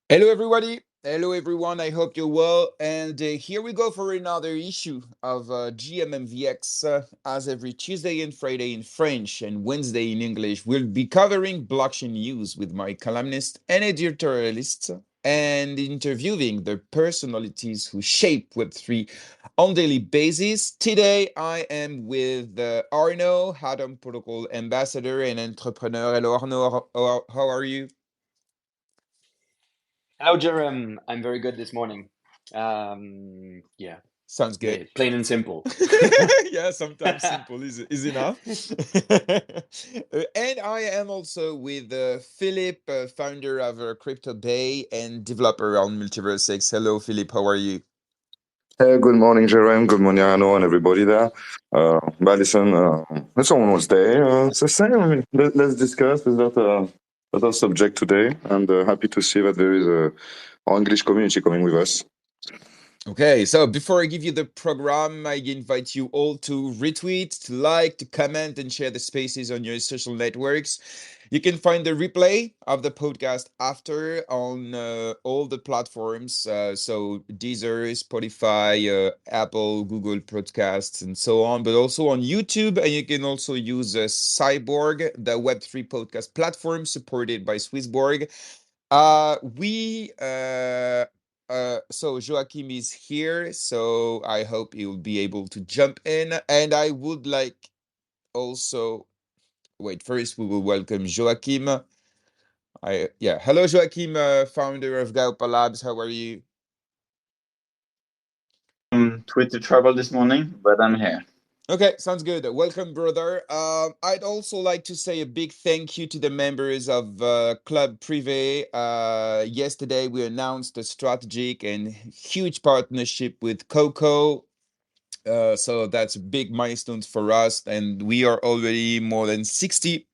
Hello, everybody. Hello, everyone. I hope you're well. And here we go for another issue of GMMVX. As every Tuesday and Friday in French and Wednesday in English, we'll be covering blockchain news with my columnists and editorialists and interviewing the personalities who shape Web3 on daily basis. Today, I am with Arno, Hicham Protocol ambassador and entrepreneur. Hello, Arno. How are you? Hello, Jerem. I'm very good this morning. Yeah, Sounds good. plain and simple. Yeah, sometimes simple is enough. And I am also with Philip, founder of Crypto Bay and developer on MultiversX. Hello, Philip. How are you? Hey, good morning, Jerome. Good morning, Arno, and everybody there. Listen, it's almost day. It's the same. I mean, let's discuss. Is that our subject today? And happy to see that there is our English community coming with us. Okay, so before I give you the program, I invite you all to retweet, to like, to comment, and share the spaces on your social networks. You can find the replay of the podcast after on all the platforms. So Deezer, Spotify, Apple, Google Podcasts, and so on, but also on YouTube. And you can also use Cyborg, the Web3 podcast platform supported by Swissborg. So Joachim is here, so I hope he'll be able to jump in. And I would like also wait, first we will welcome Joachim. Hello Joachim, founder of Gaupa Labs. How are you? Twitter trouble this morning, but I'm here. Okay, sounds good. Welcome, brother. I'd also like to say a big thank you to the members of Club Privé. Yesterday, we announced a strategic and huge partnership with Coco. So that's big milestones for us, and we are already more than 60.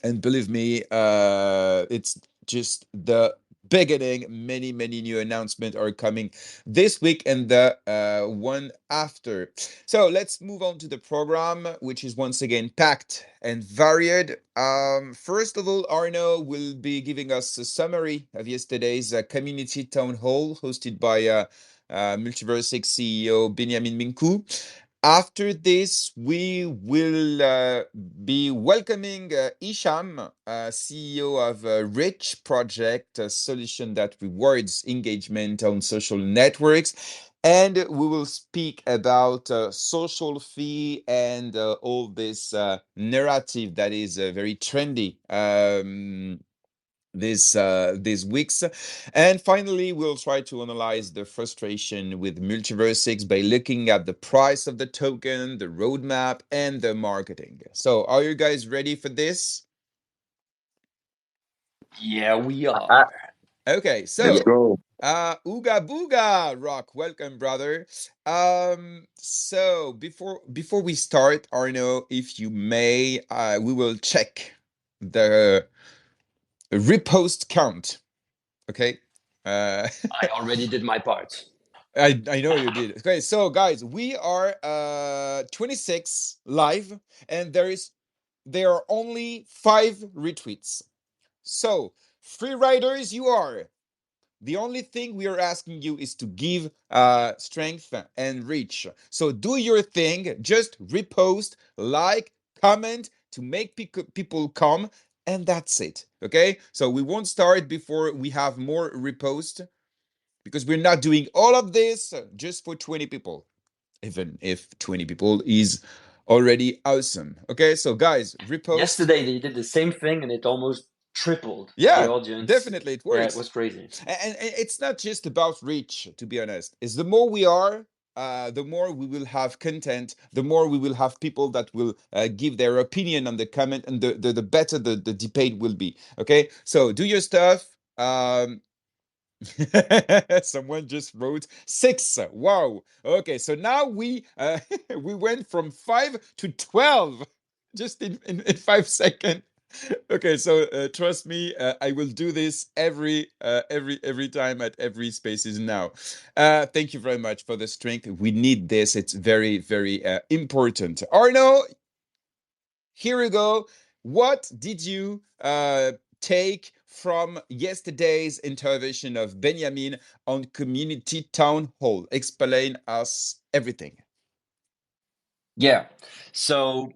And believe me, it's just the beginning. Many, many new announcements are coming this week and the one after. So let's move on to the program, which is once again packed and varied. First of all, Arno will be giving us a summary of yesterday's community town hall hosted by MultiversX CEO Beniamin Mincu. After this, we will be welcoming Hicham, CEO of Rich Project, a solution that rewards engagement on social networks. And we will speak about social fee and all this narrative that is very trendy these weeks. And finally, we'll try to analyze the frustration with MultiversX by looking at the price of the token, the roadmap, and the marketing. So are you guys ready for this? Yeah, we Uh, are. Okay, Let's so go. Ooga Booga Rock, welcome, brother. So before we start, Arno, if you may, we will check the repost count. Okay. I already did my part. I know you did. Okay, so guys, we are 26 live, and there are only 5 retweets. So, free riders, you are. The only thing we are asking you is to give strength and reach. So do your thing. Just repost, like, comment to make people come, and that's it. Okay. So we won't start before we have more repost, because we're not doing all of this just for 20 people, even if 20 people is already awesome. Okay, so guys, repost. Yesterday they did the same thing and it almost tripled the Yeah, audience. definitely it Yeah, it works. was crazy. And it's not just about reach, to be honest. It's the more we are, the more we will have content, the more we will have people that will give their opinion on the comment, and the better the debate will be. Okay, so do your stuff. Someone just wrote 6. Wow. Okay, so now we we went from 5 to 12 just in 5 seconds. Okay, so trust me, I will do this every time at every spaces now. Thank you very much for the strength. We need this. It's very, very important. Arno, here we go. What did you take from yesterday's intervention of Beniamin on community town hall. Explain us everything. Yeah. So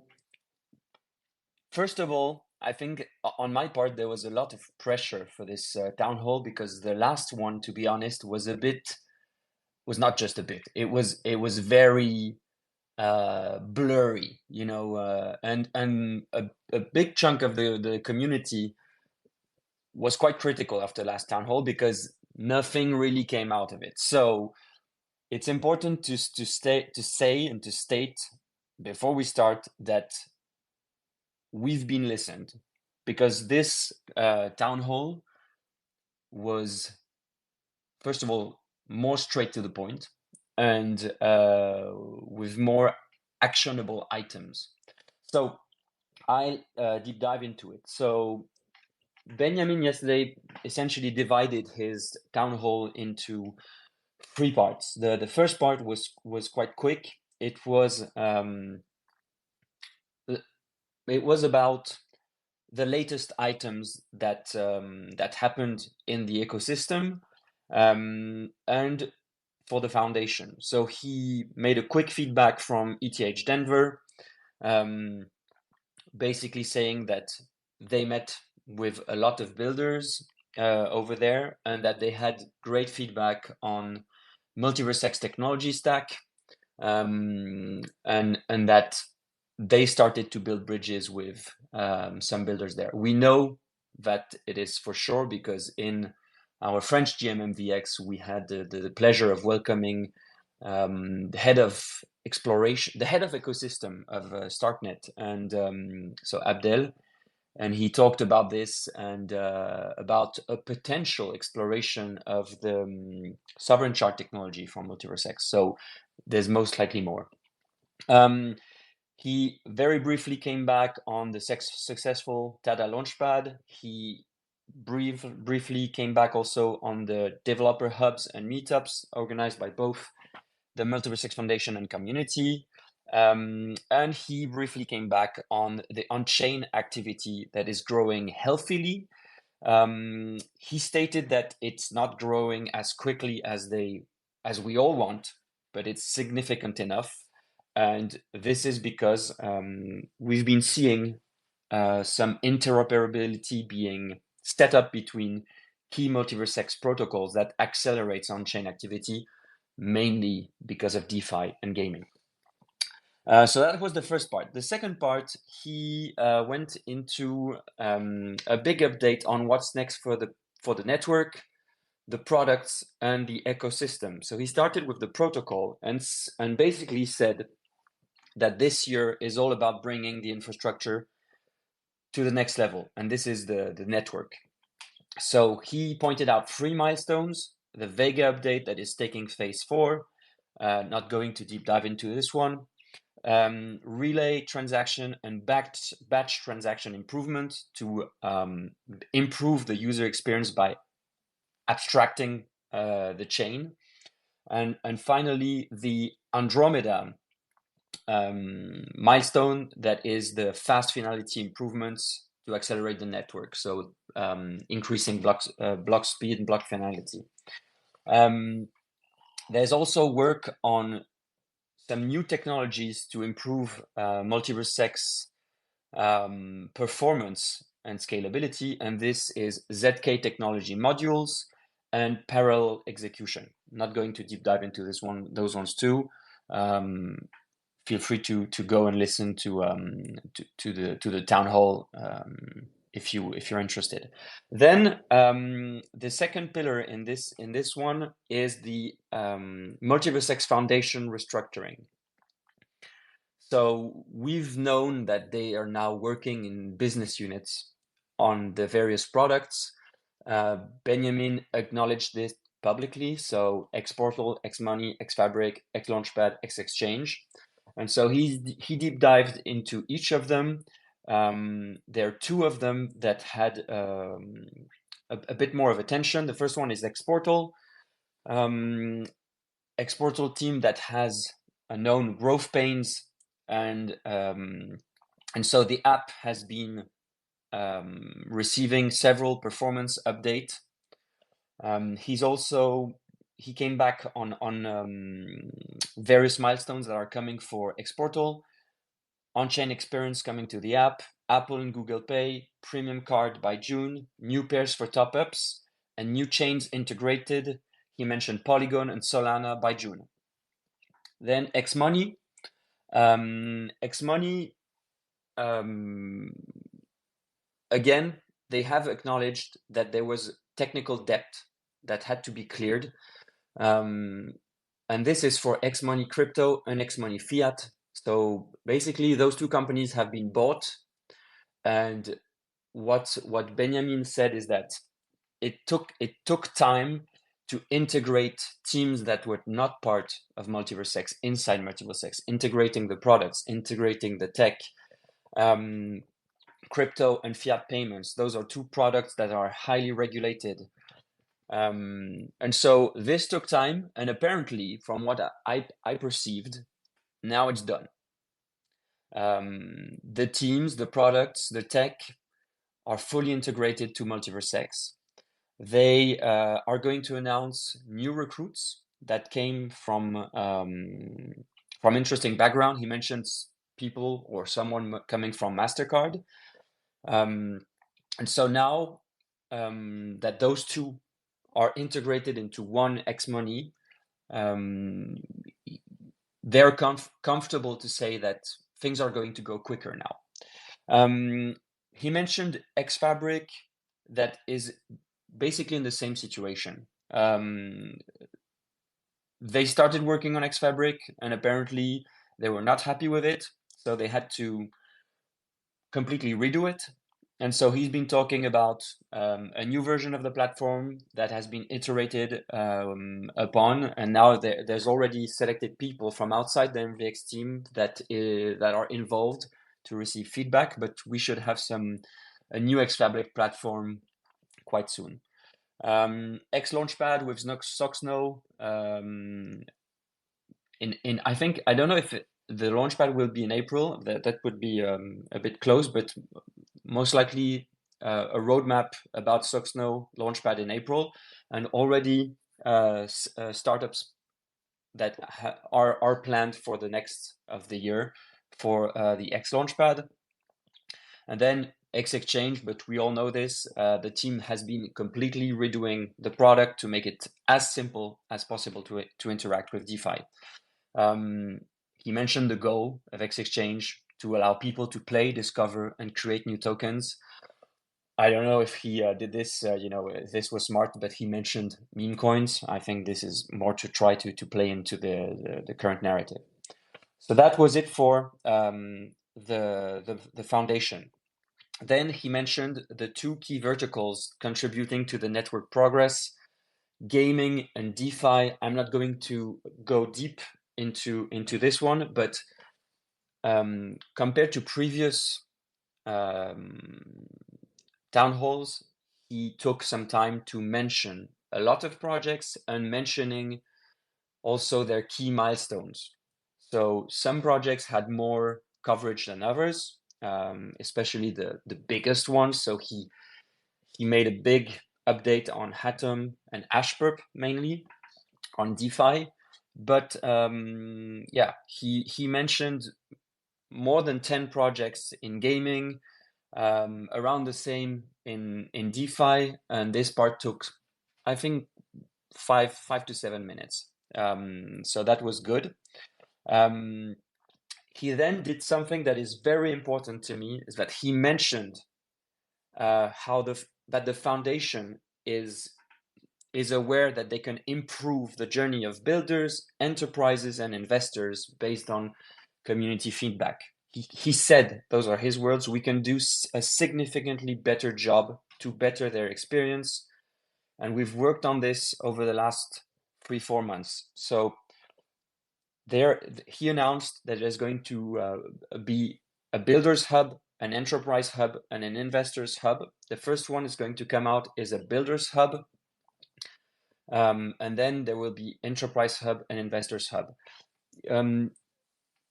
first of all, I think on my part there was a lot of pressure for this town hall, because the last one, to be honest, was not just a bit. It was very blurry, and a big chunk of the community was quite critical after last town hall, because nothing really came out of it. So it's important to say and to state before we start that we've been listened, because this town hall was, first of all, more straight to the point, and with more actionable items. So I deep dive into it. So Beniamin yesterday essentially divided his town hall into three parts. The first part was quite quick. It was about the latest items that happened in the ecosystem, and for the foundation. So he made a quick feedback from ETH Denver, basically saying that they met with a lot of builders over there, and that they had great feedback on MultiversX technology stack, and that they started to build bridges with some builders there. We know that it is for sure, because in our French GM MvX, we had the pleasure of welcoming the head of exploration, the head of ecosystem of Starknet, and so Abdel, and he talked about this, and about a potential exploration of the sovereign chart technology from MultiversX. So there's most likely more. He very briefly came back on the successful Tada Launchpad. He briefly came back also on the developer hubs and meetups organized by both the MultiversX Foundation and community. And he briefly came back on the on-chain activity that is growing healthily. He stated that it's not growing as quickly as we all want, but it's significant enough. And this is because we've been seeing some interoperability being set up between key MultiversX protocols that accelerates on-chain activity, mainly because of DeFi and gaming. So that was the first part. The second part, he went into a big update on what's next for the network, the products, and the ecosystem. So he started with the protocol and basically said that this year is all about bringing the infrastructure to the next level, and this is the network. So he pointed out 3 milestones: the Vega update that is taking phase 4, not going to deep dive into this one, relay transaction and batch transaction improvement to improve the user experience by abstracting the chain, and finally the Andromeda milestone, that is the fast finality improvements to accelerate the network, so increasing block speed and block finality. There's also work on some new technologies to improve MultiversX performance and scalability, and this is ZK technology modules and parallel execution. Not going to deep dive into those ones too. Feel free to go and listen to the town hall if you're interested. Then the second pillar in this one is the MultiversX Foundation restructuring. So we've known that they are now working in business units on the various products. Beniamin acknowledged this publicly. So Xportal, Xmoney, Xfabric, Xlaunchpad, Xexchange. And so he deep dived into each of them. There are 2 of them that had a bit more of attention. The first one is Xportal. Xportal team that has known growth pains, and so the app has been receiving several performance updates. He came back on various milestones that are coming for Exportal, on-chain experience coming to the app, Apple and Google Pay, premium card by June, new pairs for top-ups, and new chains integrated. He mentioned Polygon and Solana by June. Then Xmoney. Xmoney, again, they have acknowledged that there was technical debt that had to be cleared. And this is for Xmoney Crypto and Xmoney Fiat. So basically, those two companies have been bought. And what Beniamin said is that it took time to integrate teams that were not part of MultiversX inside MultiversX, integrating the products, integrating the tech, crypto and fiat payments. Those are two products that are highly regulated. And so this took time, and apparently, from what I perceived, now it's done. The teams, the products, the tech are fully integrated to MultiversX. They are going to announce new recruits that came from interesting background. He mentions people or someone coming from MasterCard. And so now that those two are integrated into one Xmoney, they're comfortable to say that things are going to go quicker now. He mentioned Xfabric, that is basically in the same situation. They started working on Xfabric, and apparently they were not happy with it, so they had to completely redo it. And so he's been talking about a new version of the platform that has been iterated upon, and now there's already selected people from outside the MvX team that are involved to receive feedback. But we should have a new Xfabric platform quite soon. X Launchpad with Soxno. I think, I don't know if the Launchpad will be in April. That would be a bit close, but most likely a roadmap about Soxno Launchpad in April, and already startups that are planned for the next of the year for the X Launchpad. And then X Exchange, but we all know this, the team has been completely redoing the product to make it as simple as possible to interact with DeFi. He mentioned the goal of X Exchange to allow people to play, discover, and create new tokens. I don't know if he did this, if this was smart, but he mentioned meme coins. I think this is more to try to play into the current narrative. So that was it for the foundation. Then he mentioned the two key verticals contributing to the network progress, gaming and DeFi. I'm not going to go deep into this one, but compared to previous town halls, he took some time to mention a lot of projects and mentioning also their key milestones. So some projects had more coverage than others, especially the biggest ones. So he made a big update on Hicham and Ashperp, mainly on DeFi. But he mentioned more than 10 projects in gaming, around the same in DeFi, and this part took, I think, 5 to 7 minutes. So that was good. He then did something that is very important to me, is that he mentioned that the foundation is aware that they can improve the journey of builders, enterprises, and investors based on community feedback. He said, those are his words, we can do a significantly better job to better their experience. And we've worked on this over the last 3-4 months. So he announced that there's going to be a builder's hub, an enterprise hub, and an investor's hub. The first one is going to come out is a builder's hub. And then there will be enterprise hub and investors hub.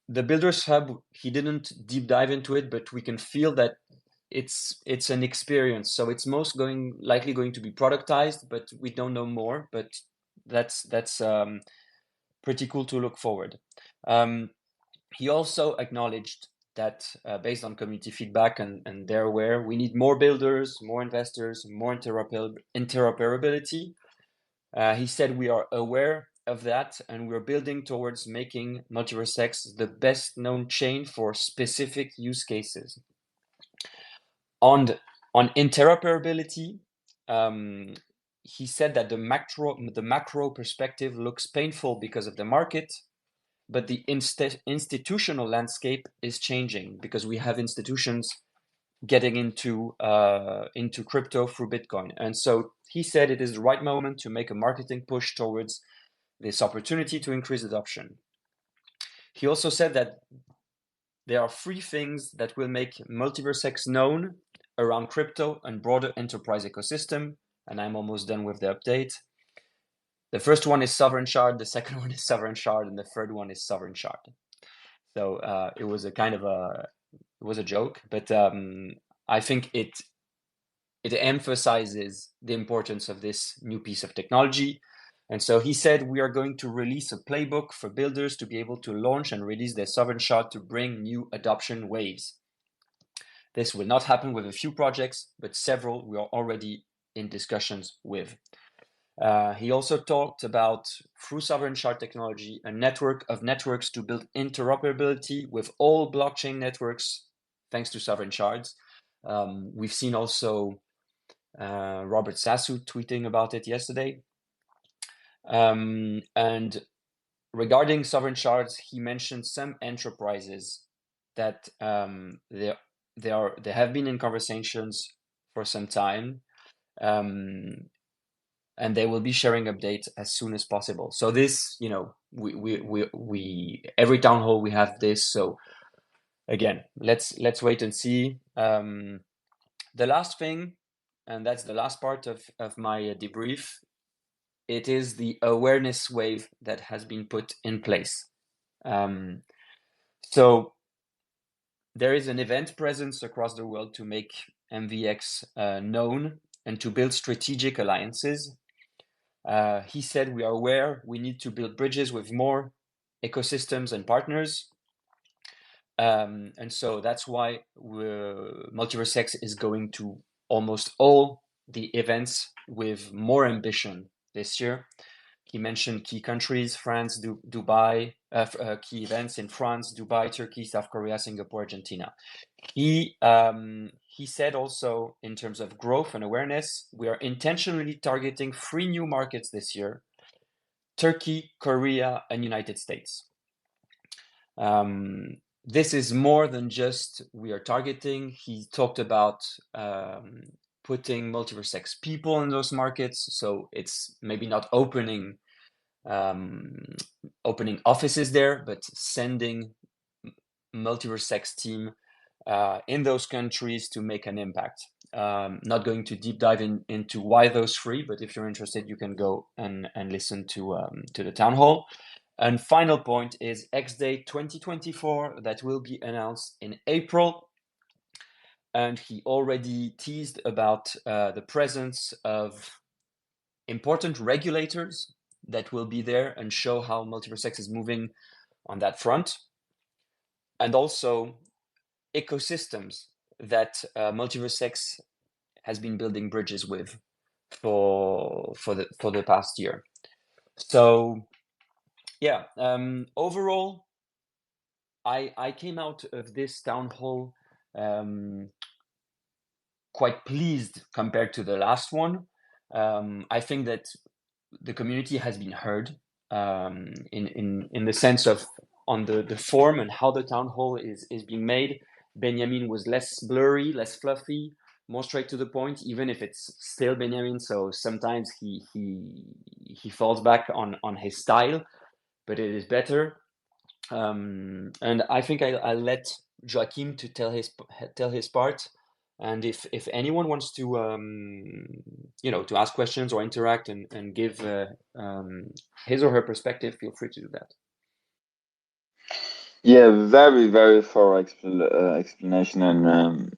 The builders hub, he didn't deep dive into it, but we can feel that it's an experience, so it's likely going to be productized, but we don't know more. But that's pretty cool to look forward. He also acknowledged that based on community feedback, and they're aware, we need more builders, more investors, more interoperability. He said we are aware of that, and we're building towards making MultiversX the best known chain for specific use cases. On interoperability, he said that the macro perspective looks painful because of the market, but the institutional landscape is changing because we have institutions getting into crypto through Bitcoin. And so he said it is the right moment to make a marketing push towards this opportunity to increase adoption. He also said that there are 3 things that will make MultiversX known around crypto and broader enterprise ecosystem, and I'm almost done with the update. The first one is Sovereign Shard, the second one is Sovereign Shard, and the third one is Sovereign Shard. So it was a kind of a joke, but I think it emphasizes the importance of this new piece of technology. And so he said we are going to release a playbook for builders to be able to launch and release their Sovereign Shard to bring new adoption waves. This will not happen with a few projects, but several we are already in discussions with. He also talked about, through Sovereign Shard technology, a network of networks to build interoperability with all blockchain networks, thanks to Sovereign Shards. We've seen also Robert Sasu tweeting about it yesterday. And regarding Sovereign Shards, he mentioned some enterprises that they have been in conversations for some time. And they will be sharing updates as soon as possible. So this, we every town hall we have this. So again, let's wait and see. The last thing, and that's the last part of my debrief, it is the awareness wave that has been put in place. So there is an event presence across the world to make MvX known and to build strategic alliances. He said we are aware we need to build bridges with more ecosystems and partners. And so that's why MultiversX is going to almost all the events with more ambition this year. He mentioned key countries, France, Dubai, key events in France, Dubai, Turkey, South Korea, Singapore, Argentina. He said also, in terms of growth and awareness, we are intentionally targeting 3 new markets this year: Turkey, Korea, and United States. This is more than just we are targeting. He talked about putting MultiversX people in those markets. So it's maybe not opening offices there, but sending MultiversX team in those countries to make an impact. Not going to deep dive into why those 3, but if you're interested, you can go and listen to the town hall. And final point is X Day 2024 that will be announced in April. And he already teased about the presence of important regulators that will be there and show how MultiversX is moving on that front. And also ecosystems that MultiversX has been building bridges with for the past year. So yeah, overall, I came out of this town hall quite pleased compared to the last one. I think that the community has been heard in the sense of on the form and how the town hall is being made. Beniamin was less blurry, less fluffy, more straight to the point, even if it's still Beniamin. So sometimes he falls back on his style, but it is better. And I think I'll let Joachim to tell his part. And if anyone wants to to ask questions or interact and give his or her perspective, feel free to do that. Yeah, very, very thorough explanation, and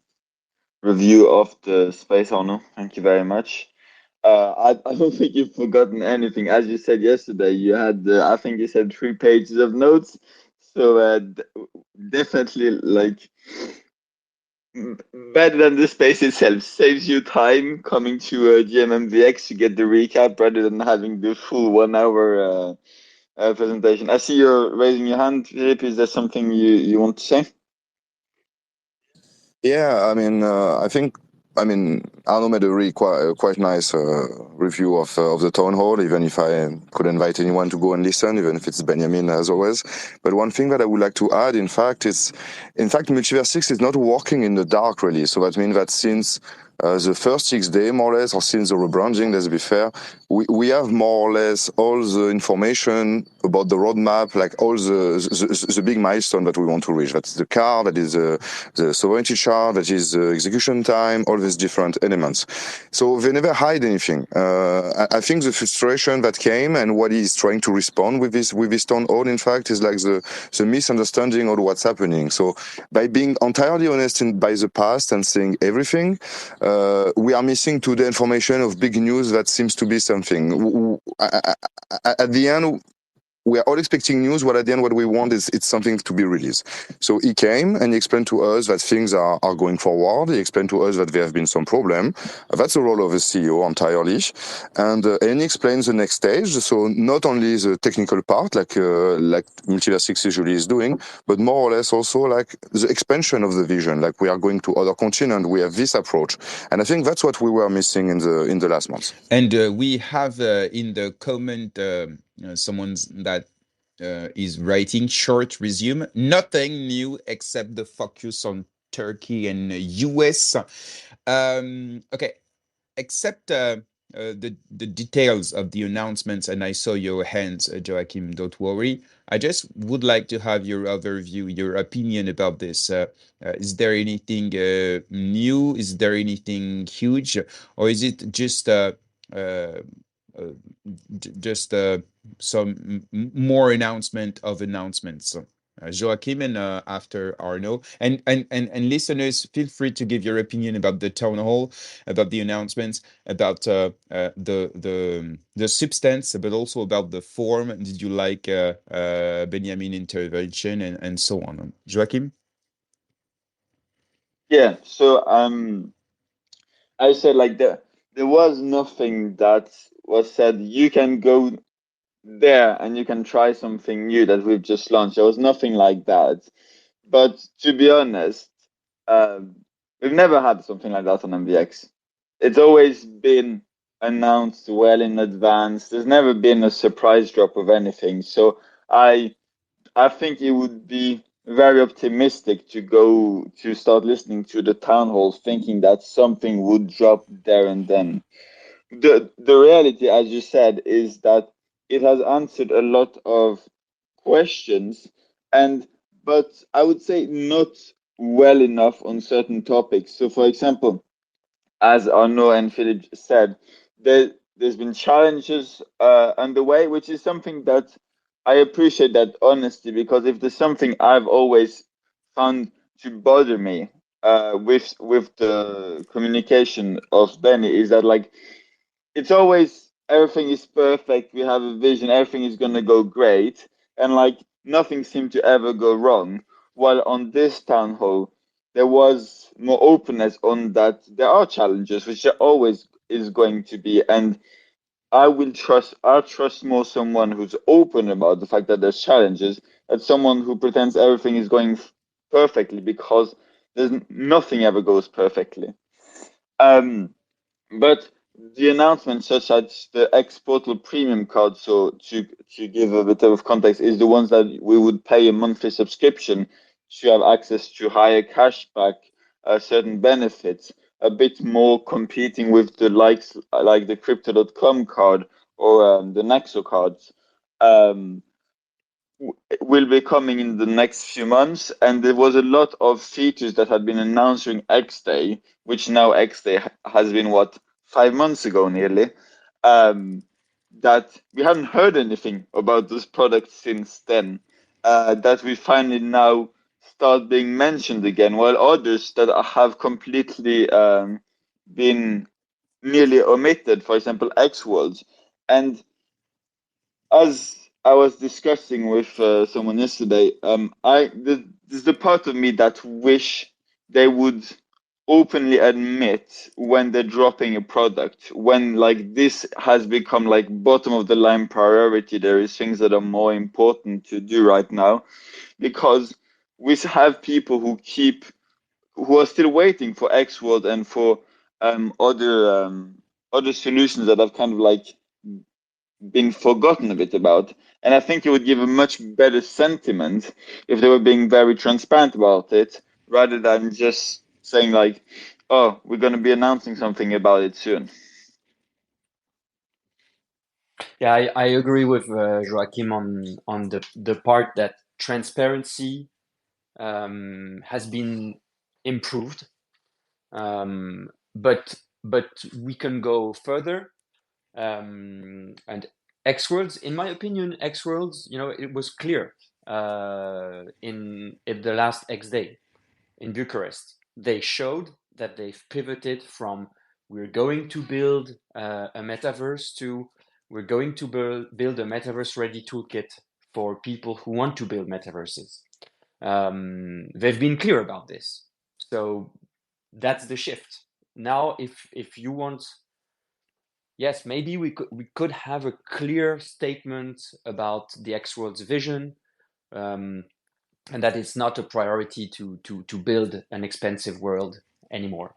review of the Space Honor. Thank you very much. I don't think you've forgotten anything. As you said yesterday, you had, I think you said 3 pages of notes. So definitely, like, better than the space itself. Saves you time coming to GMMVX to get the recap rather than having the full 1 hour presentation. I see you're raising your hand, Philip. Is there something you want to say? Yeah, I think, Arno made a really quite nice review of the town hall, even if I could invite anyone to go and listen, even if it's Beniamin as always. But one thing that I would like to add, in fact, MultiversX is not working in the dark really. So that means that since the first 6 days, more or less, or since the rebranding, let's be fair, we have more or less all the information about the roadmap, like all the big milestone that we want to reach. That's the car, that is the sovereignty chart, that is the execution time, all these different elements. So they never hide anything. I think the frustration that came and what he's trying to respond with this town hall, in fact, is like the misunderstanding of what's happening. So by being entirely honest by the past and saying everything, we are missing to the information of big news that seems to be something. At the end, we are all expecting news. What at the end, what we want is it's something to be released. So he came and he explained to us that things are going forward. He explained to us that there have been some problem. That's the role of the CEO entirely, and he explains the next stage. So not only the technical part, like MultiversX usually is doing, but more or less also like the expansion of the vision. Like we are going to other continents. We have this approach, and I think that's what we were missing in the last months. And we have in the comment someone that is writing short resume. Nothing new except the focus on Turkey and US. Okay, except the details of the announcements, and I saw your hands, Joachim, don't worry. I just would like to have your overview, your opinion about this. Is there anything new? Is there anything huge? Or is it just uh, just some more announcement of announcements? Joachim, and after Arno, and listeners, feel free to give your opinion about the town hall, about the announcements, about the substance, but also about the form. Did you like Beniamin intervention and so on? Joachim? Yeah. So I said like there was nothing that was said. You can go there and you can try something new that we've just launched. There was nothing like that. But to be honest, um, we've never had something like that on MvX. It's always been announced well in advance. There's never been a surprise drop of anything. So I think it would be very optimistic to go to start listening to the town halls thinking that something would drop there and then. The reality, as you said, is that it has answered a lot of questions, and but I would say not well enough on certain topics. So, for example, as Arnaud and Philip said, there's been challenges underway, which is something that I appreciate that honesty, because if there's something I've always found to bother me with the communication of Benny is that like it's always everything is perfect. We have a vision. Everything is gonna go great, and like nothing seemed to ever go wrong. While on this town hall, there was more openness on that there are challenges, which there always is going to be, and I'll trust more someone who's open about the fact that there's challenges than someone who pretends everything is going perfectly, because there's nothing ever goes perfectly. Um, but the announcements such as the X Portal Premium card, so to give a bit of context, is the ones that we would pay a monthly subscription to have access to higher cashback, certain benefits, a bit more competing with the likes like the Crypto.com card or the Nexo cards. Um, will be coming in the next few months, and there was a lot of features that had been announced during X Day, which now X Day has been what 5 months ago nearly. That we haven't heard anything about this product since then. That we finally now start being mentioned again, while others that have completely been nearly omitted, for example, X Worlds. And as I was discussing with someone yesterday, there's the part of me that wish they would openly admit when they're dropping a product, when like this has become like bottom of the line priority. There is things that are more important to do right now, because we have people who are still waiting for X World and for other solutions that have kind of like been forgotten a bit about. And I think it would give a much better sentiment if they were being very transparent about it, rather than just saying like, "Oh, we're going to be announcing something about it soon." Yeah, I agree with Joachim on the part that transparency has been improved, but we can go further. And X Worlds, in my opinion, X Worlds, it was clear in the last X Day in Bucharest. They showed that they've pivoted from we're going to build a metaverse to we're going to build a metaverse ready toolkit for people who want to build metaverses. They've been clear about this. So that's the shift. Now, if you want, yes, maybe we could have a clear statement about the X World's vision, and that it's not a priority to build an expensive world anymore.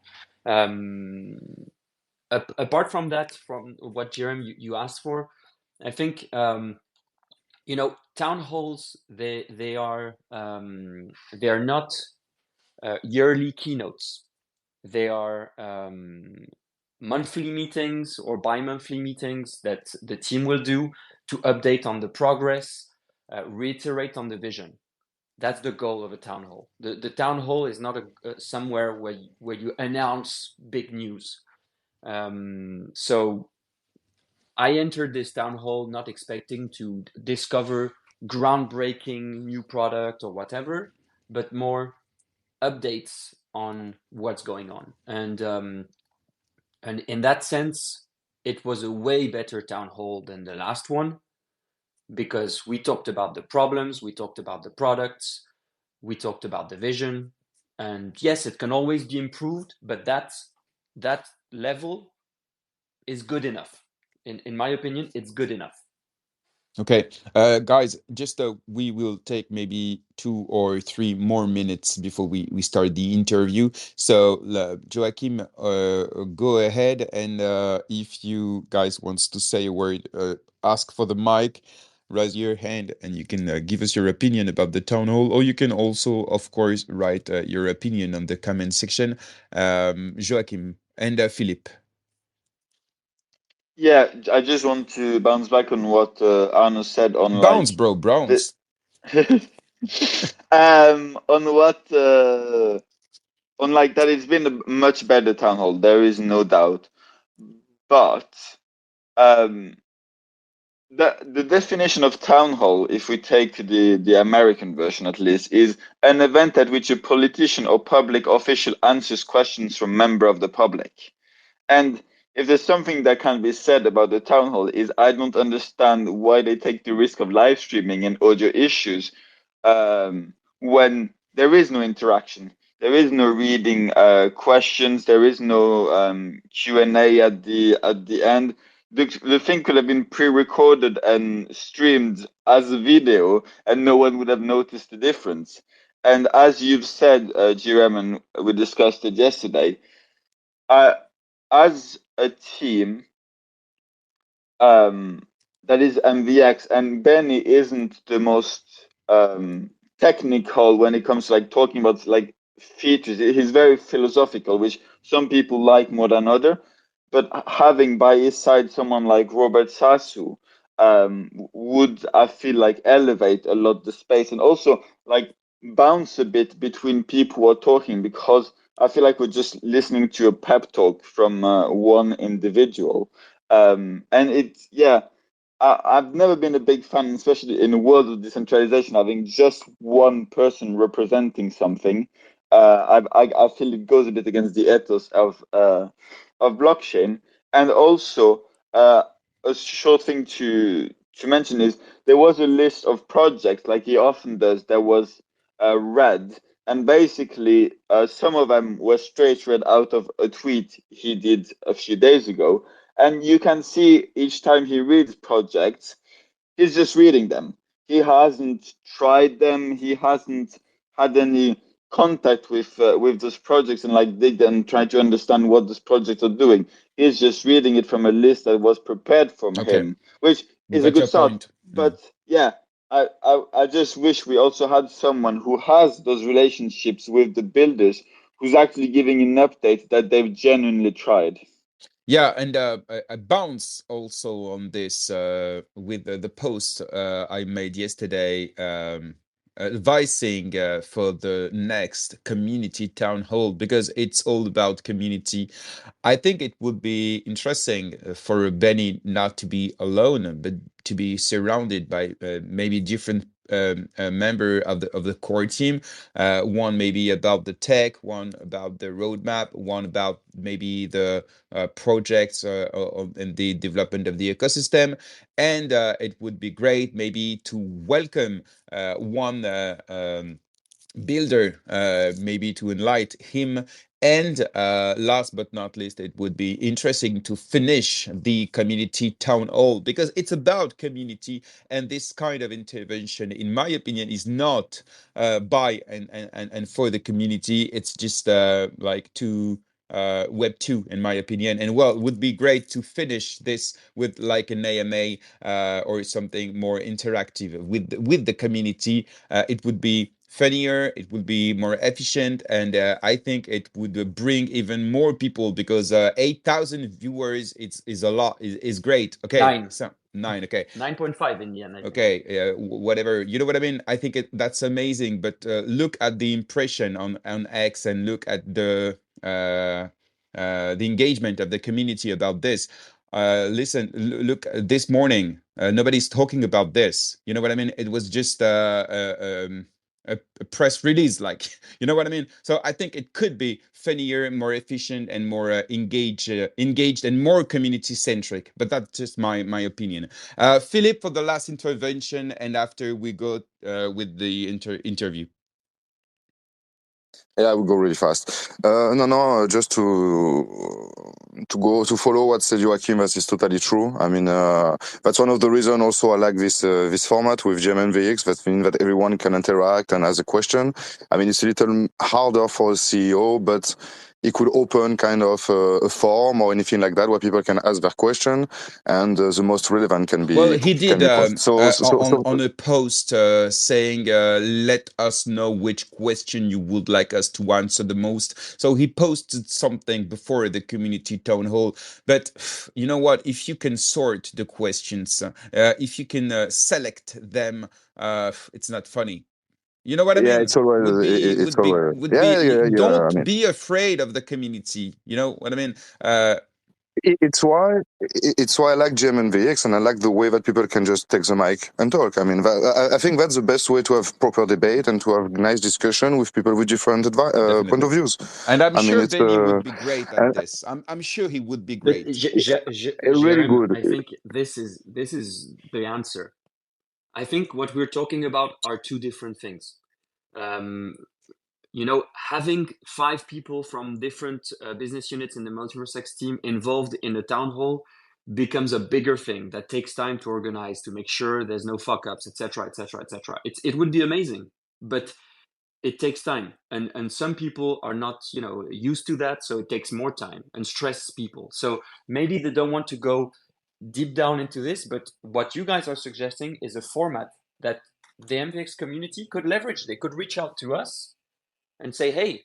Apart from that, from what Jeremy you asked for, I think town halls they are not yearly keynotes. They are monthly meetings or bi-monthly meetings that the team will do to update on the progress, reiterate on the vision. That's the goal of a town hall. The town hall is not somewhere where you announce big news. So I entered this town hall not expecting to discover groundbreaking new product or whatever, but more updates on what's going on. And in that sense, it was a way better town hall than the last one, because we talked about the problems, we talked about the products, we talked about the vision. And yes, it can always be improved, but that level is good enough. In my opinion, it's good enough. Okay, guys, just we will take maybe 2 or 3 more minutes before we start the interview. So, Joachim, go ahead, and if you guys wants to say a word, ask for the mic, raise your hand, and you can give us your opinion about the town hall, or you can also, of course, write your opinion on the comment section. Joachim and Philippe. Yeah, I just want to bounce back on what Arno said on Bounce, like bro, bounce. on what on like that it's been a much better town hall. There is no doubt, but um, the definition of town hall, if we take the American version at least, is an event at which a politician or public official answers questions from member of the public. And if there's something that can be said about the town hall, is I don't understand why they take the risk of live streaming and audio issues when there is no interaction. There is no reading questions. There is no Q&A at the end. The thing could have been pre-recorded and streamed as a video, and no one would have noticed the difference. And as you've said, Jerem, and we discussed it yesterday, as a team that is MvX, and Benny isn't the most technical when it comes to like talking about like features. He's very philosophical, which some people like more than other. But having by his side someone like Robert Sasu would, I feel like, elevate a lot the space, and also like bounce a bit between people who are talking, because I feel like we're just listening to a pep talk from one individual. And it's, yeah, I've never been a big fan, especially in a world of decentralization, having just one person representing something. I feel it goes a bit against the ethos of blockchain. And also, a short thing to mention is there was a list of projects, like he often does. There was read, and basically, some of them were straight read out of a tweet he did a few days ago, and you can see each time he reads projects, he's just reading them. He hasn't tried them. He hasn't had any contact with those projects and like dig and try to understand what those projects are doing. He's just reading it from a list that was prepared from Okay, him, which is a got good your start. point. But yeah, I just wish we also had someone who has those relationships with the builders, who's actually giving an update that they've genuinely tried. Yeah, and I bounce also on this with the post I made yesterday, advising for the next community town hall, because it's all about community. I think it would be interesting for Benny not to be alone, but to be surrounded by maybe different member of the core team. One maybe about the tech, one about the roadmap, one about maybe the projects and the development of the ecosystem. And it would be great maybe to welcome one builder, maybe to enlighten him. And last but not least, it would be interesting to finish the community town hall, because it's about community. And this kind of intervention, in my opinion, is not by and for the community. It's just like to Web 2, in my opinion. And well, it would be great to finish this with like an AMA or something more interactive with the community. It would be funnier, it would be more efficient, and I think it would bring even more people, because 8,000 viewers is a lot, is great. Okay, 9. so 9. Okay, 9.5 in the end, I think. okay, whatever, you know what I mean. I think that's amazing, but look at the impression on X, and look at the engagement of the community about this. Listen, look, this morning nobody's talking about this, you know what I mean. It was just a press release, like, you know what I mean. So I think it could be funnier, more efficient, and more engaged and more community centric, but that's just my opinion. Philip, for the last intervention, and after we go with the interview. Yeah, I will go really fast. No, just to follow what said Joachim, that is totally true. I mean, that's one of the reasons also I like this format with MvX. That means that everyone can interact and ask a question. I mean, it's a little harder for a CEO, but he could open kind of a form or anything like that where people can ask their question, and the most relevant can Well, be he did posted. on a post saying, let us know which question you would like us to answer the most. So he posted something before the community town hall. But you know what? If you can sort the questions, if you can select them, it's not funny. You know what I Yeah, mean? it's always Would be it's would be always would yeah, be. yeah, yeah. I Don't mean, be afraid of the community. You know what I mean? Uh, it's why I like GMNVX, and I like the way that people can just take the mic and talk. I mean, I think that's the best way to have proper debate and to have nice discussion with people with different point Definitely. of views. And I'm I mean, sure it's Benny would be great at this. I'm sure he would be But great. really Jerem, good. I think this is the answer. I think what we're talking about are two different things. Having 5 people from different business units in the MultiversX team involved in a town hall becomes a bigger thing that takes time to organize, to make sure there's no fuck ups, etc., etc., etc. It would be amazing, but it takes time, and some people are not used to that, so it takes more time and stress people. So maybe they don't want to go deep down into this, but what you guys are suggesting is a format that the MvX community could leverage. They could reach out to us and say, hey,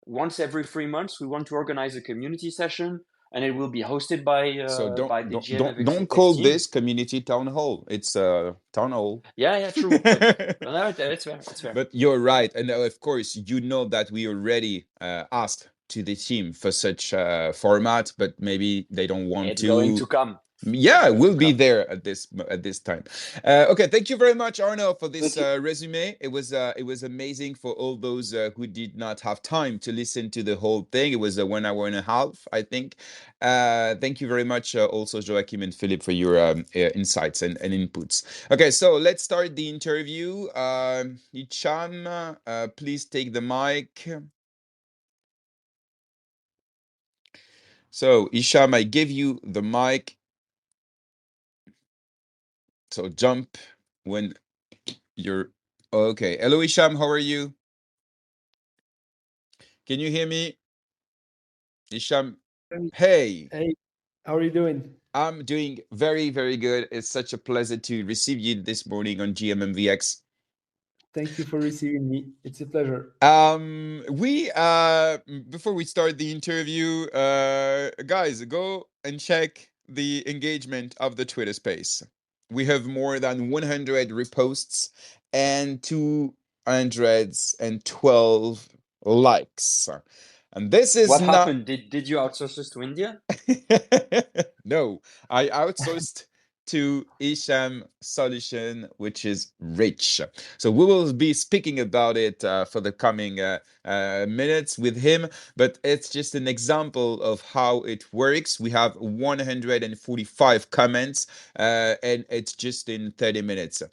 once every 3 months, we want to organize a community session, and it will be hosted by So by the don't GMvX call team. this community town hall. It's a town hall. Yeah, true. But no, it's fair. It's fair. But you're right, and of course, you know that we already asked to the team for such format, but maybe they don't want It's going to. to come. Yeah, we'll be there at this time. Okay, thank you very much, Arno, for this resume. It was amazing for all those who did not have time to listen to the whole thing. It was a 1 hour and a half, I think. Thank you very much, also Joachim and Philip, for your insights and inputs. Okay, so let's start the interview. Hicham, please take the mic. So, Hicham, I give you the mic. So jump when you're okay. Hello, Hicham. How are you? Can you hear me? Hicham. Hey. Hey, how are you doing? I'm doing very, very good. It's such a pleasure to receive you this morning on MvX. Thank you for receiving me. It's a pleasure. We before we start the interview, guys, go and check the engagement of the Twitter space. We have more than 100 reposts and 212 likes. And this is What not happened? Did you outsource this to India? no, I outsourced to Hicham solution, which is rich. So we will be speaking about it for the coming minutes with him, but it's just an example of how it works. We have 145 comments, and it's just in 30 minutes.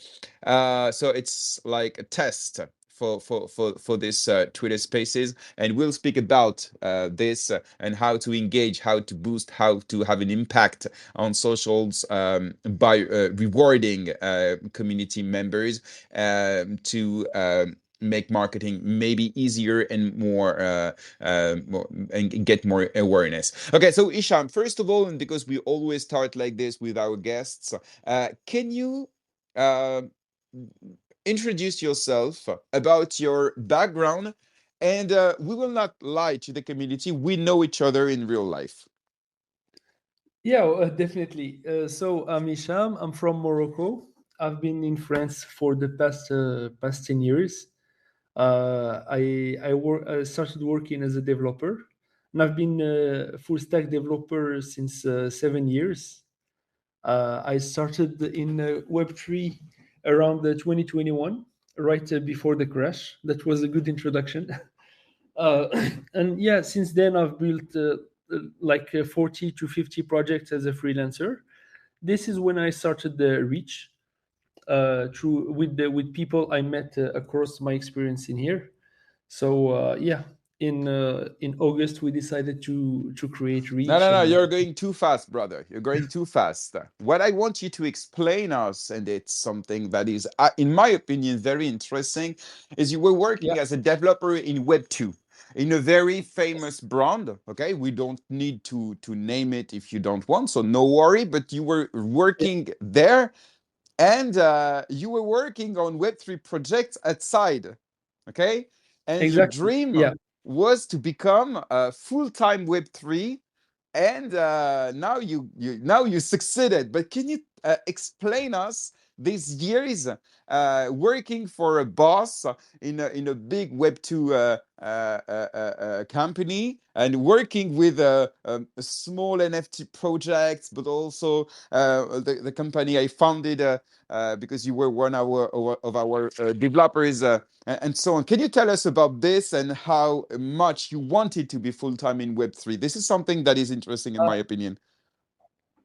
So it's like a test for this Twitter Spaces, and we'll speak about this and how to engage, how to boost, how to have an impact on socials by rewarding community members to make marketing maybe easier and more and get more awareness. Okay, so Hicham, first of all, and because we always start like this with our guests, can you introduce yourself, about your background, and we will not lie to the community. We know each other in real life. Yeah, definitely. So I'm Hicham. I'm from Morocco. I've been in France for the past 10 years. I started working as a developer, and I've been a full stack developer since 7 years. I started in Web3 around 2021, right before the crash. That was a good introduction. uh, and yeah, since then I've built like 40 to 50 projects as a freelancer. This is when I started the reach through with people I met across my experience in here. So yeah, in August we decided to create No, reach no, no, and you're going too fast, brother. You're going too fast. What I want you to explain us, and it's something that is, in my opinion, very interesting, is you were yeah. working as a developer in Web2 in a very famous brand. Okay, we don't need to name it if you don't want, so no worry, but you were working there, and you were working on Web3 projects outside, okay? And your Exactly. dream Yeah. was to become a full-time Web3, and now you succeeded. But can you explain us these years working for a boss in a big Web2 company, and working with a small NFT projects, but also the company I founded because you were one of our developers, and so on. Can you tell us about this and how much you wanted to be full-time in Web3? This is something that is interesting, in my opinion.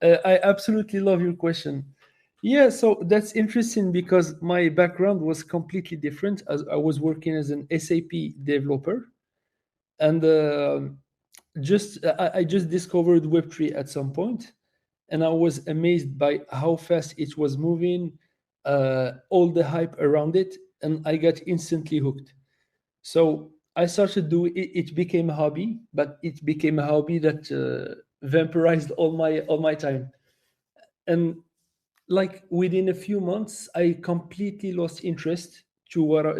I absolutely love your question. Yeah, so that's interesting because my background was completely different. As I was working as an SAP developer, and I just discovered Web3 at some point, and I was amazed by how fast it was moving, all the hype around it, and I got instantly hooked. So I started doing it. It became a hobby, but it became a hobby that vampirized all my time. And like within a few months, I completely lost interest to what I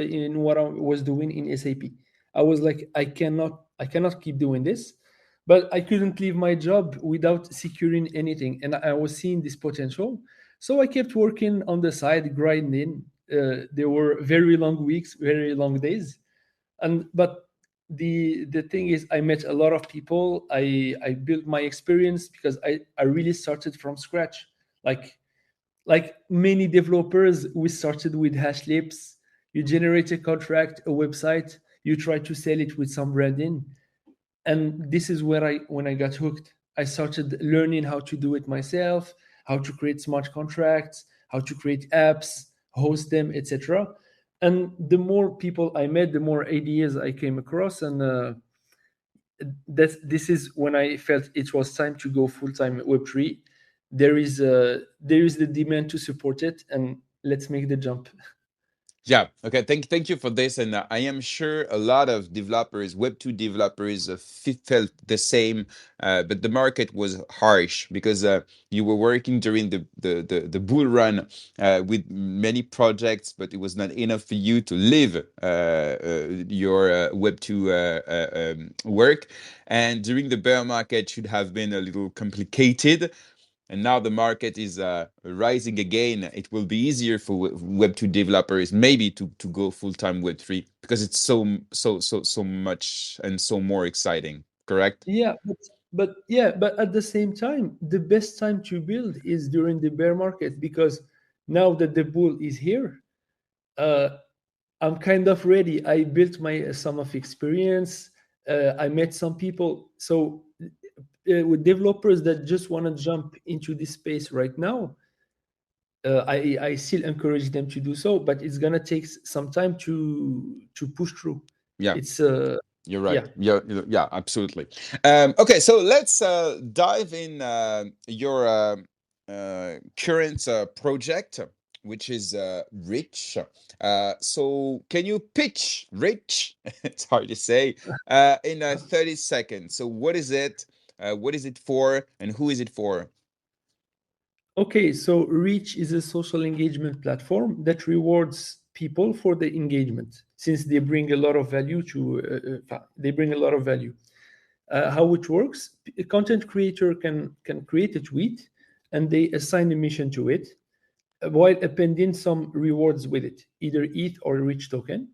was doing in SAP. I was like, I cannot keep doing this, but I couldn't leave my job without securing anything, and I was seeing this potential. So I kept working on the side, grinding. There were very long weeks, very long days, and but the thing is, I met a lot of people. I built my experience because I really started from scratch. Like many developers, we started with hash lips. You generate a contract, a website, you try to sell it with some branding. And this is where when I got hooked. I started learning how to do it myself, how to create smart contracts, how to create apps, host them, etc. And the more people I met, the more ideas I came across, and this is when I felt it was time to go full time Web3. There is the demand to support it, and let's make the jump. Yeah. Okay. Thank you for this, and I am sure a lot of developers, Web2 developers, felt the same. But the market was harsh because you were working during the bull run with many projects, but it was not enough for you to live your Web2 work. And during the bear market, should have been a little complicated. And now the market is rising again. It will be easier for Web2 developers maybe to go full-time Web3 because it's so much and so more exciting. Correct? Yeah, but at the same time, the best time to build is during the bear market, because now that the bull is here, uh, I'm kind of ready. I built my sum of experience. I met some people. So with developers that just want to jump into this space right now, I still encourage them to do so, but it's gonna take some time to push through. Yeah. It's You're yeah. right. Yeah, absolutely. Okay, so let's dive in your current project, which is Rich. So can you pitch Rich? It's hard to say in 30 seconds. So what is it? What is it for? And who is it for? Okay, so Reach is a social engagement platform that rewards people for their engagement, since they bring a lot of value to. They bring a lot of value. How it works: a content creator can create a tweet, and they assign a mission to it, while appending some rewards with it, either ETH or Reach token.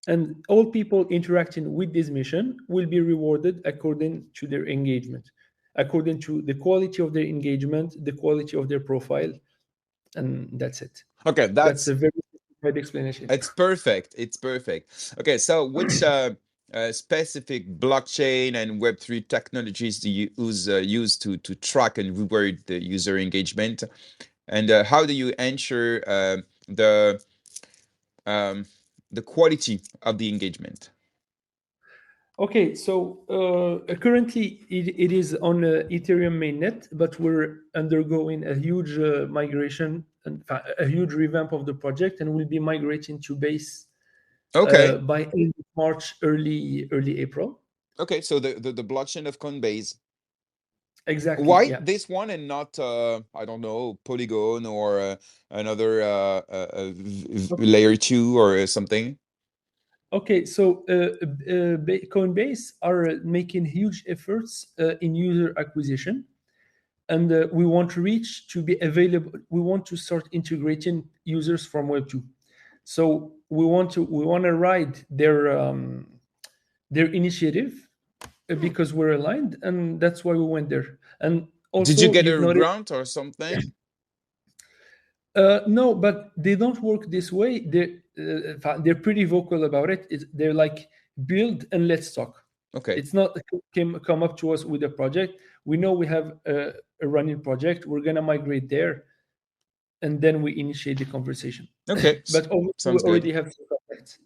And all people interacting with this mission will be rewarded according to their engagement, according to the quality of their engagement, the quality of their profile, and that's it. Okay, That's that's a very simplified explanation. it's perfect. It's perfect. Okay, so which specific blockchain and Web3 technologies do you use to track and reward the user engagement? And how do you ensure um, the quality of the engagement? Okay, so currently it is on Ethereum mainnet, but we're undergoing a huge migration and a huge revamp of the project, and we'll be migrating to Base Okay, by end of March, early April. okay. So the blockchain of Coinbase. Exactly. Why Yeah. this one and not I don't know, Polygon or another layer 2 or something? Okay, so Coinbase are making huge efforts in user acquisition, and we want Reach to be available. We want to start integrating users from Web2. So we want to ride their initiative because we're aligned, and that's why we went there. And Did you also, get you've a noticed. grant or something? No, but they don't work this way. They're pretty vocal about it. They're like, build and let's talk. Okay. It's not come up to us with a project. We know we have a running project. We're gonna migrate there, and then we initiate the conversation. Okay. But obviously, we Sounds good. already have some contacts.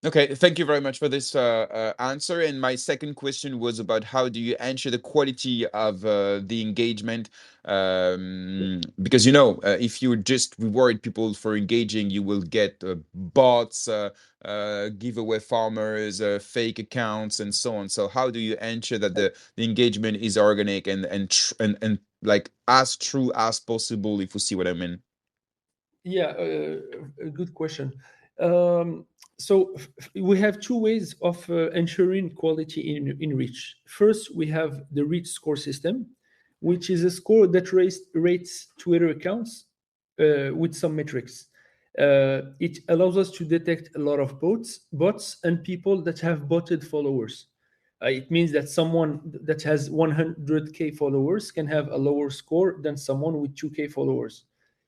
Okay, thank you very much for this answer. And my second question was about how do you ensure the quality of the engagement? Because if you just reward people for engaging, you will get bots, giveaway farmers, fake accounts, and so on. So how do you ensure that the engagement is organic and like as true as possible? If you see what I mean. Yeah, a good question. So we have two ways of ensuring quality in Reach. First, we have the Reach score system, which is a score that rates Twitter accounts with some metrics. It allows us to detect a lot of bots and people that have botted followers. It means that someone that has 100K followers can have a lower score than someone with 2K followers,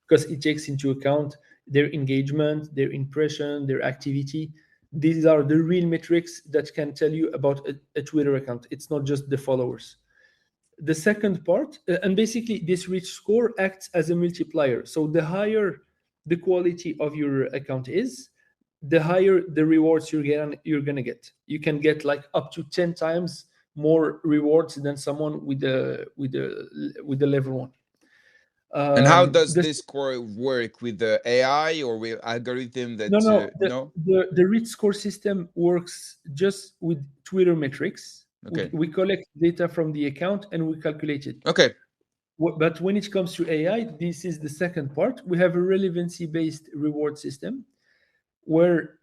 because it takes into account their engagement, their impression, their activity. These are the real metrics that can tell you about a Twitter account. It's not just the followers. The second part, and basically this reach score acts as a multiplier. So the higher the quality of your account is, the higher the rewards you're gonna get. You can get like up to 10 times more rewards than someone with the level 1. And how does The this score work, with the AI or with algorithm that No, no? the reach score system works just with Twitter metrics. Okay. We collect data from the account and we calculate it. Okay. But when it comes to AI, this is the second part. We have a relevancy-based reward system where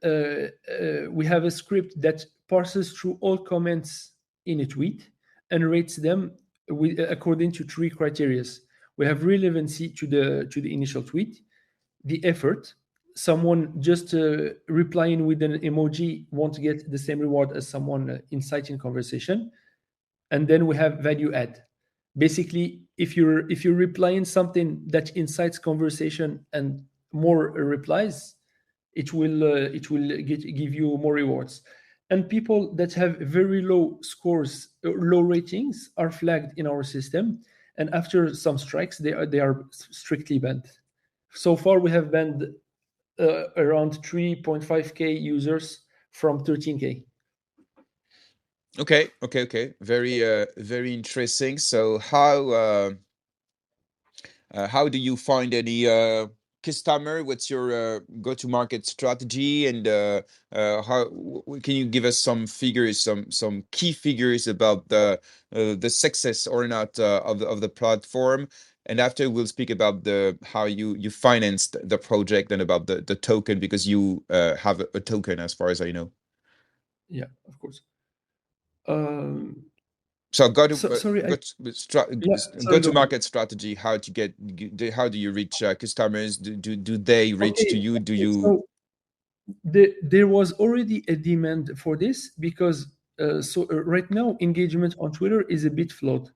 we have a script that parses through all comments in a tweet and rates them according to 3 criteria. We have relevancy to the initial tweet, the effort. Someone just replying with an emoji won't get the same reward as someone inciting conversation. And then we have value add. Basically, if you're replying something that incites conversation and more replies, it will give you more rewards. And people that have very low scores, low ratings, are flagged in our system. And after some strikes, they are strictly banned. So far, we have banned around 3.5K users from 13K. Okay. Very interesting. So how do you find any customer? What's your go-to-market strategy, and can you give us some figures, some key figures about the success or not of the platform? And after we'll speak about how you financed the project and about the token, because you have a token, as far as I know. Yeah, of course. So Sorry, go to market strategy. How do you reach customers? Do they reach to you? Do you? So there was already a demand for this, because right now engagement on Twitter is a bit flawed.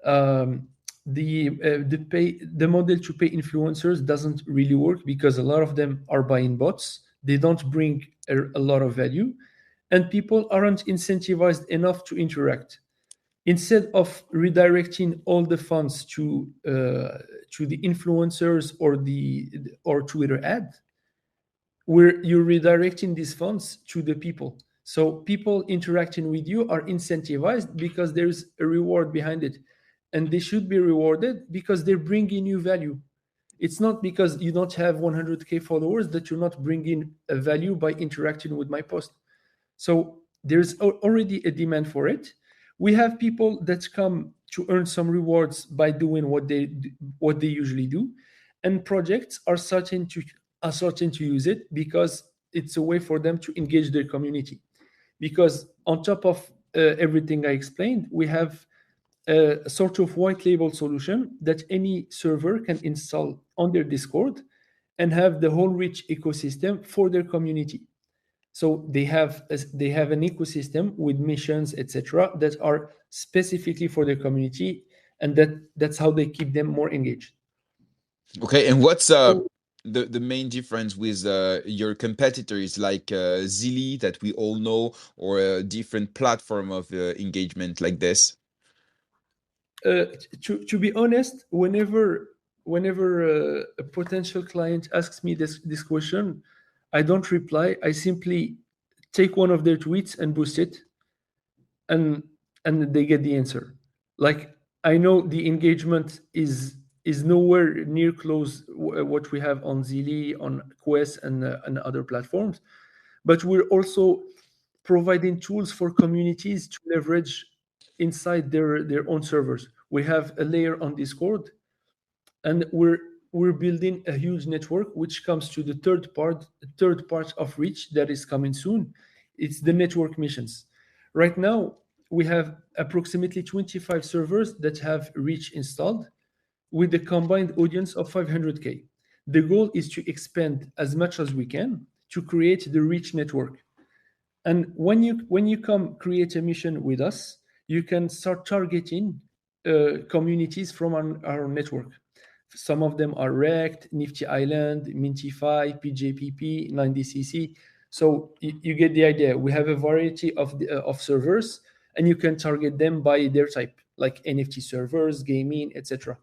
The model to pay influencers doesn't really work, because a lot of them are buying bots. They don't bring a lot of value, and people aren't incentivized enough to interact. Instead of redirecting all the funds to the influencers or Twitter ad, you're redirecting these funds to the people. So people interacting with you are incentivized because there's a reward behind it, and they should be rewarded because they're bringing you value. It's not because you don't have 100K followers that you're not bringing a value by interacting with my post. So there's already a demand for it. We have people that come to earn some rewards by doing what they usually do, and projects are starting to use it because it's a way for them to engage their community. Because on top of everything I explained, we have a sort of white label solution that any server can install on their Discord and have the whole rich ecosystem for their community. So they have an ecosystem with missions, etc., that are specifically for their community, and that's how they keep them more engaged. Okay, and what's the main difference with your competitors, like Zilli, that we all know, or a different platform of engagement like this? To be honest, whenever a potential client asks me this question, I don't reply. I simply take one of their tweets and boost it, and they get the answer. Like, I know the engagement is nowhere near close what we have on Zilli, on Quest, and other platforms, but we're also providing tools for communities to leverage inside their own servers. We have a layer on Discord, and we're building a huge network, which comes to the third part of reach that is coming soon. It's the network missions. Right now, we have approximately 25 servers that have reach installed, with a combined audience of 500K. The goal is to expand as much as we can to create the rich network. And when you come create a mission with us, you can start targeting communities from our network. Some of them are Rect, Nifty Island, Mintify, PJPP, 9DCC. So you get the idea. We have a variety of servers, and you can target them by their type, like NFT servers, gaming, etc.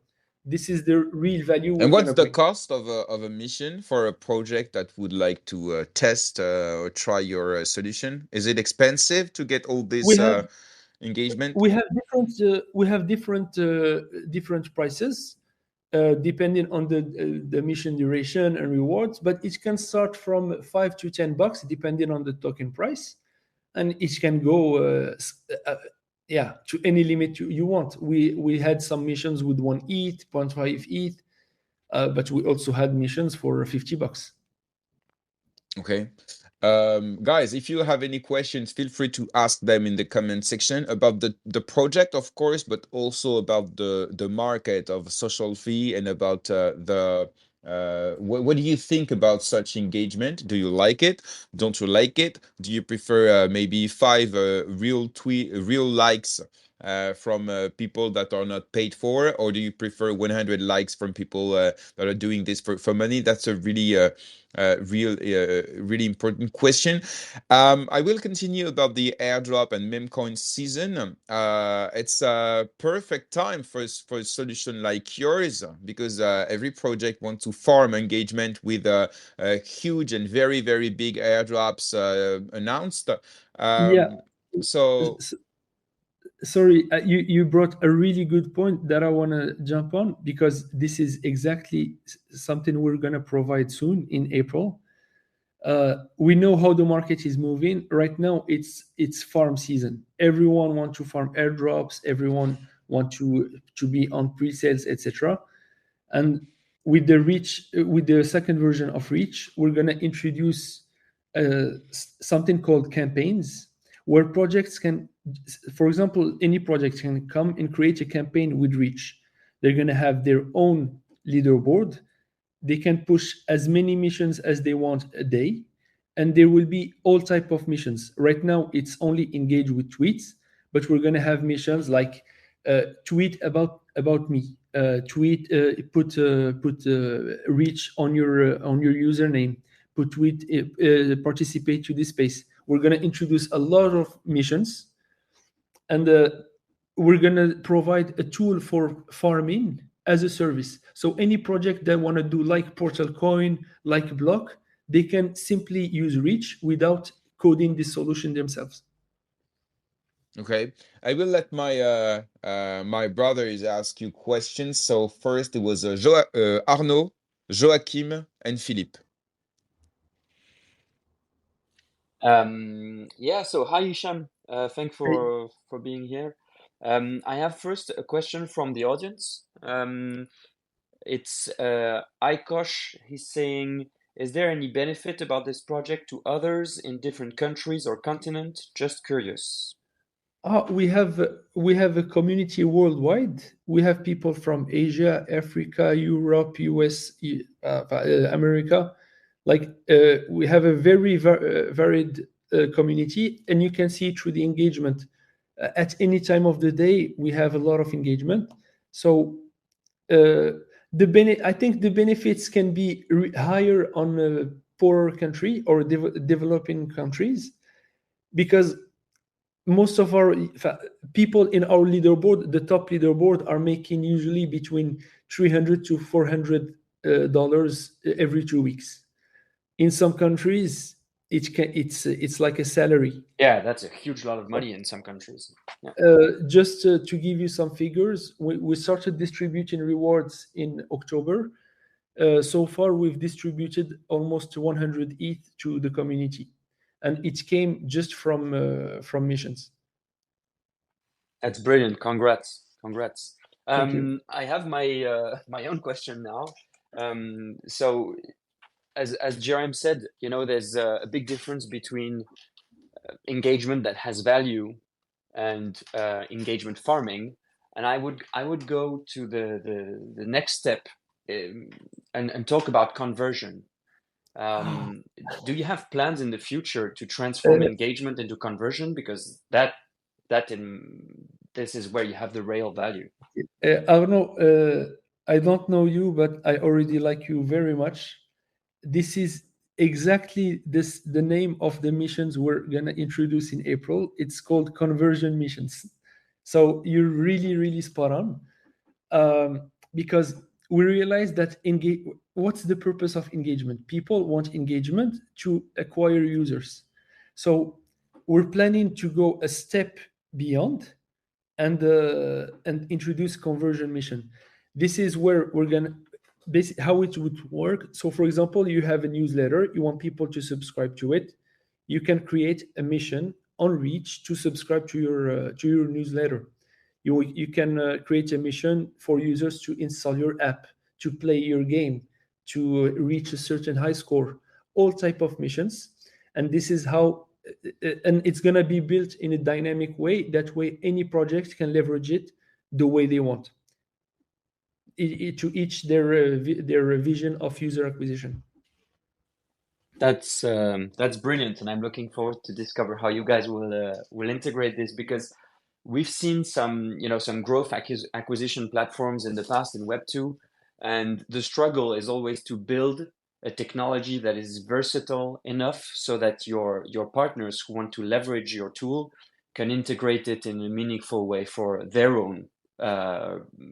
This is the real value we're And going what's to the bring. cost of a mission for a project that would like to test or try your solution? Is it expensive to get all We this have engagement? different prices depending on the mission duration and rewards, but it can start from $5 to $10 depending on the token price, and it can go to any limit you want. We had some missions with 1 ETH, 0.5 ETH, but we also had missions for $50. Okay. Guys, if you have any questions, feel free to ask them in the comment section about the project, of course, but also about the market of social fee and about what do you think about such engagement? Do you like it? Don't you like it? Do you prefer maybe 5 real likes from people that are not paid for, or do you prefer 100 likes from people that are doing this for money? That's a really important question. I will continue about the airdrop and meme coin season. It's a perfect time for a solution like yours because every project wants to farm engagement with huge and very, very big airdrops announced. Yeah. So Sorry, you brought a really good point that I want to jump on, because this is exactly something we're going to provide soon in April. We know how the market is moving right now. It's farm season. Everyone wants to farm airdrops. Everyone wants to be on pre-sales, etc. And with the second version of Reach, we're going to introduce something called campaigns, where projects can, for example, any project can come and create a campaign with Reach. They're going to have their own leaderboard. They can push as many missions as they want a day, and there will be all type of missions. Right now, it's only engage with tweets, but we're going to have missions like tweet about me, tweet, put Reach on your username, put tweet, participate to this space. We're going to introduce a lot of missions, and we're going to provide a tool for farming as a service. So any project that want to do like Portal Coin, like Block, they can simply use Reach without coding the solution themselves. okay, I will let my brothers ask you questions. So first it was Arnaud, Joachim, and Philippe. So hi Hicham, thanks for being here. I have first a question from the audience. It's Aikosh. He's saying, is there any benefit about this project to others in different countries or continent? Just curious. We have a community worldwide. We have people from Asia, Africa, Europe, US, America. Like we have a very varied community, and you can see through the engagement. At any time of the day, we have a lot of engagement. So I think the benefits can be higher on a poorer country or developing countries, because most of our people in our leaderboard, the top leaderboard, are making usually between $300 to $400 every 2 weeks. In some countries, it's like a salary. Yeah, that's a huge lot of money in some countries. Yeah. Just to give you some figures, we started distributing rewards in October. So far, we've distributed almost 100 ETH to the community, and it came just from missions. That's brilliant. Congrats. Thank you. I have my my own question now. So as Jerem said, there's a big difference between engagement that has value and engagement farming. And I would go to the next step and talk about conversion. Do you have plans in the future to transform engagement into conversion? Because this is where you have the real value. I don't know you, but I already like you very much. This is exactly the name of the missions we're gonna introduce in April. It's called conversion missions. So you're really spot on, because we realize that what's the purpose of engagement? People want engagement to acquire users. So we're planning to go a step beyond and introduce conversion mission. This is where we're gonna basically how it would work. So for example, you have a newsletter, you want people to subscribe to it. You can create a mission on Reach to subscribe to your newsletter. You can create a mission for users to install your app, to play your game, to reach a certain high score, all type of missions. And this is how, and it's going to be built in a dynamic way. That way, any project can leverage it the way they want, to each their vision of user acquisition. That's brilliant, and I'm looking forward to discover how you guys will integrate this, because we've seen some growth acquisition platforms in the past in Web2, and the struggle is always to build a technology that is versatile enough so that your partners who want to leverage your tool can integrate it in a meaningful way for their own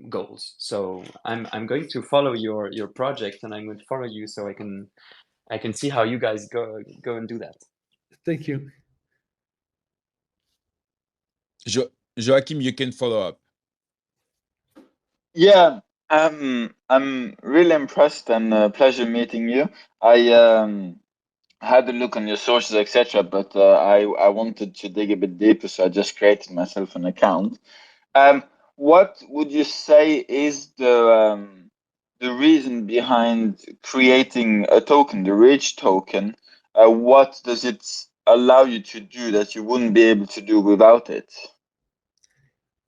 goals. So I'm going to follow your project, and I'm going to follow you so I can see how you guys go and do that. Thank you. Joachim, you can follow up. Yeah, I'm really impressed and pleasure meeting you. I had a look on your sources, etc., but I wanted to dig a bit deeper, so I just created myself an account. What would you say is the reason behind creating a token, the Reach token? What does it allow you to do that you wouldn't be able to do without it?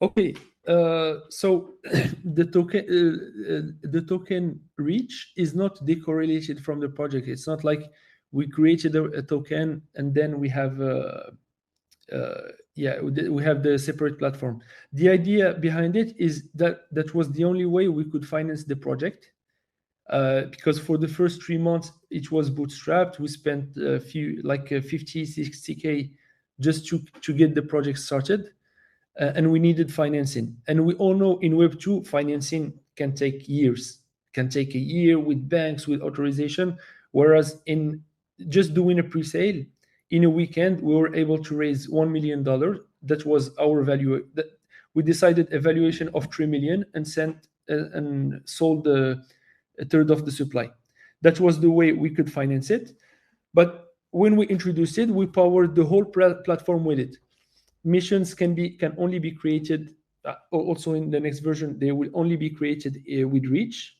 Okay, so the token Reach is not decorrelated from the project. It's not like we created a token and then we have we have the separate platform. The idea behind it is that was the only way we could finance the project, because for the first 3 months it was bootstrapped. We spent a few, like 50-60K just to get the project started, and we needed financing. And we all know in Web2 financing can take years, can take a year with banks, with authorization, whereas in just doing a pre-sale in a weekend we were able to raise $1 million. That was our value. That we decided a valuation of 3 million and sold a third of the supply. That was the way we could finance it. But when we introduced it, we powered the whole platform with it. Missions can only be created, also in the next version they will only be created with Reach.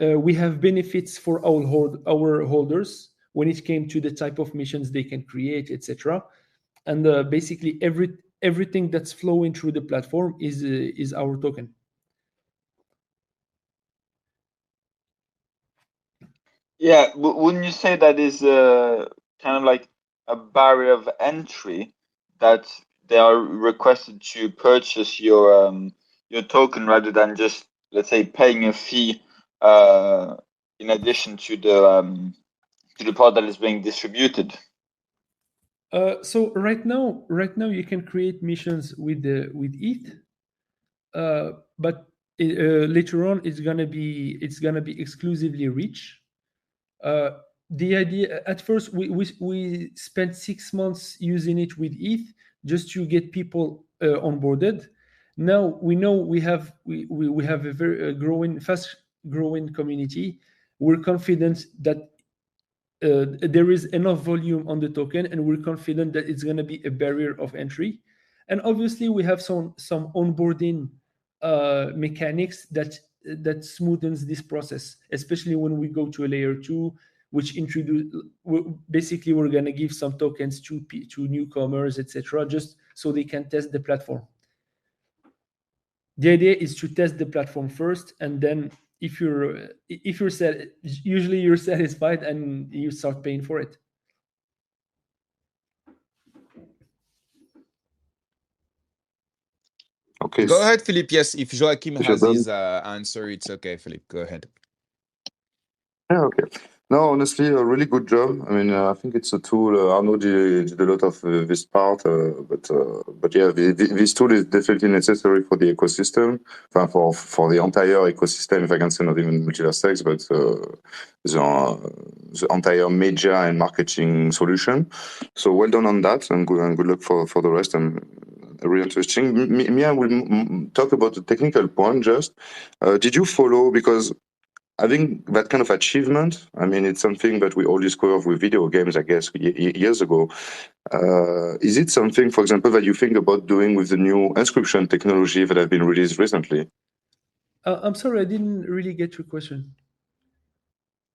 We have benefits for our holders when it came to the type of missions they can create, etc. And basically everything that's flowing through the platform is our token. Yeah, wouldn't you say that is kind of like a barrier of entry, that they are requested to purchase your token rather than just, let's say, paying a fee in addition to the part that is being distributed? So right now you can create missions with ETH, but later on it's gonna be exclusively Reach. The idea at first we spent 6 months using it with ETH just to get people onboarded. Now we know we have a very fast growing community. We're confident that there is enough volume on the token, and we're confident that it's going to be a barrier of entry. And obviously we have some onboarding mechanics that smoothens this process, especially when we go to a layer 2, which basically we're going to give some tokens to newcomers, etc., just so they can test the platform. The idea is to test the platform first and then if you're usually you're satisfied and you start paying for it. Okay. Go ahead, Philippe. Yes, if Joachim If you're has done. his answer, it's okay, Philippe. Go ahead. Yeah, okay. No, honestly, a really good job. I mean, I think it's a tool. Arnaud did a lot of this part, but yeah, this tool is definitely necessary for the ecosystem, for the entire ecosystem. If I can say, not even MultiversX, but the entire media and marketing solution. So well done on that, and good luck for the rest. And really interesting. Mia will talk about the technical point. Just did you follow because I think that kind of achievement, I mean, it's something that we all discovered with video games, I guess, years ago. Is it something, for example, that you think about doing with the new encryption technology that have been released recently? I'm sorry, I didn't really get your question.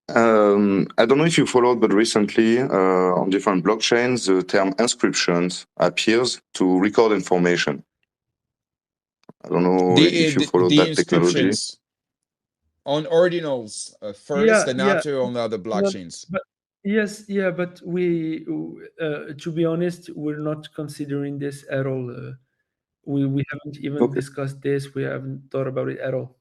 I don't know if you followed, but recently on different blockchains, the term inscriptions appears to record information. I don't know if you followed The that technology. inscriptions on ordinals first, and Yeah. after on other blockchains. But yes, yeah, but we, to be honest, we're not considering this at all. We haven't even Okay. discussed this. We haven't thought about it at all.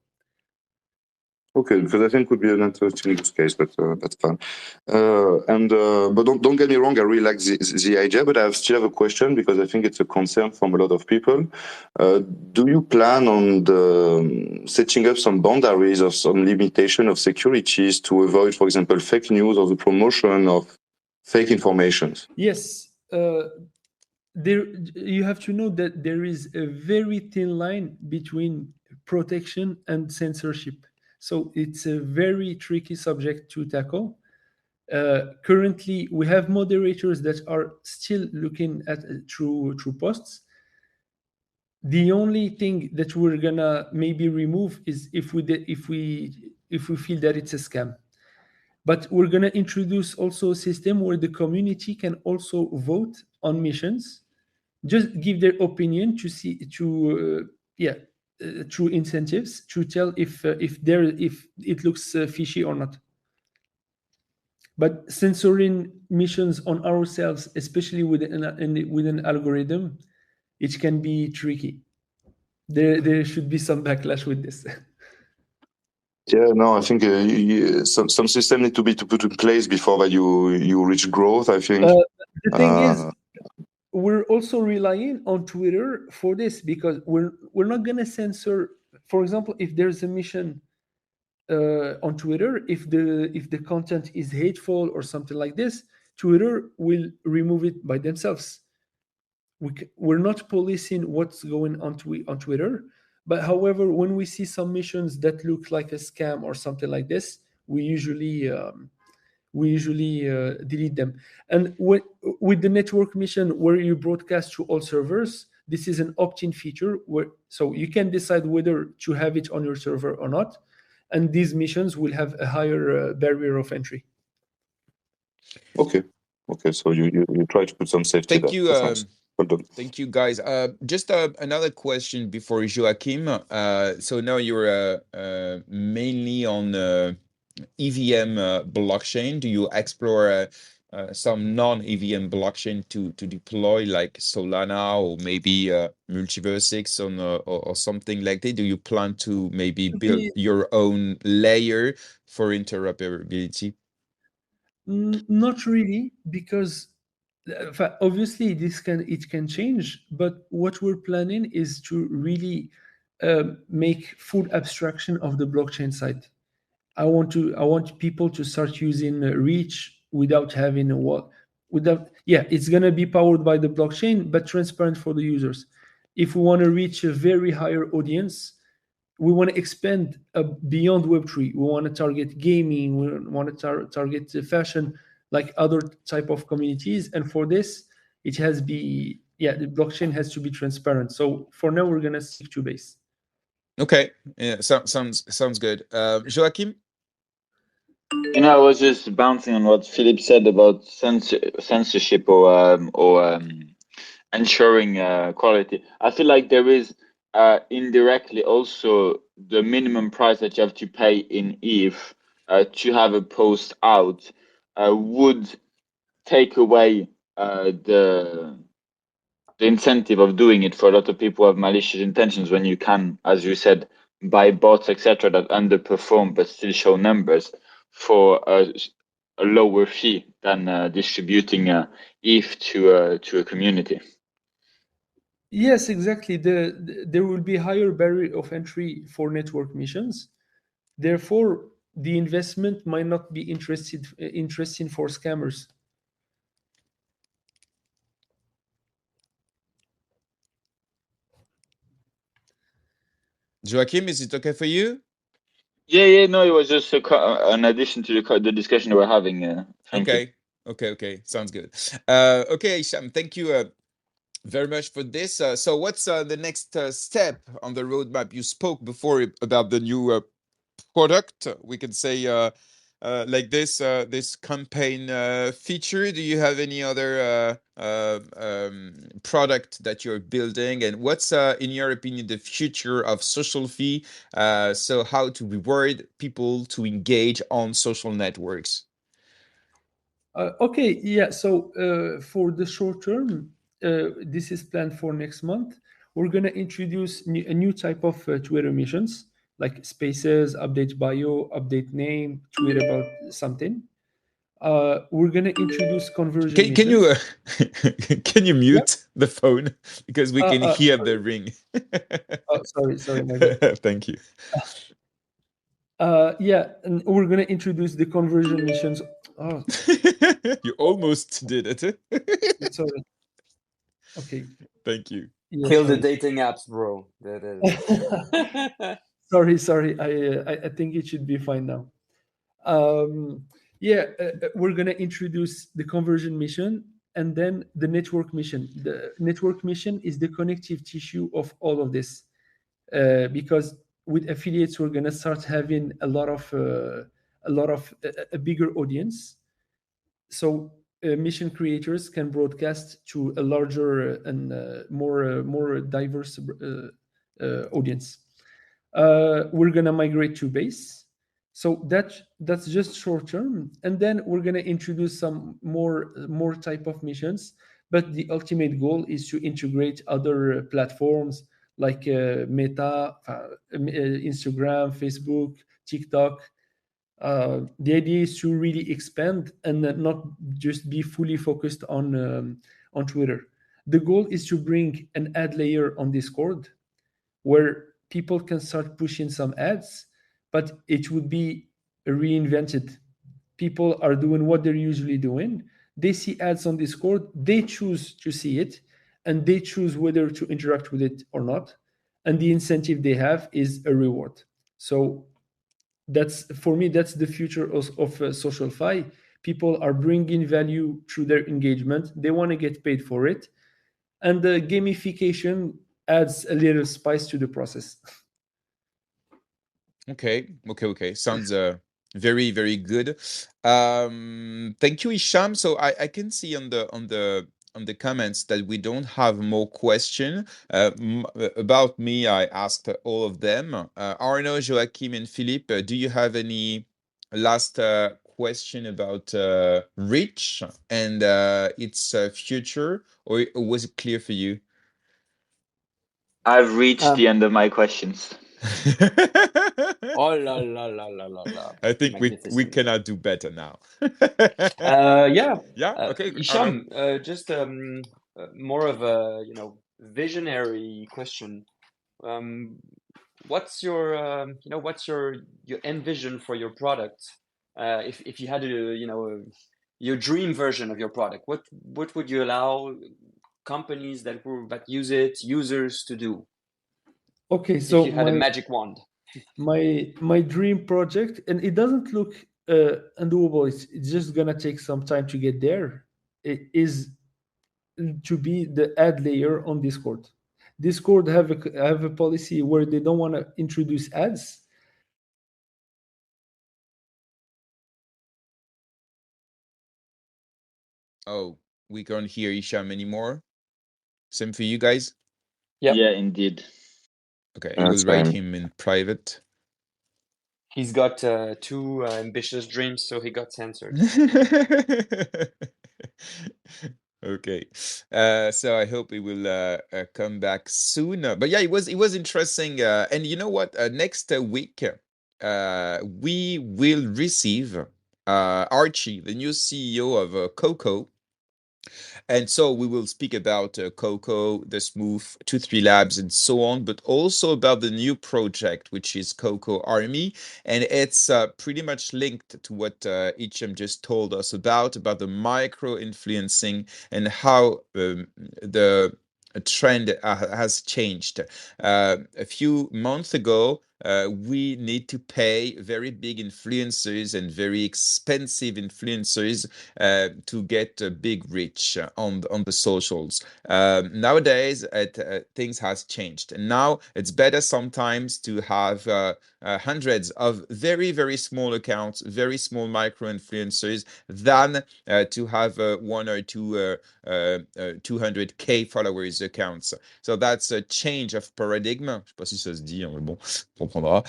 Okay, because I think would be an interesting use case, but that's fine. But don't get me wrong, I really like the idea, but I still have a question because I think it's a concern from a lot of people. Do you plan on setting up some boundaries or some limitation of securities to avoid, for example, fake news or the promotion of fake information? Yes, you have to know that there is a very thin line between protection and censorship. So it's a very tricky subject to tackle. Currently, we have moderators that are still looking at through posts. The only thing that we're gonna maybe remove is if we feel that it's a scam. But we're gonna introduce also a system where the community can also vote on missions, just give their opinion to see through incentives to tell if it looks fishy or not. But censoring missions on ourselves, especially with an algorithm, it can be tricky. There should be some backlash with this. Yeah, no, I think some system need to be put in place before that you reach growth. I think. The thing is, we're also relying on Twitter for this because we're not gonna censor. For example, if there's a mission on Twitter, if the content is hateful or something like this, Twitter will remove it by themselves. We're not policing what's going on Twitter, but however, when we see some missions that look like a scam or something like this, we usually delete them. And with the network mission where you broadcast to all servers, this is an opt-in feature so you can decide whether to have it on your server or not, and these missions will have a higher barrier of entry. Okay, so you try to put some safety Thank there. you. That's nice. Well done. Thank you, guys. Just another question before Joachim. So now you're mainly on EVM blockchain. Do you explore some non-EVM blockchain to deploy, like Solana or maybe MultiversX or something like that? Do you plan to maybe build your own layer for interoperability? Not really, because obviously it can change, but what we're planning is to really make full abstraction of the blockchain side. I want people to start using Reach without having it's gonna be powered by the blockchain, but transparent for the users. If we want to reach a very higher audience, we want to expand beyond Web3. We want to target gaming. We want to target fashion, like other type of communities. And for this, the blockchain has to be transparent. So for now, we're gonna stick to Base. Okay, yeah, sounds good. Joachim? I was just bouncing on what Philippe said about censorship or ensuring quality. I feel like there is indirectly also the minimum price that you have to pay in ETH to have a post out would take away the incentive of doing it for a lot of people who have malicious intentions when you can, as you said, buy bots, etc., that underperform but still show numbers for a lower fee than distributing ETH to a community. Yes, exactly. There will be higher barrier of entry for network missions. Therefore, the investment might not be interesting for scammers. Joachim, is it okay for you? Yeah, no, it was just an addition to the discussion we're having. Thank you. Okay, sounds good. Okay, Hicham, thank you very much for this. So what's the next step on the roadmap? You spoke before about the new product. We can say like this campaign feature. Do you have any other product that you're building? And what's, in your opinion, the future of social fee? So how to reward people to engage on social networks? Okay, yeah. So for the short term, this is planned for next month. We're gonna introduce a new type of Twitter missions, like spaces, update bio, update name, tweet about something. We're gonna introduce conversion Can you missions. can you Yeah. mute the phone because we can hear Sorry. the ring? Oh, sorry, my bad. Thank you. Yeah, and we're gonna introduce the conversion missions. Oh, You almost did it. sorry. Okay. Thank you. Yeah, Kill the sorry. dating apps, bro. Sorry. I think it should be fine now. Yeah, we're gonna introduce the conversion mission and then the network mission. The network mission is the connective tissue of all of this, because with affiliates we're gonna start having a lot of a bigger audience. So mission creators can broadcast to a larger and more diverse audience. We're gonna migrate to base, so that's just short term, and then we're gonna introduce some more type of missions. But the ultimate goal is to integrate other platforms like Meta, Instagram, Facebook, TikTok. The idea is to really expand and not just be fully focused on Twitter. The goal is to bring an ad layer on Discord where people can start pushing some ads, but it would be reinvented. People are doing what they're usually doing. They see ads on Discord, they choose to see it, and they choose whether to interact with it or not. And the incentive they have is a reward. So that's, for me, that's the future of social fi. People are bringing value through their engagement. They want to get paid for it, and the gamification adds a little spice to the process. Okay. Sounds very good. Thank you, Hicham. So I can see on the comments that we don't have more question. About me, I asked all of them. Arno, Joachim, and Philippe, do you have any last question about Reach and its future, or was it clear for you? I've reached the end of my questions. Oh la la la la la la. I think we Magnificent. cannot do better now. Yeah. Yeah. Okay, Arno. Hicham, just more of a visionary question. What's your end vision for your product? If you had your dream version of your product, what would you allow companies that use it, users to do? Okay, If so you had a magic wand. my dream project, and it doesn't look undoable. It's just gonna take some time to get there. It is to be the ad layer on Discord. Discord have a policy where they don't want to introduce ads. Oh, we can't hear Hicham anymore. Same for you guys. Yeah. Yeah, indeed. Okay, I Yeah, will write same. him in private. He's got two ambitious dreams, so he got censored. Okay, so I hope he will come back soon. But yeah, it was interesting. And you know what? Next week, we will receive Archie, the new CEO of Coco. And so we will speak about Coco, the Smooth 2-3 Labs, and so on, but also about the new project, which is Coco Army. And it's pretty much linked to what Hicham just told us about the micro influencing and how the trend has changed. A few months ago, we need to pay very big influencers and very expensive influencers to get a big reach on the socials. Nowadays, things has changed, and now it's better sometimes to have hundreds of very small accounts, very small micro influencers, than to have one or two 200K followers accounts. So that's a change of paradigm. Je sais pas si ça se dit, mais bon, on comprendra.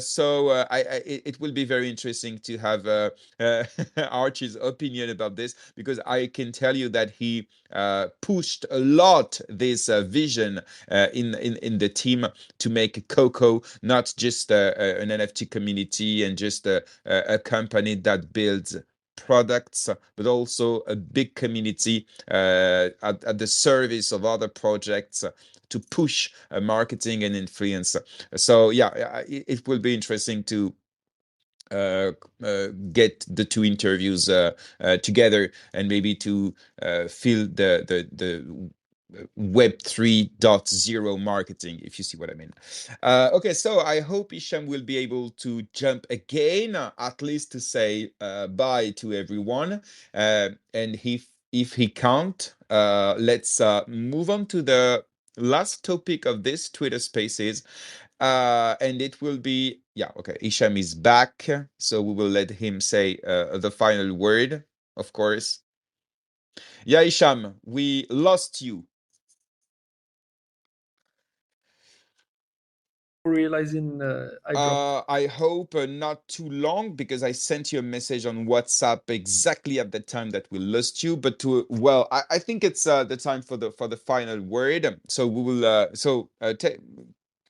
So it will be very interesting to have Archie's opinion about this, because I can tell you that he pushed a lot this vision in the team to make Coco not just an NFT community and just a company that builds products, but also a big community at the service of other projects to push marketing and influence. So yeah, it will be interesting to get the two interviews together, and maybe to feel the Web 3.0 marketing, if you see what I mean. Okay, so I hope Hicham will be able to jump again, at least to say bye to everyone. And if he can't, let's move on to the last topic of this Twitter Spaces. And it will be, yeah, okay, Hicham is back, so we will let him say the final word, of course. Yeah, Hicham, we lost you. Realizing I dropped. I hope not too long, because I sent you a message on WhatsApp exactly at the time that we lost you. But well, I think it's the time for the final word. So we will.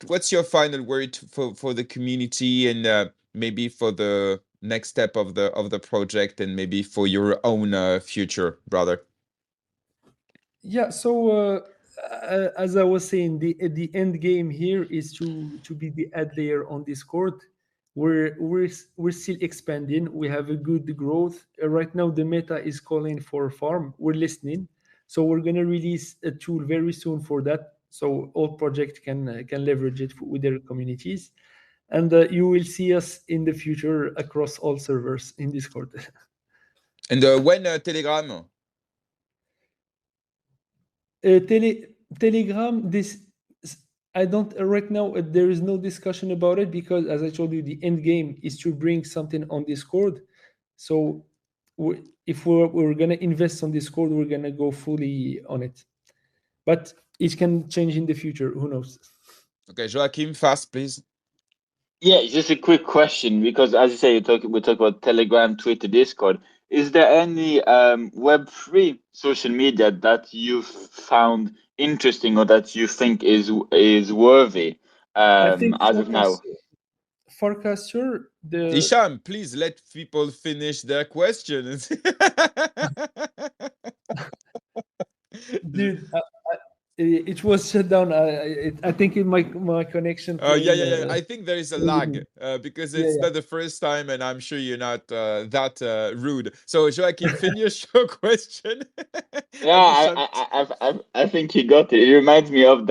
What's your final word for the community, and maybe for the next step of the project, and maybe for your own future, brother? Yeah. So as I was saying, the end game here is to be the ad layer on Discord. We're still expanding. We have a good growth right now. The meta is calling for farm. We're listening, so we're gonna release a tool very soon for that, so all projects can leverage it with their communities, and you will see us in the future across all servers in Discord. And when Telegram? Telegram, this I don't right now. There is no discussion about it, because, as I told you, the end game is to bring something on Discord. So, if we're gonna invest on Discord, we're gonna go fully on it. But it can change in the future. Who knows? Okay, Joachim, fast, please. Yeah, just a quick question, because as you say, we talk about Telegram, Twitter, Discord. Is there any Web3 social media that you've found interesting or that you think is worthy I think as of now? Forecaster, the Hicham, please let people finish their questions. dude. It was shut down. I think my connection Yeah, playing. I think there is a lag Playing- because yeah, it's yeah. not the first time, and I'm sure you're not that rude. So, Joachim, finish your question. Yeah, And Hicham, I think you got it. It reminds me of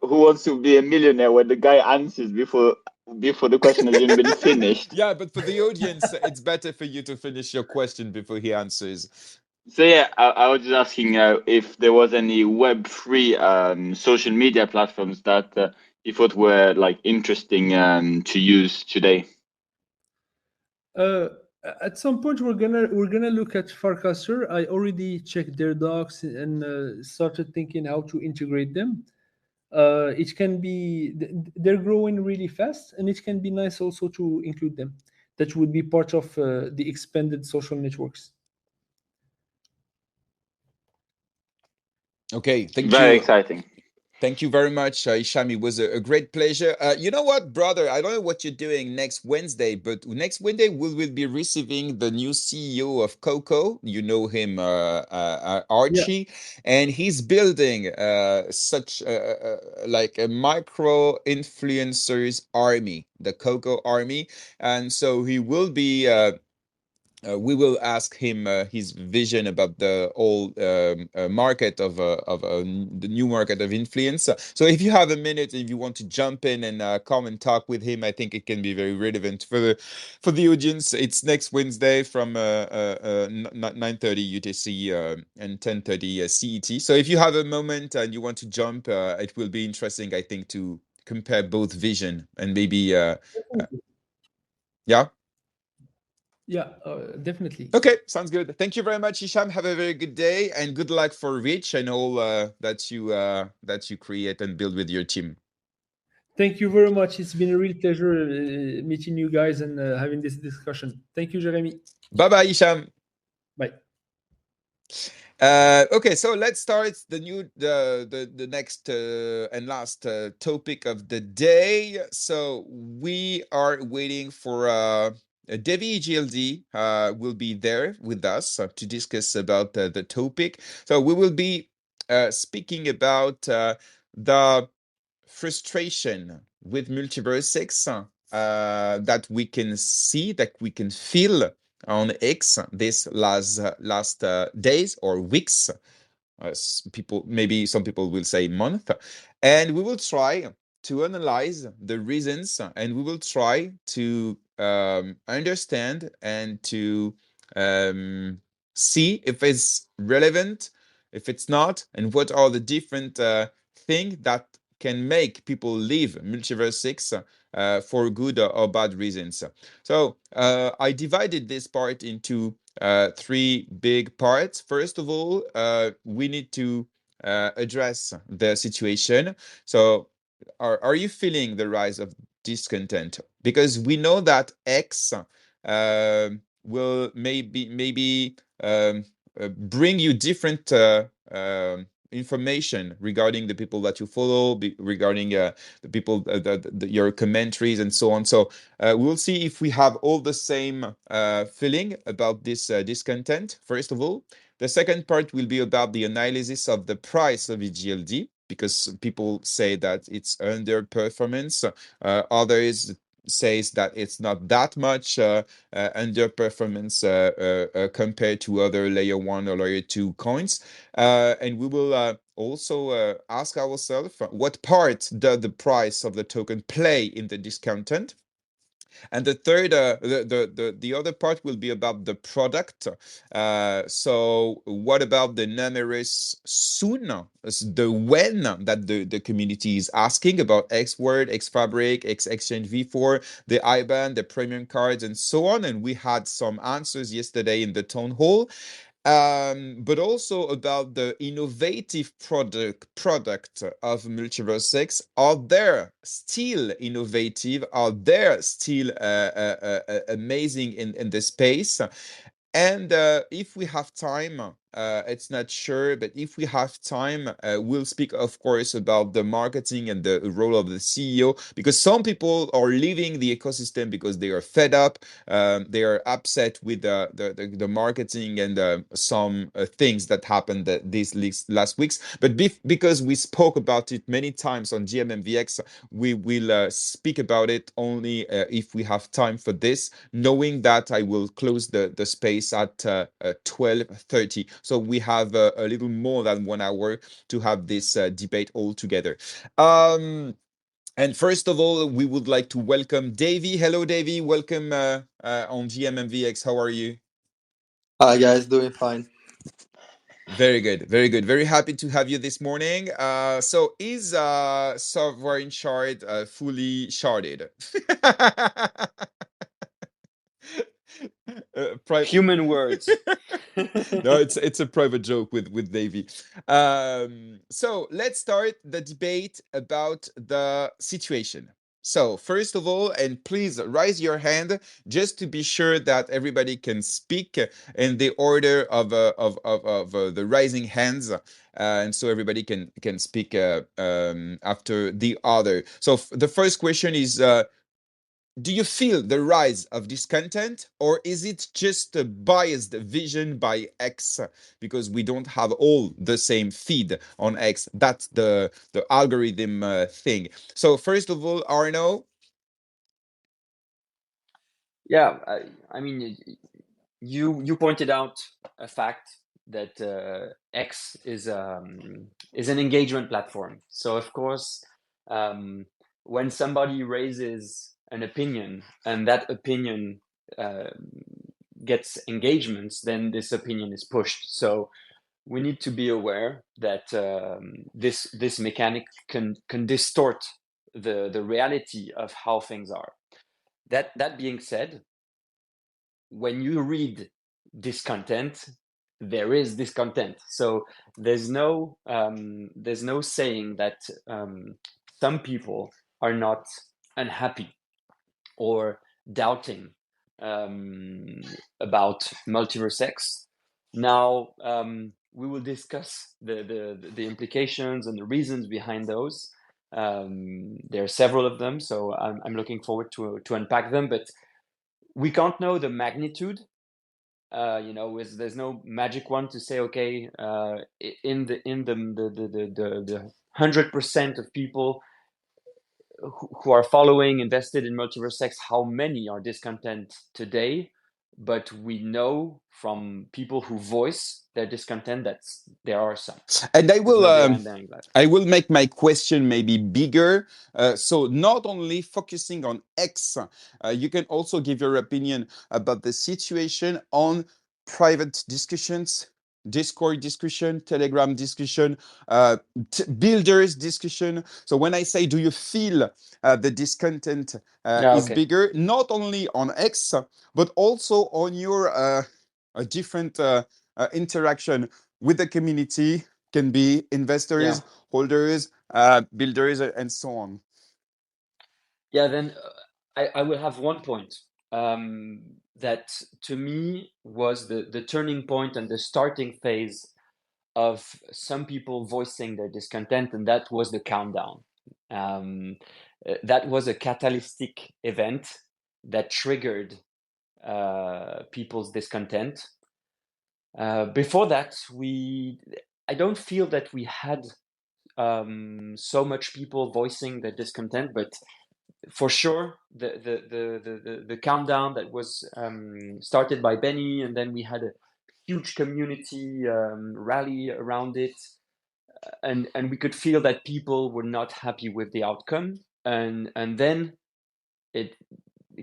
Who Wants to Be a Millionaire, where the guy answers before the question has even been finished. yeah, but for the audience, it's better for you to finish your question before he answers. So yeah, I was just asking if there was any Web3 social media platforms that you thought were like interesting to use today. Uh, at some point, we're gonna look at Farcaster. I already checked their docs and started thinking how to integrate them. it can be they're growing really fast, and it can be nice also to include them. That would be part of the expanded social networks. Okay, thank Very you. exciting. Thank you very much, Hicham. It was a great pleasure. You know what, brother? I don't know what you're doing next Wednesday, but next Wednesday we will be receiving the new CEO of Coco. You know him, Yeah. Archie, and he's building such like a micro influencers army, the Coco army, and so he will be. We will ask him his vision about the whole market of the new market of influence. So if you have a minute, if you want to jump in and come and talk with him, I think it can be very relevant for the audience. It's next Wednesday from 9:30 UTC and 10:30 CET. So if you have a moment and you want to jump, it will be interesting, I think, to compare both vision and maybe yeah. Yeah, definitely. Okay, sounds good. Thank you very much, Hicham. Have a very good day and good luck for Rich and all that you create and build with your team. Thank you very much. It's been a real pleasure meeting you guys and having this discussion. Thank you, Jeremy. Bye bye, Hicham. Bye. Okay, so let's start the next and last topic of the day. So we are waiting for Devi GLD will be there with us to discuss about the topic. So we will be speaking about the frustration with MultiversX that we can see, that we can feel on X this last days or weeks. People, maybe some people will say month, and we will try to analyze the reasons, and we will try to understand and to see if it's relevant, if it's not, and what are the different things that can make people leave MultiversX for good or bad reasons. So I divided this part into three big parts. First of all, we need to address the situation. So, are you feeling the rise of discontent? Because we know that X will maybe bring you different information regarding the people that you follow, regarding the people, your commentaries, and so on. So we'll see if we have all the same feeling about this discontent, first of all. The second part will be about the analysis of the price of EGLD, because people say that it's underperformance. Others says that it's not that much underperformance compared to other layer 1 or layer 2 coins. And we will also ask ourselves what part does the price of the token play in the discontent. And the third, the other part will be about the product. So what about the numerous soon, the when that the community is asking about X Word, X Fabric, X Exchange V4, the IBAN, the premium cards, and so on. And we had some answers yesterday in the town hall. But also about the innovative product of MultiversX. Are there still innovative? Are there still amazing in the space? And if we have time, it's not sure, but if we have time, we'll speak, of course, about the marketing and the role of the CEO, because some people are leaving the ecosystem because they are fed up, they are upset with the marketing and some things that happened these last weeks. But because we spoke about it many times on GMMVX, we will speak about it only if we have time for this, knowing that I will close the space at 12:30. So we have a little more than 1 hour to have this debate all together. And first of all, we would like to welcome Davey. Hello, Davey. Welcome on GMMVX. How are you? Hi guys, doing fine. Very good, very good. Very happy to have you this morning. So is sovereign shard fully sharded? Human words. No, it's a private joke with Davey. So let's start the debate about the situation. So first of all, and please raise your hand just to be sure that everybody can speak in the order of the rising hands, and so everybody can speak after the other. So the first question is. Do you feel the rise of discontent, or is it just a biased vision by X because we don't have all the same feed on X? That's the algorithm thing. So first of all, Arno. Yeah, I mean, you pointed out a fact that X is an engagement platform. So of course, when somebody raises an opinion and that opinion gets engagements, then this opinion is pushed. So we need to be aware that this mechanic can distort the reality of how things are. That being said, when you read discontent, there is discontent. So there's no saying that some people are not unhappy or doubting about MultiversX. Now we will discuss the implications and the reasons behind those. There are several of them, so I'm looking forward to unpack them. But we can't know the magnitude. There's no magic one to say, okay, in the 100% of people who are following, invested in MultiversX, how many are discontent today? But we know from people who voice their discontent that there are some. And I will make my question maybe bigger. So not only focusing on X, you can also give your opinion about the situation on private discussions, Discord discussion, Telegram discussion, builders discussion. So when I say, do you feel the discontent is Okay. bigger, not only on X, but also on your different interaction with the community, can be investors, holders, builders, and so on. Yeah, then I will have one point that to me was the turning point and the starting phase of some people voicing their discontent, and that was the countdown. That was a catalytic event that triggered people's discontent. Before that, I don't feel that we had so much people voicing their discontent, but for sure, the countdown that was started by Benny, and then we had a huge community rally around it, and we could feel that people were not happy with the outcome, and then it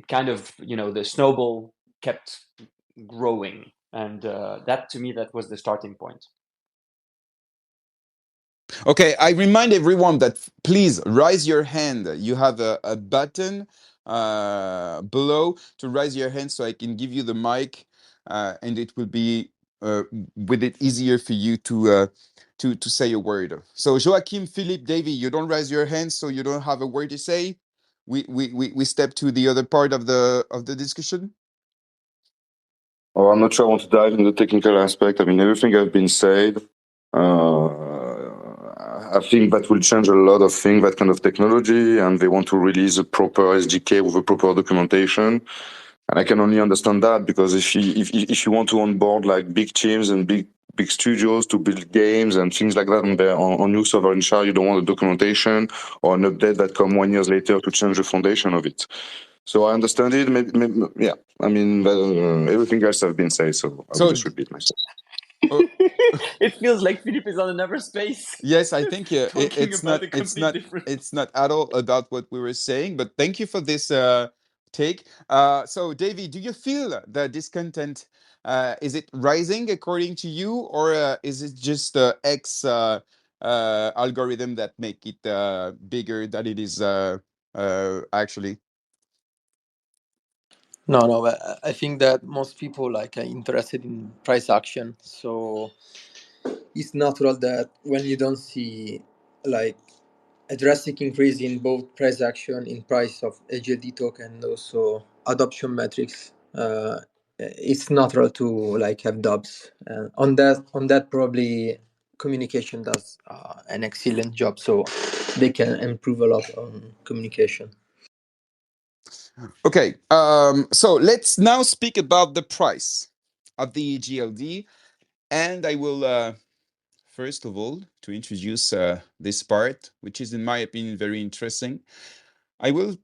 kind of, the snowball kept growing, and that to me, that was the starting point. Okay, I remind everyone that please raise your hand. You have a button below to raise your hand so I can give you the mic, and it will be with it easier for you to say a word. So Joachim, Philippe, Davy, you don't raise your hand, so you don't have a word to say. We step to the other part of the discussion. Oh, I'm not sure I want to dive in the technical aspect. I mean, everything has been said. I think that will change a lot of things, that kind of technology, and they want to release a proper SDK with a proper documentation. And I can only understand that because if you want to onboard like big teams and big studios to build games and things like that on your server in Shard, you don't want a documentation or an update that come 1 year later to change the foundation of it. So I understand it. Maybe, yeah. I mean, everything else has been said, so I will just repeat myself. It feels like Philippe is on another space. Yes, I think it's not at all about what we were saying, but thank you for this take. So, Davey, do you feel the discontent? Is it rising according to you, or is it just the X algorithm that make it bigger than it is actually? No, but I think that most people like are interested in price action. So it's natural that when you don't see like a drastic increase in both price action in price of AGLD token and also adoption metrics, it's natural to like have dubs. On that probably communication does an excellent job. So they can improve a lot on communication. Okay, so let's now speak about the price of the GLD, and I will first of all, to introduce this part, which is in my opinion very interesting, I will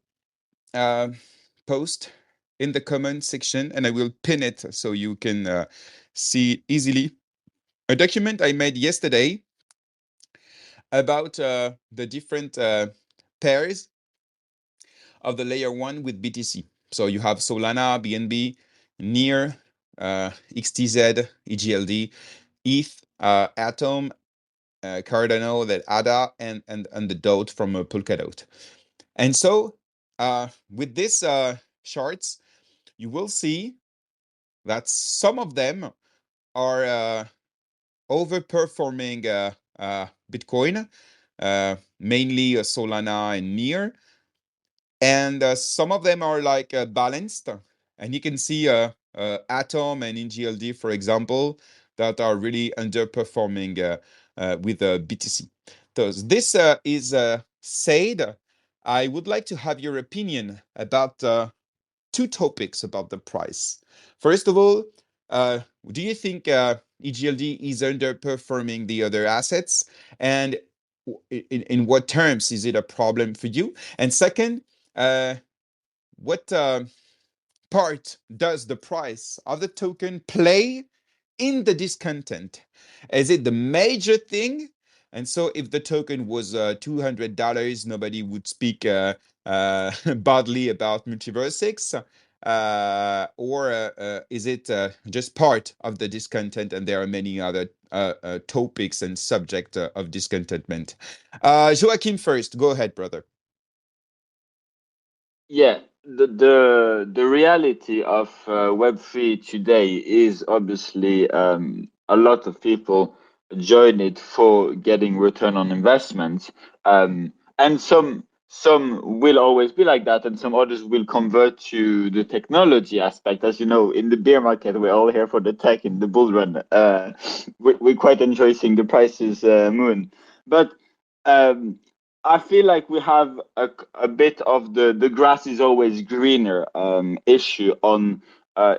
post in the comment section and I will pin it so you can see easily a document I made yesterday about the different pairs of the layer 1 with BTC. So you have Solana, BNB, NEAR, XTZ, EGLD, ETH, Atom, Cardano, that ADA, and the DOT from Polkadot. And so with this charts, you will see that some of them are overperforming Bitcoin, mainly Solana and NEAR. And some of them are like balanced. And you can see Atom and NGLD, for example, that are really underperforming with BTC. So this is said. I would like to have your opinion about two topics about the price. First of all, do you think EGLD is underperforming the other assets? And in what terms is it a problem for you? And second, what part does the price of the token play in the discontent? Is it the major thing? And so if the token was $200, nobody would speak badly about MultiversX. Or is it just part of the discontent and there are many other topics and subject of discontentment? Joachim first. Go ahead, brother. Yeah, the reality of Web3 today is obviously a lot of people join it for getting return on investment, and some will always be like that, and some others will convert to the technology aspect. As you know, in the bear market, we're all here for the tech. In the bull run, we quite enjoy seeing the prices moon, but. Um, I feel like we have a bit of the grass is always greener issue on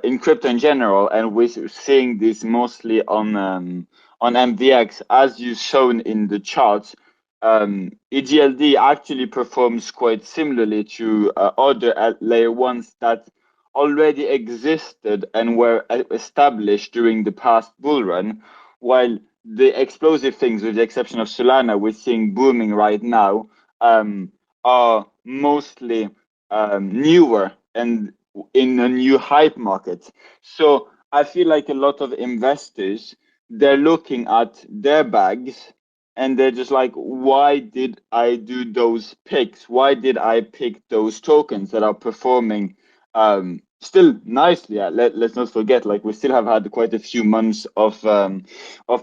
in crypto in general, and we're seeing this mostly on MvX, as you've shown in the charts. EGLD actually performs quite similarly to other layer ones that already existed and were established during the past bull run, while the explosive things, with the exception of Solana, we're seeing booming right now, are mostly newer and in a new hype market. So I feel like a lot of investors, they're looking at their bags and they're just like, why did I do those picks? Why did I pick those tokens that are performing still nicely? Let's not forget, like we still have had quite a few months of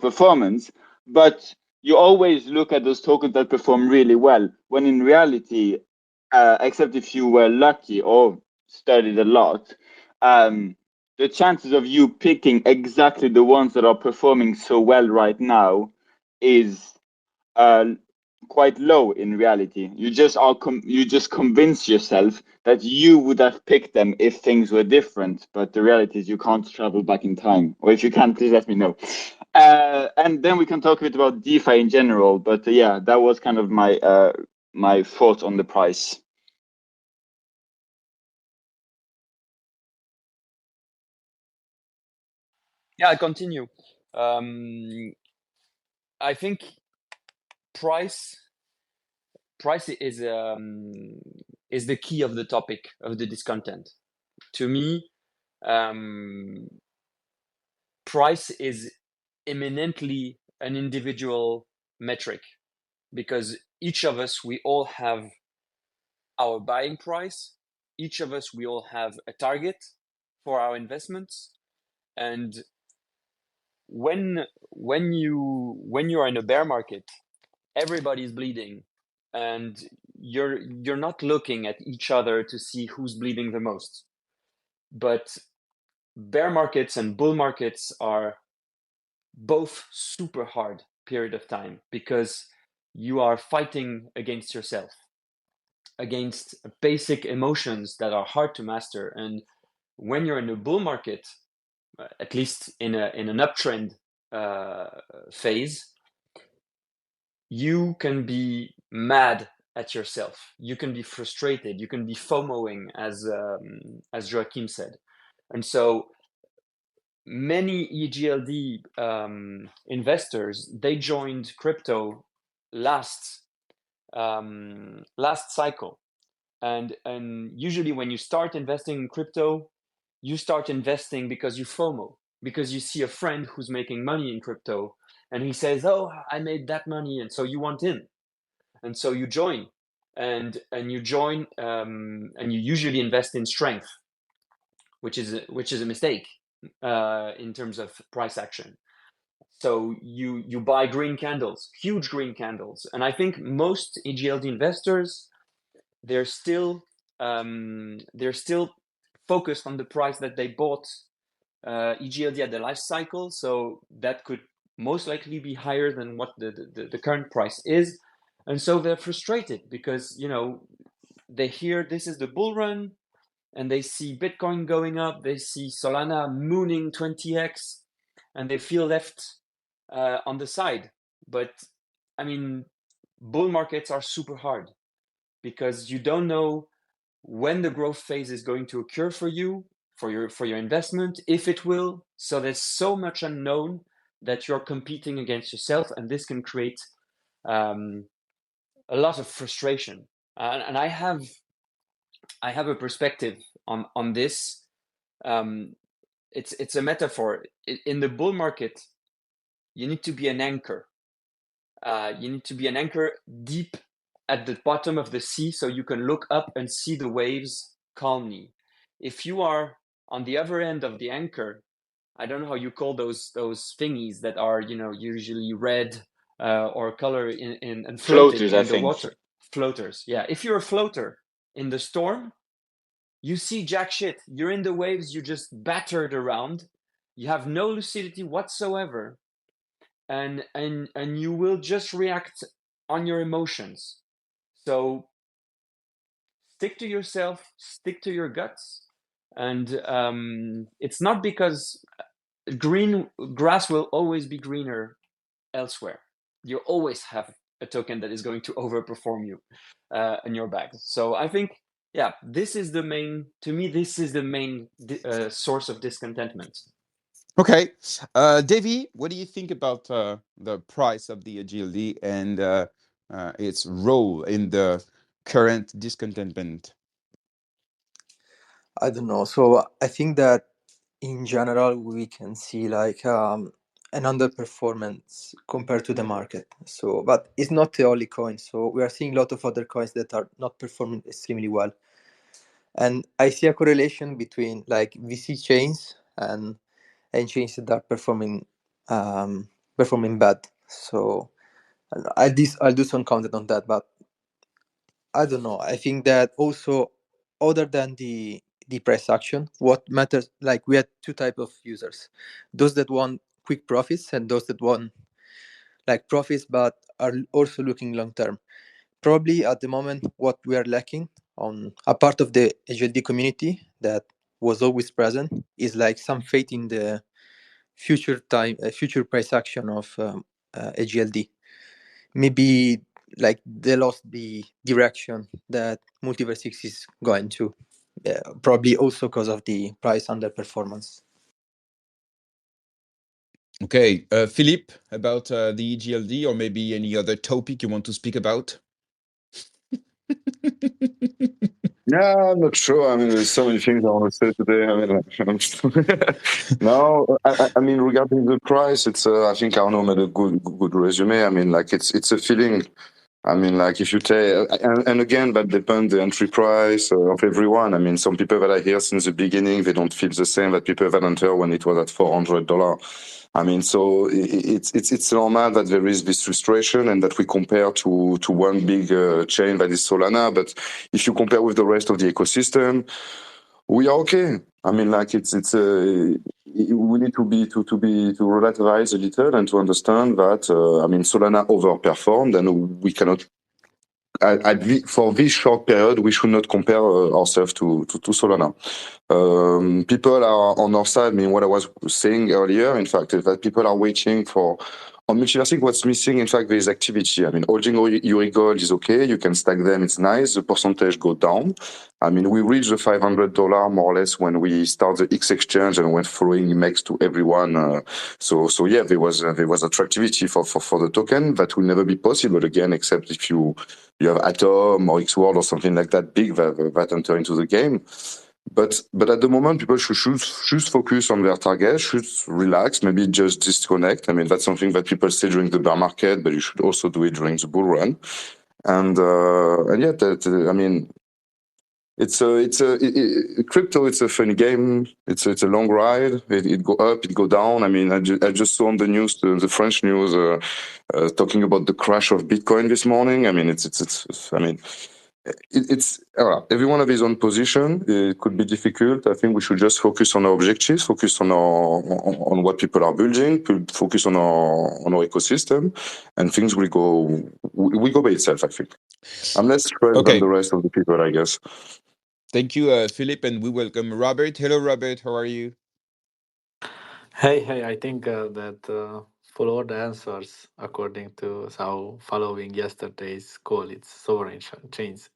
performance, but you always look at those tokens that perform really well, when in reality, except if you were lucky or studied a lot, the chances of you picking exactly the ones that are performing so well right now is uh, quite low in reality. You just convince yourself that you would have picked them if things were different, but the reality is you can't travel back in time. Or if you can, please let me know. And then we can talk a bit about DeFi in general. But yeah, that was kind of my thought on the price. Yeah, I'll continue. I think price is the key of the topic of the discontent. To me, price is eminently an individual metric, because each of us, we all have our buying price each of us, we all have a target for our investments, and when you're in a bear market, everybody's bleeding, and you're not looking at each other to see who's bleeding the most. But bear markets and bull markets are both super hard period of time, because you are fighting against yourself, against basic emotions that are hard to master. And when you're in a bull market, at least in an uptrend phase, you can be mad at yourself. You can be frustrated. You can be FOMOing, as Joachim said. And so many EGLD investors, they joined crypto last cycle, and usually when you start investing in crypto, you start investing because you FOMO, because you see a friend who's making money in crypto, and he says, "Oh, I made that money," and so you want in, and so you join, and you join, and you usually invest in strength, which is a mistake in terms of price action. So you buy green candles, huge green candles, and I think most EGLD investors, they're still focused on the price that they bought EGLD at the life cycle. So that could most likely be higher than what the current price is, and so they're frustrated because they hear this is the bull run, and they see Bitcoin going up, they see Solana mooning 20x, and they feel left on the side. But I mean, bull markets are super hard because you don't know when the growth phase is going to occur for you, for your investment, if it will. So there's so much unknown that you're competing against yourself, and this can create a lot of frustration. And I have a perspective on this. It's a metaphor. In the bull market, you need to be an anchor. You need to be an anchor deep at the bottom of the sea, so you can look up and see the waves calmly. If you are on the other end of the anchor, I don't know how you call those thingies that are usually red or color and floating Floaters, in I the think. water. Floaters, yeah. If you're a floater in the storm, you see jack shit. You're in the waves, you're just battered around. You have no lucidity whatsoever. And you will just react on your emotions. So stick to yourself, stick to your guts. And it's not because green grass will always be greener elsewhere. You always have a token that is going to overperform you in your bag. So I think, this is the main source of discontentment. Okay. Davey, what do you think about the price of the GLD and its role in the current discontentment? I don't know. So I think that in general we can see like an underperformance compared to the market. So, but it's not the only coin. So we are seeing a lot of other coins that are not performing extremely well. And I see a correlation between like VC chains and chains that are performing bad. So I'll do some content on that, but I don't know. I think that also, other than the price action, what matters, like we had two types of users: those that want quick profits and those that want like profits but are also looking long term. Probably at the moment, what we are lacking on a part of the HLD community that was always present is like some faith in the future price action of HLD. Maybe like they lost the direction that MultiversX is going to, probably also because of the price underperformance. Okay, Philippe, about the GLD or maybe any other topic you want to speak about? Yeah, I'm not sure. I mean, there's so many things I want to say today. I mean, no, I mean, regarding the price, it's I think Arnaud made a good resume. I mean, like it's a feeling I mean, like if you take, and again, that depends the entry price of everyone. I mean, some people that are here since the beginning, they don't feel the same that people that enter when it was at $400. I mean, so it's normal that there is this frustration and that we compare to one big chain that is Solana. But if you compare with the rest of the ecosystem, we are okay. I mean, like we need to relativize a little and to understand that I mean Solana overperformed and we cannot for this short period we should not compare ourselves to Solana. People are on our side. I mean, what I was saying earlier, in fact, is that people are waiting for. On MultiversX, what's missing, in fact, there is activity. I mean, holding your gold is okay. You can stack them. It's nice. The percentage go down. I mean, we reached the $500 more or less when we started the X exchange and went following next to everyone. So yeah, there was attractivity for the token that will never be possible again, except if you have Atom or Xworld or something like that big that enter into the game. But at the moment, people should focus on their target, should relax, maybe just disconnect. I mean, that's something that people say during the bear market, but you should also do it during the bull run. And yeah, I mean, crypto. It's a funny game. It's a long ride. It go up, it go down. I mean, I just saw on the news, the French news, talking about the crash of Bitcoin this morning. I mean, it's everyone have his own position. It could be difficult. I think we should just focus on our objectives, focus on what people are building, focus on our ecosystem, and things will go by itself. I think I'm less stressed than the rest of the people, I guess. Thank you, Philip, and we welcome Robert. Hello, Robert. How are you? Hey, I think that follow the answers according to how following yesterday's call, it's sovereign chains.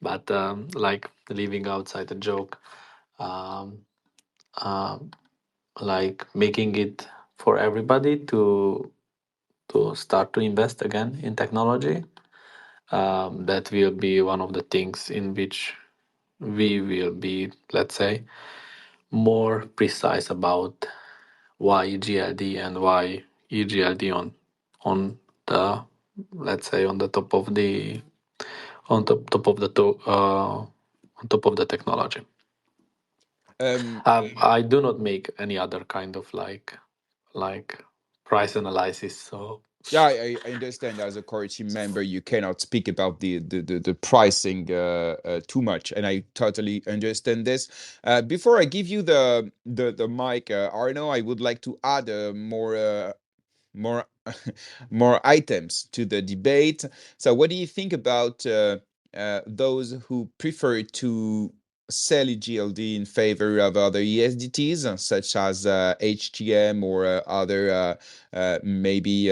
But like leaving outside the joke, um, um, like making it for everybody to start to invest again in technology. That will be one of the things in which we will be, let's say, more precise about why EGLD and why EGLD on the, let's say, on the top of the on top of the on top of the technology. I do not make any other kind of like price analysis. So yeah, I understand. As a core team member, you cannot speak about the pricing too much, and I totally understand this. Before I give you the mic, Arno, I would like to add more more items to the debate. So, what do you think about those who prefer to sell EGLD in favor of other ESDTs, such as HTM or other maybe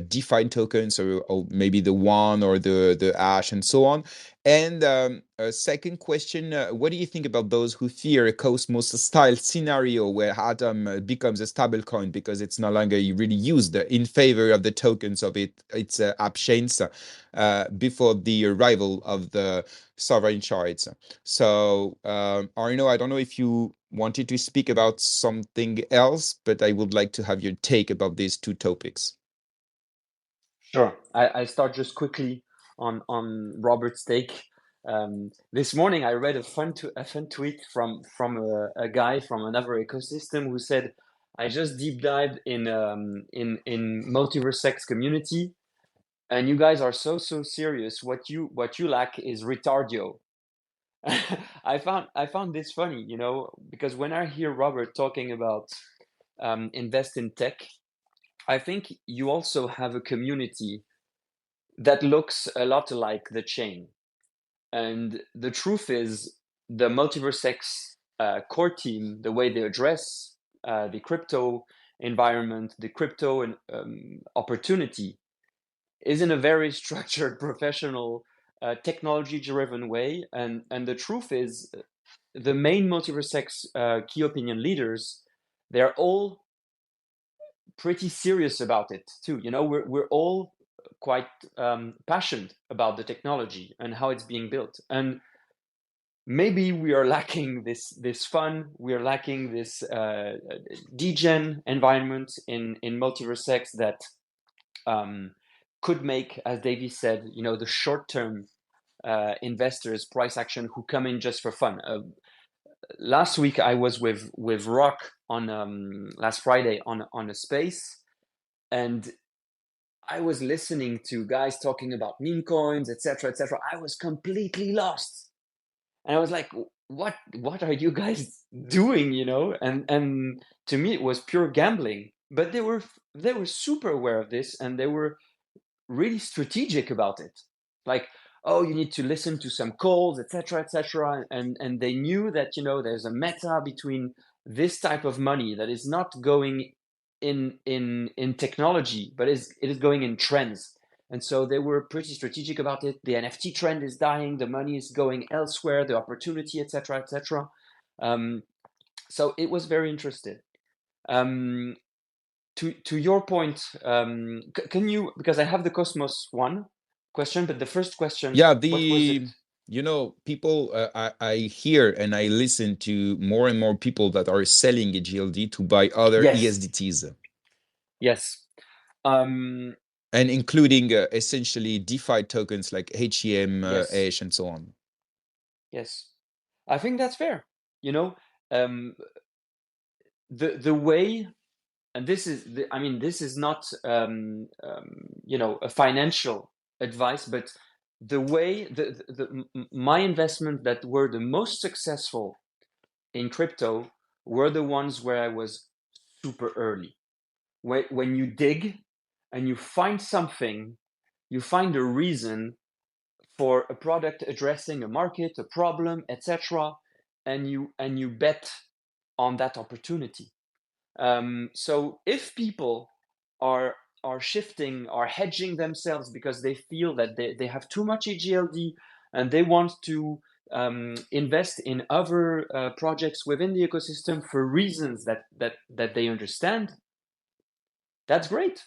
DeFi tokens, or maybe the one or the Ash and so on? And a second question, what do you think about those who fear a Cosmos-style scenario where Atom becomes a stable coin because it's no longer really used in favor of the tokens of its app chains before the arrival of the sovereign shards? So, Arno, I don't know if you wanted to speak about something else, but I would like to have your take about these two topics. Sure. I start just quickly on Robert's take. This morning I read a fun tweet from a guy from another ecosystem who said, "I just deep dived in MultiversX community, and you guys are so serious. What you lack is retardio." I found this funny, because when I hear Robert talking about invest in tech, I think you also have a community that looks a lot like the chain. And the truth is, the MultiversX core team, the way they address the crypto environment, the crypto opportunity, is in a very structured, professional, technology-driven way. And the truth is, the main MultiversX key opinion leaders, they're all pretty serious about it too. We're all quite passionate about the technology and how it's being built. And maybe we are lacking this fun. We are lacking this degen environment in MultiversX that could make, as Davey said, the short-term investors price action who come in just for fun. Last week I was with Rock on last Friday on a space, and I was listening to guys talking about meme coins, etc., etc. I was completely lost, and I was like, "What are you guys doing?" And to me, it was pure gambling. But they were super aware of this, and they were really strategic about it. Like, oh, you need to listen to some calls, etc., etc. And they knew that there's a meta between this type of money that is not going in technology, but it is going in trends. And so they were pretty strategic about it. The NFT trend is dying. The money is going elsewhere. The opportunity, etc., etc. So it was very interesting. To your point, can you, because I have the Cosmos one question, but the first question, Yeah, what was it? people, I hear and I listen to more and more people that are selling a GLD to buy other Yes. ESDTs. Yes. And including essentially DeFi tokens like Hicham, Yes. Ash, and so on. Yes. I think that's fair. The way, and this is, this is not, a financial advice, but the way, my investment that were the most successful in crypto were the ones where I was super early. When you dig and you find something, you find a reason for a product addressing a market, a problem, etc., and you bet on that opportunity. So if people are shifting, are hedging themselves because they feel that they have too much EGLD and they want to invest in other projects within the ecosystem for reasons that they understand, that's great.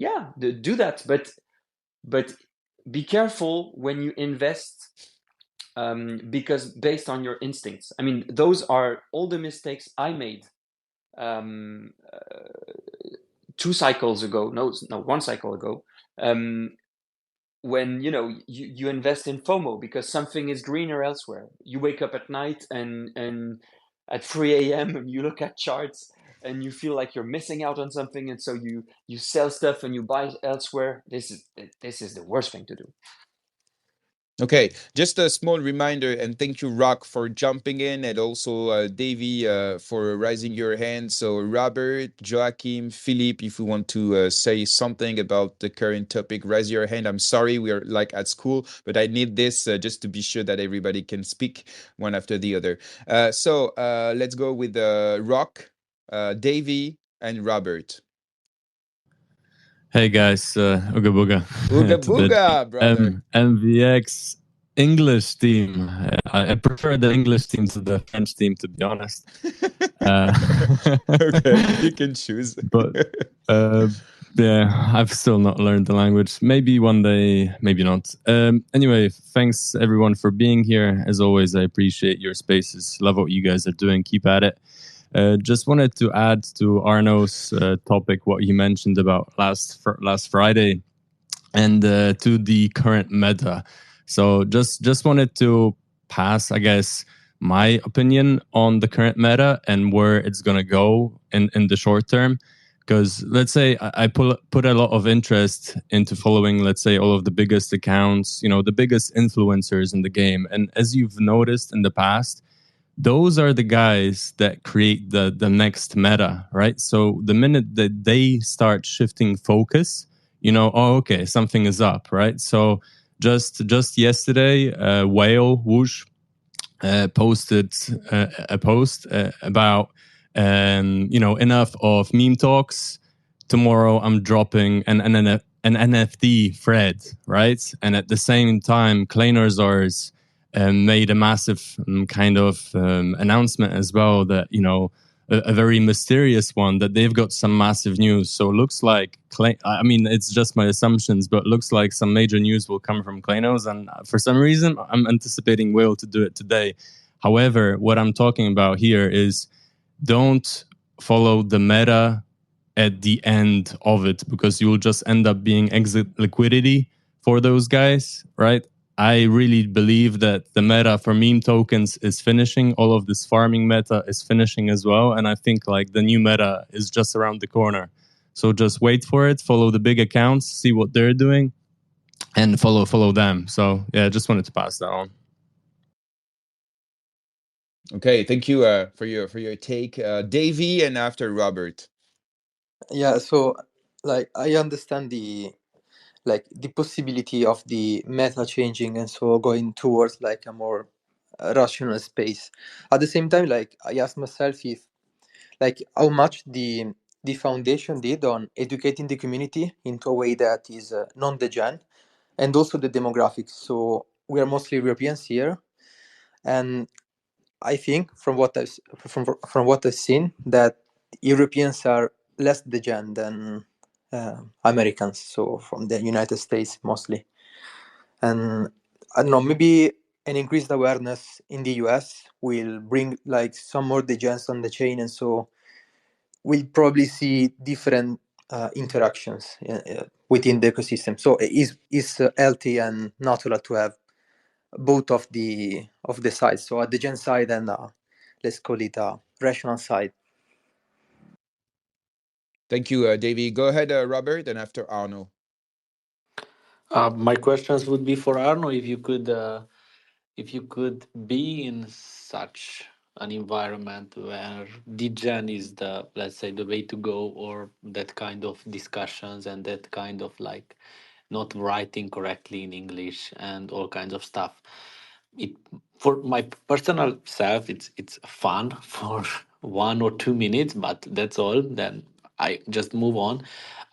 Yeah, do that, but be careful when you invest, because based on your instincts. Those are all the mistakes I made 2 cycles ago. No, 1 cycle ago. When you invest in FOMO because something is greener elsewhere. You wake up at night and at 3 a.m. and you look at charts and you feel like you're missing out on something, and so you sell stuff and you buy elsewhere. This is the worst thing to do. Okay, just a small reminder, and thank you, Rock, for jumping in, and also Davey for raising your hand. So Robert, Joachim, Philippe, if you want to say something about the current topic, raise your hand. I'm sorry, we are like at school, but I need this just to be sure that everybody can speak one after the other. So let's go with Rock, Davey, and Robert. Hey guys, Ooga Booga. Ooga Booga, brother. MvX English team. I prefer the English team to the French team, to be honest. Okay, you can choose. But yeah, I've still not learned the language. Maybe one day, maybe not. Anyway, thanks everyone for being here. As always, I appreciate your spaces. Love what you guys are doing. Keep at it. Just wanted to add to Arno's topic what he mentioned about last Friday, and to the current meta. So just wanted to pass, I guess, my opinion on the current meta and where it's gonna go in the short term. Because let's say I put a lot of interest into following, let's say, all of the biggest accounts, the biggest influencers in the game, and as you've noticed in the past, those are the guys that create the next meta, right? So the minute that they start shifting focus, oh, okay, something is up, right? So just yesterday, Whale Whoosh posted a post about, enough of meme talks. Tomorrow I'm dropping an NFT thread, right? And at the same time, Kleiners made a massive kind of announcement as well that, a very mysterious one, that they've got some massive news. So it looks like, it's just my assumptions, but looks like some major news will come from Kleiners. And for some reason, I'm anticipating Will to do it today. However, what I'm talking about here is don't follow the meta at the end of it, because you'll just end up being exit liquidity for those guys, right? I really believe that the meta for meme tokens is finishing. All of this farming meta is finishing as well. And I think like the new meta is just around the corner. So just wait for it, follow the big accounts, see what they're doing, and follow them. So yeah, just wanted to pass that on. Okay, thank you for your take, Davey, and after Robert. Yeah, so like I understand the possibility of the meta changing and so going towards like a more rational space. At the same time, like I ask myself if like how much the foundation did on educating the community into a way that is non-degen, and also the demographics. So we are mostly Europeans here, and I think from what I've seen that Europeans are less degen than Americans, so from the United States mostly. And I don't know, maybe an increased awareness in the US will bring like some more degens on the chain, and so we'll probably see different interactions within the ecosystem. So it's healthy and natural to have both of the sides. So a degen side and let's call it a rational side. Thank you, Davey. Go ahead, Robert, and after Arno. My questions would be for Arno, if you could be in such an environment where degen is the, let's say, the way to go, or that kind of discussions and that kind of like not writing correctly in English and all kinds of stuff. It, for my personal self, it's fun for 1 or 2 minutes, but that's all. Then I just move on.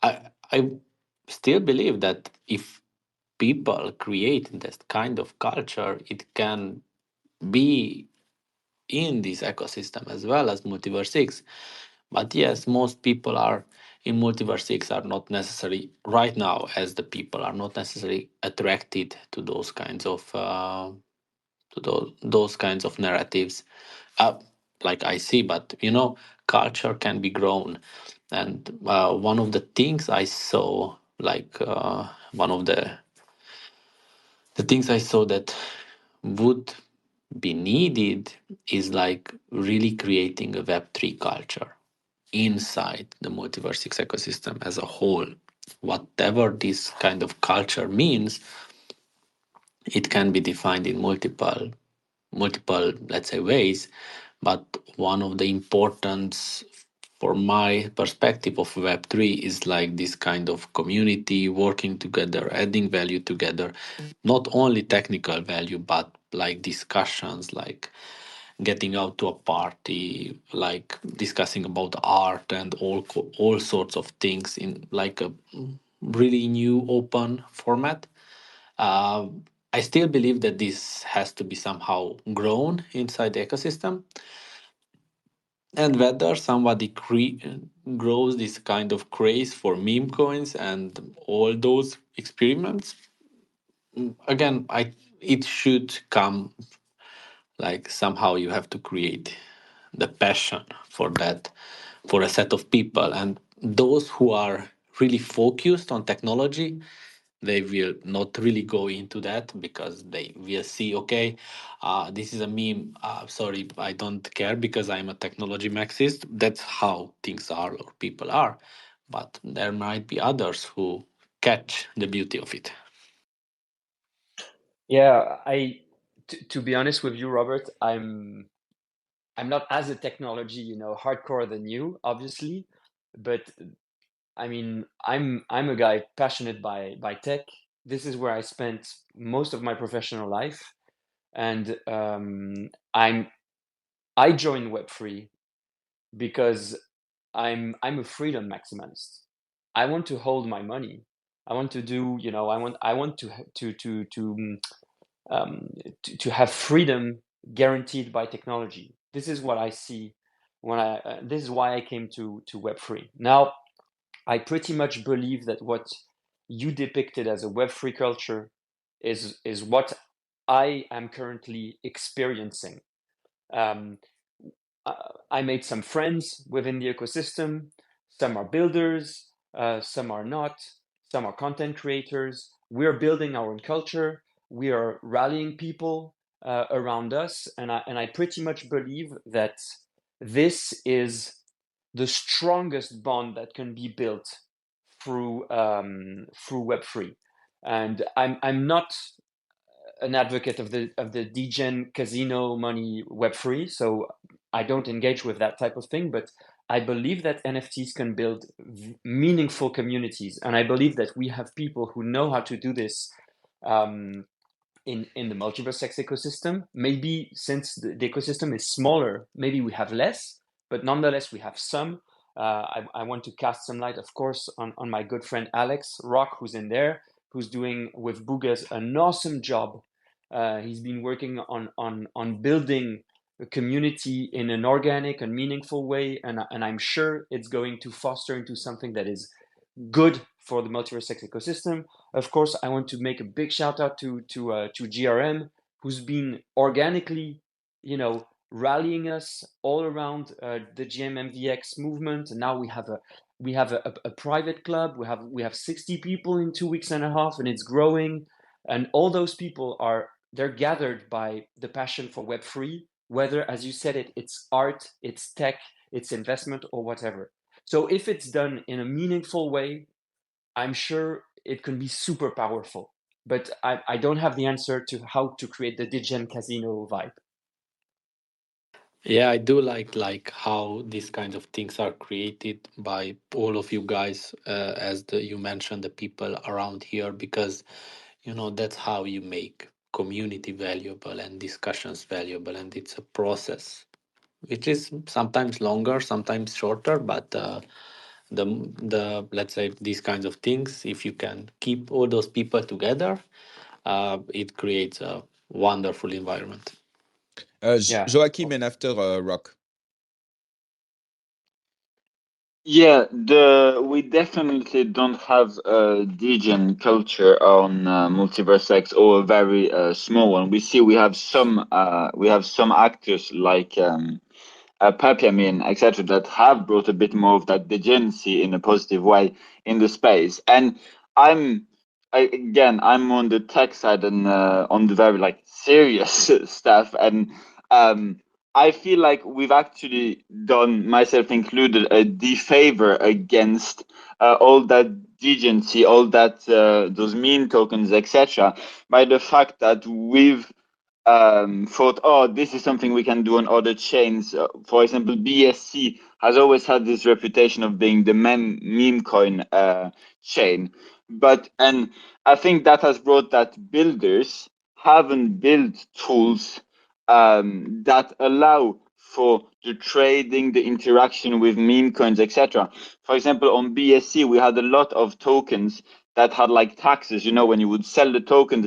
I still believe that if people create this kind of culture, it can be in this ecosystem as well as MultiversX. But yes, most people are in MultiversX are not necessarily right now, as the people are not necessarily attracted to those kinds of those kinds of narratives. Uh, like I see, but culture can be grown, and one of the things I saw, like one of the things I saw that would be needed is like really creating a Web3 culture inside the MultiversX ecosystem as a whole. Whatever this kind of culture means, it can be defined in multiple, let's say, ways. But one of the importance for my perspective of Web3 is like this kind of community working together, adding value together, not only technical value, but like discussions, like getting out to a party, like discussing about art and all sorts of things in like a really new open format. uh, I still believe that this has to be somehow grown inside the ecosystem, and whether somebody grows this kind of craze for meme coins and all those experiments, again, it should come like somehow you have to create the passion for that for a set of people, and those who are really focused on technology, they will not really go into that because they will see, okay, this is a meme, sorry, I don't care because I'm a technology marxist. That's how things are or people are, but there might be others who catch the beauty of it. Yeah, to be honest with you, Robert, I'm not as a technology, hardcore than you, obviously, but I mean, I'm a guy passionate by tech. This is where I spent most of my professional life, and I joined Web3 because I'm a freedom maximalist. I want to hold my money. I want to do, I want to have freedom guaranteed by technology. This is what I see when this is why I came to Web3. Now, I pretty much believe that what you depicted as a Web3 culture is what I am currently experiencing. Um, I made some friends within the ecosystem. Some are builders, some are not, some are content creators. We're building our own culture. We are rallying people around us, and I pretty much believe that this is the strongest bond that can be built through Web3. And I'm not an advocate of the degen casino money Web3, so I don't engage with that type of thing. But I believe that NFTs can build meaningful communities, and I believe that we have people who know how to do this in the MultiversX ecosystem. Maybe since the ecosystem is smaller, maybe we have less, but nonetheless we have some. I want to cast some light, of course, on my good friend Alex Rock, who's in there, who's doing with Bugas an awesome job. He's been working on building a community in an organic and meaningful way, and I'm sure it's going to foster into something that is good for the MultiversX ecosystem. Of course, I want to make a big shout out to GRM, who's been organically, rallying us all around the GM MvX movement. And now we have a private club. We have 60 people in 2 weeks and a half, and it's growing. And all those people they're gathered by the passion for Web3, whether, as you said, it's art, it's tech, it's investment, or whatever. So if it's done in a meaningful way, I'm sure it can be super powerful. But I don't have the answer to how to create the Digen Casino vibe. Yeah, I do like how these kinds of things are created by all of you guys, as you mentioned, the people around here, because that's how you make community valuable and discussions valuable, and it's a process which is sometimes longer, sometimes shorter, but the let's say these kinds of things, if you can keep all those people together, it creates a wonderful environment. Yeah. Joachim, and after Rock. Yeah, we definitely don't have a degen culture on MultiversX, or a very small one. We have some actors like Beniamin, etc., that have brought a bit more of that degeneracy in a positive way in the space. And I'm on the tech side and on the very serious stuff, and I feel like we've actually done, myself included, a defavor against all that degency, all that those meme tokens, etc., by the fact that we've thought, oh, this is something we can do on other chains. For example, BSC has always had this reputation of being the meme coin chain, and I think that has brought that builders haven't built tools that allow for the trading, the interaction with meme coins, etc. For example, on BSC, we had a lot of tokens that had taxes. When you would sell the token,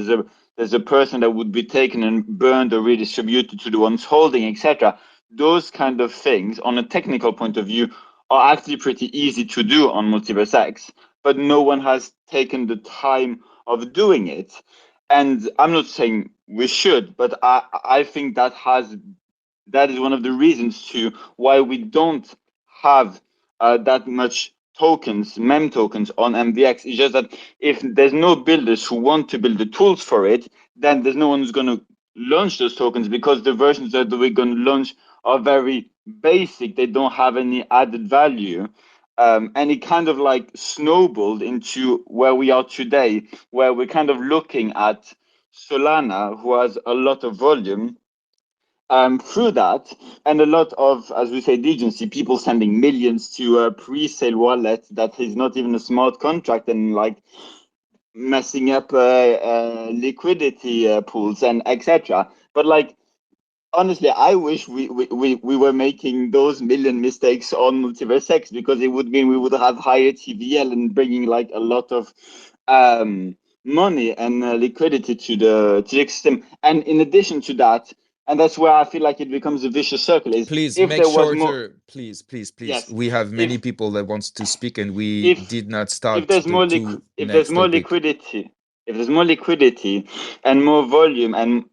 there's a person that would be taken and burned or redistributed to the ones holding, etc. Those kind of things, on a technical point of view, are actually pretty easy to do on MultiversX, but no one has taken the time of doing it. And I'm not saying we should, but I think that is one of the reasons to why we don't have that much tokens, mem tokens on MvX. It's just that if there's no builders who want to build the tools for it, then there's no one who's going to launch those tokens, because the versions that we're going to launch are very basic. They don't have any added value. And it kind of snowballed into where we are today, where we're kind of looking at Solana, who has a lot of volume, through that, and a lot of, as we say, degency, people sending millions to a pre-sale wallet that is not even a smart contract, and messing up liquidity pools and etc. But honestly, I wish we were making those million mistakes on MultiversX, because it would mean we would have higher TVL and bringing a lot of money and liquidity to the system. And in addition to that, and that's where I feel like it becomes a vicious circle, is Please if make there was shorter. more. Please. Yes, We have many if people that wants to speak, and we if did not if start there's the more two if there's next more topic. liquidity, and more volume, and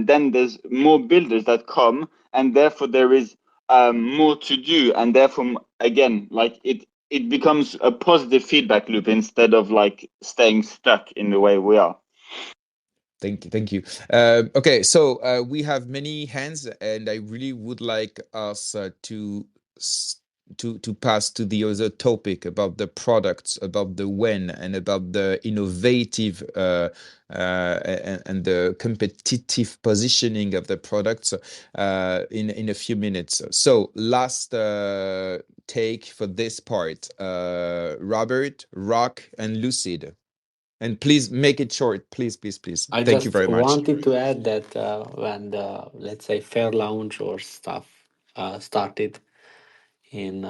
then there's more builders that come, and therefore there is more to do, and therefore again, it it becomes a positive feedback loop instead of like staying stuck in the way we are. Thank you. Okay, so we have many hands, and I really would like us to pass to the other topic about the products, about the when, and about the innovative and the competitive positioning of the products in a few minutes. So last take for this part, Robert, Rock, and Lucid. And please make it short, please. I Thank you just very much. wanted to add that when the, let's say, fair launch or stuff started in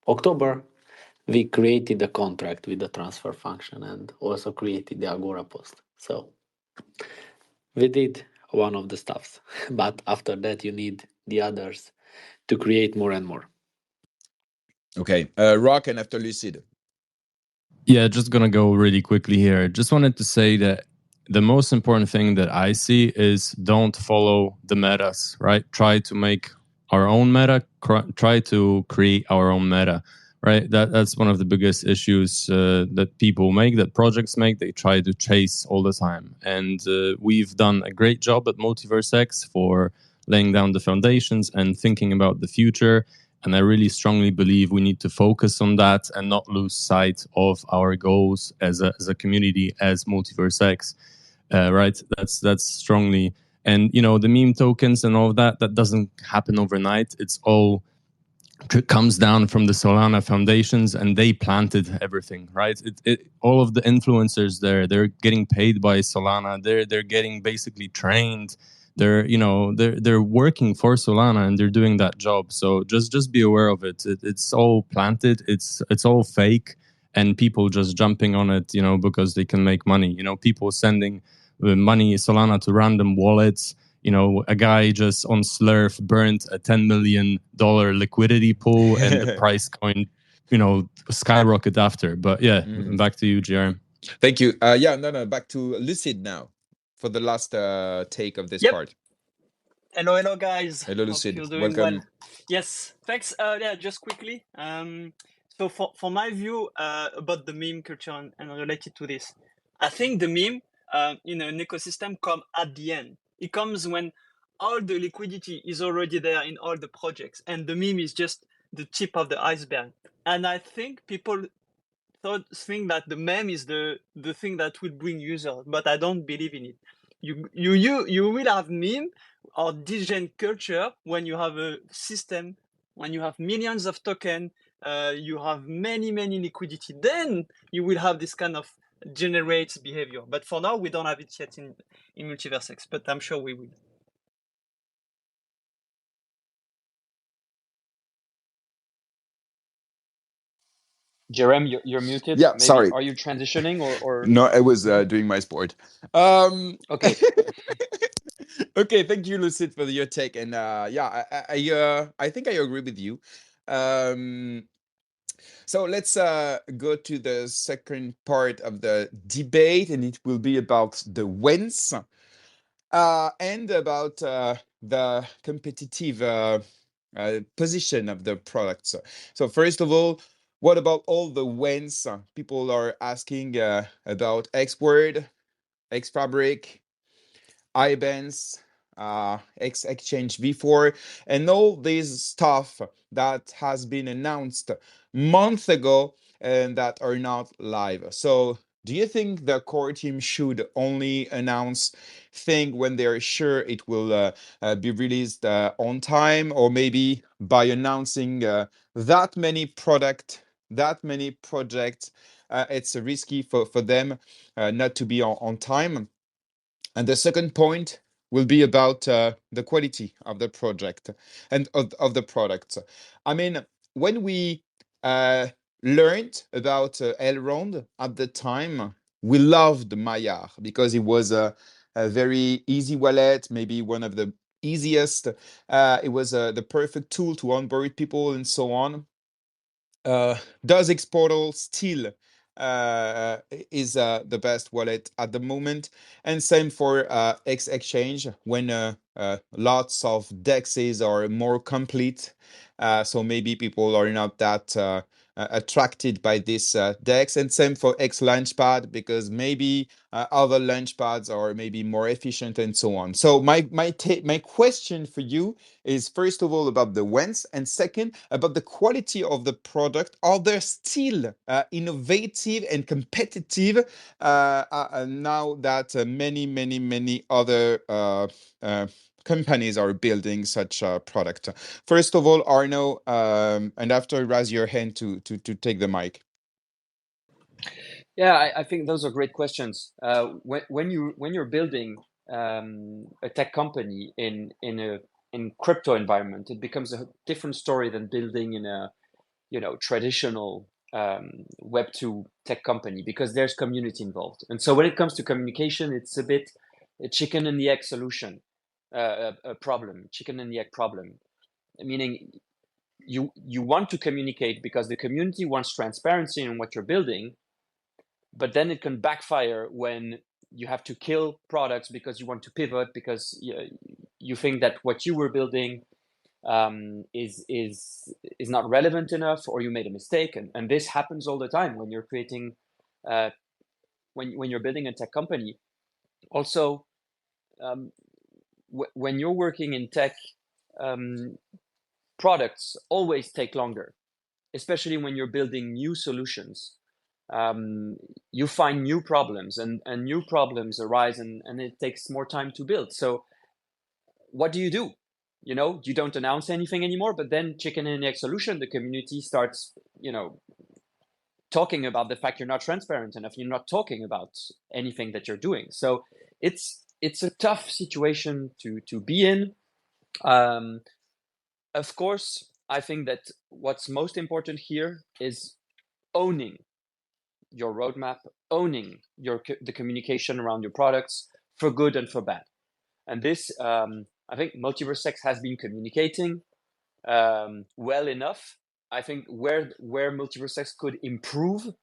October, we created a contract with the transfer function and also created the Agora post. So we did one of the stuffs, but after that you need the others to create more and more. Okay, Rock, and after Lucid. Yeah, just gonna go really quickly here. Just wanted to say that the most important thing that I see is don't follow the metas, right? Try to make our own meta, try to create our own meta, right? That's one of the biggest issues that people make, that projects make. They try to chase all the time. And we've done a great job at MultiversX for laying down the foundations and thinking about the future. And I really strongly believe we need to focus on that and not lose sight of our goals as a community, as MultiversX, right? That's strongly. And, you know, the meme tokens and all of that, that doesn't happen overnight. It's all comes down from the Solana foundations, and they planted everything, right? All of the influencers there, they're getting paid by Solana. They're getting basically trained. They're working for Solana, and they're doing that job. So just be aware of it. It's all planted. It's all fake, and people just jumping on it, because they can make money. People sending money Solana to random wallets. A guy just on Slurf burned a $10 million liquidity pool, and the price coin, skyrocket after. But yeah, back to you, JRM. Thank you. Back to Lucid now for the last take of this part. Hello, guys. Hello, Lucid. Hope you're doing Welcome. well. Yes, thanks. Just quickly. So for my view about the meme culture and related to this, I think the meme in an ecosystem come at the end. It comes when all the liquidity is already there in all the projects, and the meme is just the tip of the iceberg. And I think people think that the meme is the thing that will bring users, but I don't believe in it. You will have meme or degen culture when you have a system, when you have millions of tokens, you have many liquidity. Then you will have this kind of generate behavior. But for now, we don't have it yet in MultiversX, but I'm sure we will. Jerem, you're muted. Yeah, Maybe. sorry. Are you transitioning or? No, I was doing my sport. Okay. Okay, thank you, Lucid, for your take. And I think I agree with you. So let's go to the second part of the debate, and it will be about the wins and about the competitive position of the products. So first of all, what about all the wins? People are asking about Xword, Xfabric, IBANs, X Exchange V4, and all this stuff that has been announced months ago and that are not live. So do you think the core team should only announce things when they're sure it will be released on time, or maybe by announcing that many projects, it's risky for them not to be on time? And the second point will be about the quality of the project and of the products. I mean, when we learned about Elrond at the time, we loved Maillard because it was a very easy wallet, maybe one of the easiest. It was the perfect tool to onboard people and so on. Does Xportal still is the best wallet at the moment? And same for X Exchange when lots of dexes are more complete. So maybe people are not that attracted by this DEX, and same for X Launchpad, because maybe other launchpads are maybe more efficient and so on. So my question for you is, first of all, about the whence, and second, about the quality of the product. Are there still innovative and competitive now that many other companies are building such a product? First of all, Arno, and after raise your hand to take the mic. Yeah, I think those are great questions. When you're building a tech company in crypto environment, it becomes a different story than building in a traditional Web2 tech company, because there's community involved. And so when it comes to communication, it's a bit a chicken and the egg solution, a problem, chicken and the egg problem, meaning you want to communicate because the community wants transparency in what you're building, but then it can backfire when you have to kill products because you want to pivot, because you think that what you were building is not relevant enough, or you made a mistake, and this happens all the time when you're creating when you're building a tech company. Also, when you're working in tech, products always take longer, especially when you're building new solutions. You find new problems, and new problems arise, and it takes more time to build. So what do? You don't announce anything anymore, but then chicken and egg solution, the community starts, talking about the fact you're not transparent enough. You're not talking about anything that you're doing. So it's a tough situation to be in. Of course, I think that what's most important here is owning your roadmap, owning the communication around your products, for good and for bad. And this, I think MultiversX has been communicating well enough. I think where MultiversX could improve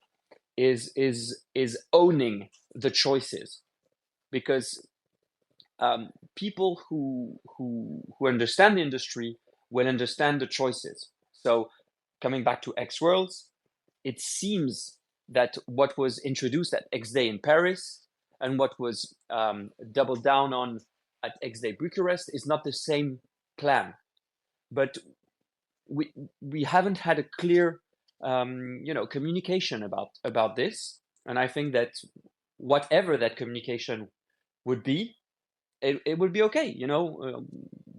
is owning the choices, because people who understand the industry will understand the choices. So coming back to X Worlds, it seems that what was introduced at X Day in Paris and what was doubled down on at X Day Bucharest is not the same plan. But we haven't had a clear communication about this, and I think that whatever that communication would be, it would be okay.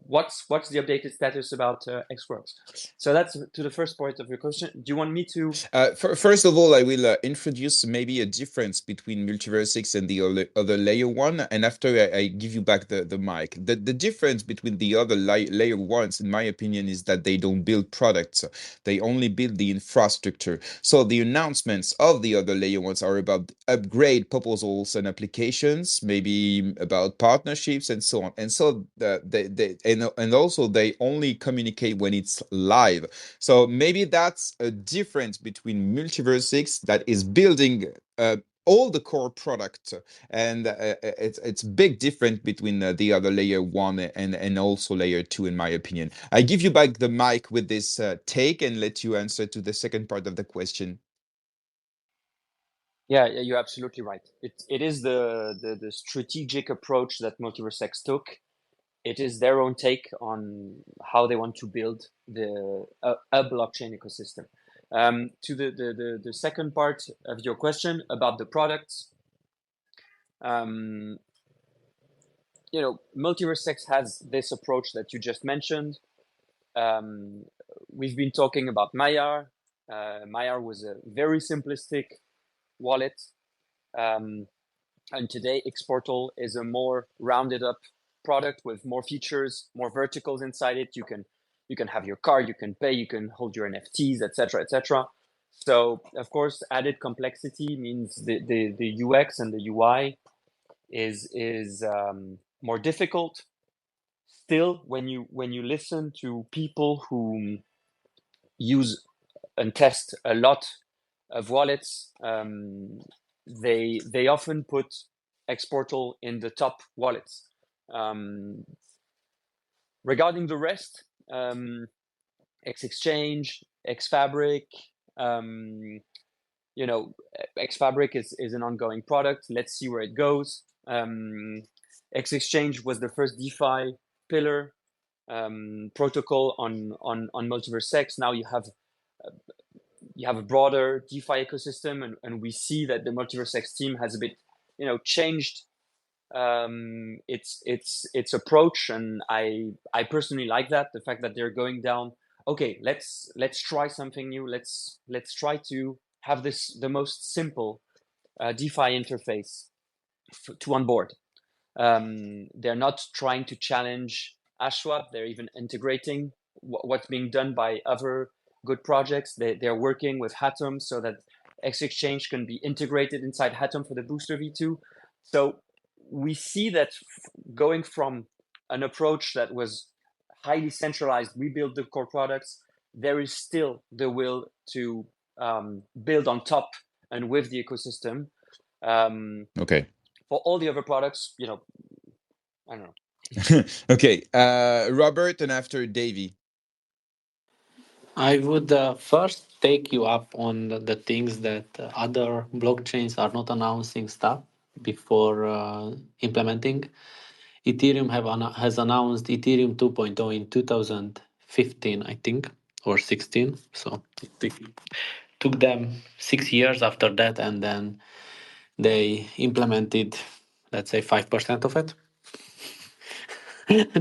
What's the updated status about X Worlds? So that's to the first part of your question. Do you want me to? First of all, I will introduce maybe a difference between MultiversX and the other layer one, and after I give you back the mic. The difference between the other layer ones, in my opinion, is that they don't build products; they only build the infrastructure. So the announcements of the other layer ones are about upgrade proposals and applications, maybe about partnerships and so on. And so and also they only communicate when it's live. So maybe that's a difference between MultiversX that is building all the core product, and it's big difference between the other layer one and also layer two, in my opinion. I give you back the mic with this take and let you answer to the second part of the question. Yeah, you're absolutely right. It is the strategic approach that MultiversX took. It is their own take on how they want to build a blockchain ecosystem. To the second part of your question about the products, MultiversX has this approach that you just mentioned. We've been talking about Maiar. Maiar was a very simplistic wallet. And today, Xportal is a more rounded up product with more features, more verticals inside it. You can have your card, you can pay, you can hold your NFTs, etc., etc. So of course, added complexity means the UX and the UI is more difficult. Still, when you listen to people who use and test a lot of wallets, they often put Xportal in the top wallets. Regarding the rest, X Exchange, X Fabric, You know, Xfabric is an ongoing product. Let's see where it goes. X Exchange was the first DeFi pillar protocol on MultiversX. Now you have a broader DeFi ecosystem, and we see that the MultiversX team has a bit, you know, changed its approach, and I personally like that, the fact that they're going down. Okay, let's try something new. Let's try to have the most simple DeFi interface to onboard. They're not trying to challenge Ashwap. They're even integrating what's being done by other good projects. They're working with Hicham so that X Exchange can be integrated inside Hicham for the Booster V2. So we see that going from an approach that was highly centralized, we build the core products, there is still the will to build on top and with the ecosystem. Okay. For all the other products, you know, I don't know. Okay, Robert, and after Davey. I would first take you up on the things that other blockchains are not announcing stuff before implementing. Ethereum has announced Ethereum 2.0 in 2015, I think, or 16. So it took them 6 years after that, and then they implemented, let's say, 5% of it.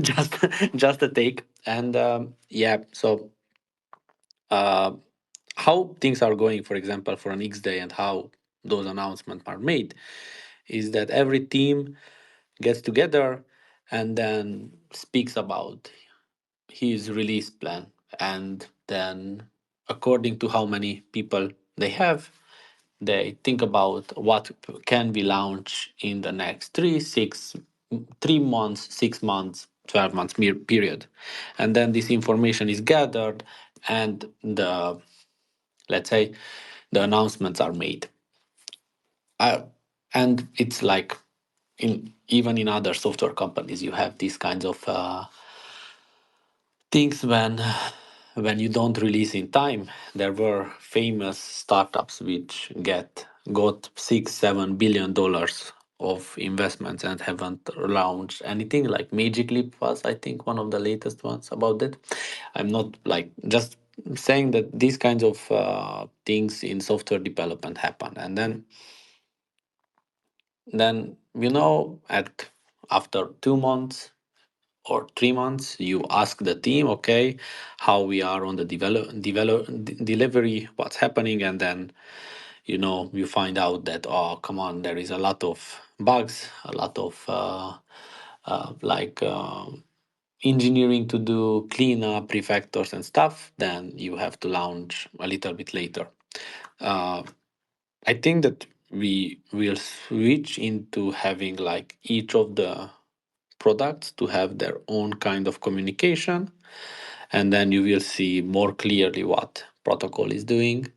just just a take. And yeah, so how things are going, for example, for an X day, and how those announcements are made, is that every team gets together and then speaks about his release plan, and then according to how many people they have, they think about what can we launch in the next 3 months, 6 months, 12 months period. And then this information is gathered, and the, let's say, the announcements are made. And it's like even in other software companies, you have these kinds of things when you don't release in time. There were famous startups which got $6-7 billion of investments and haven't launched anything. Like Magic Leap was, I think, one of the latest ones about that. I'm not like just saying that these kinds of things in software development happen, and then you know, after 2 months or 3 months, you ask the team, okay, how we are on the delivery, what's happening, and then you know, you find out that, oh, come on, there is a lot of bugs, a lot of engineering to do, cleanup, refactors and stuff. Then you have to launch a little bit later. I think that we will switch into having like each of the products to have their own kind of communication, and then you will see more clearly what protocol is doing.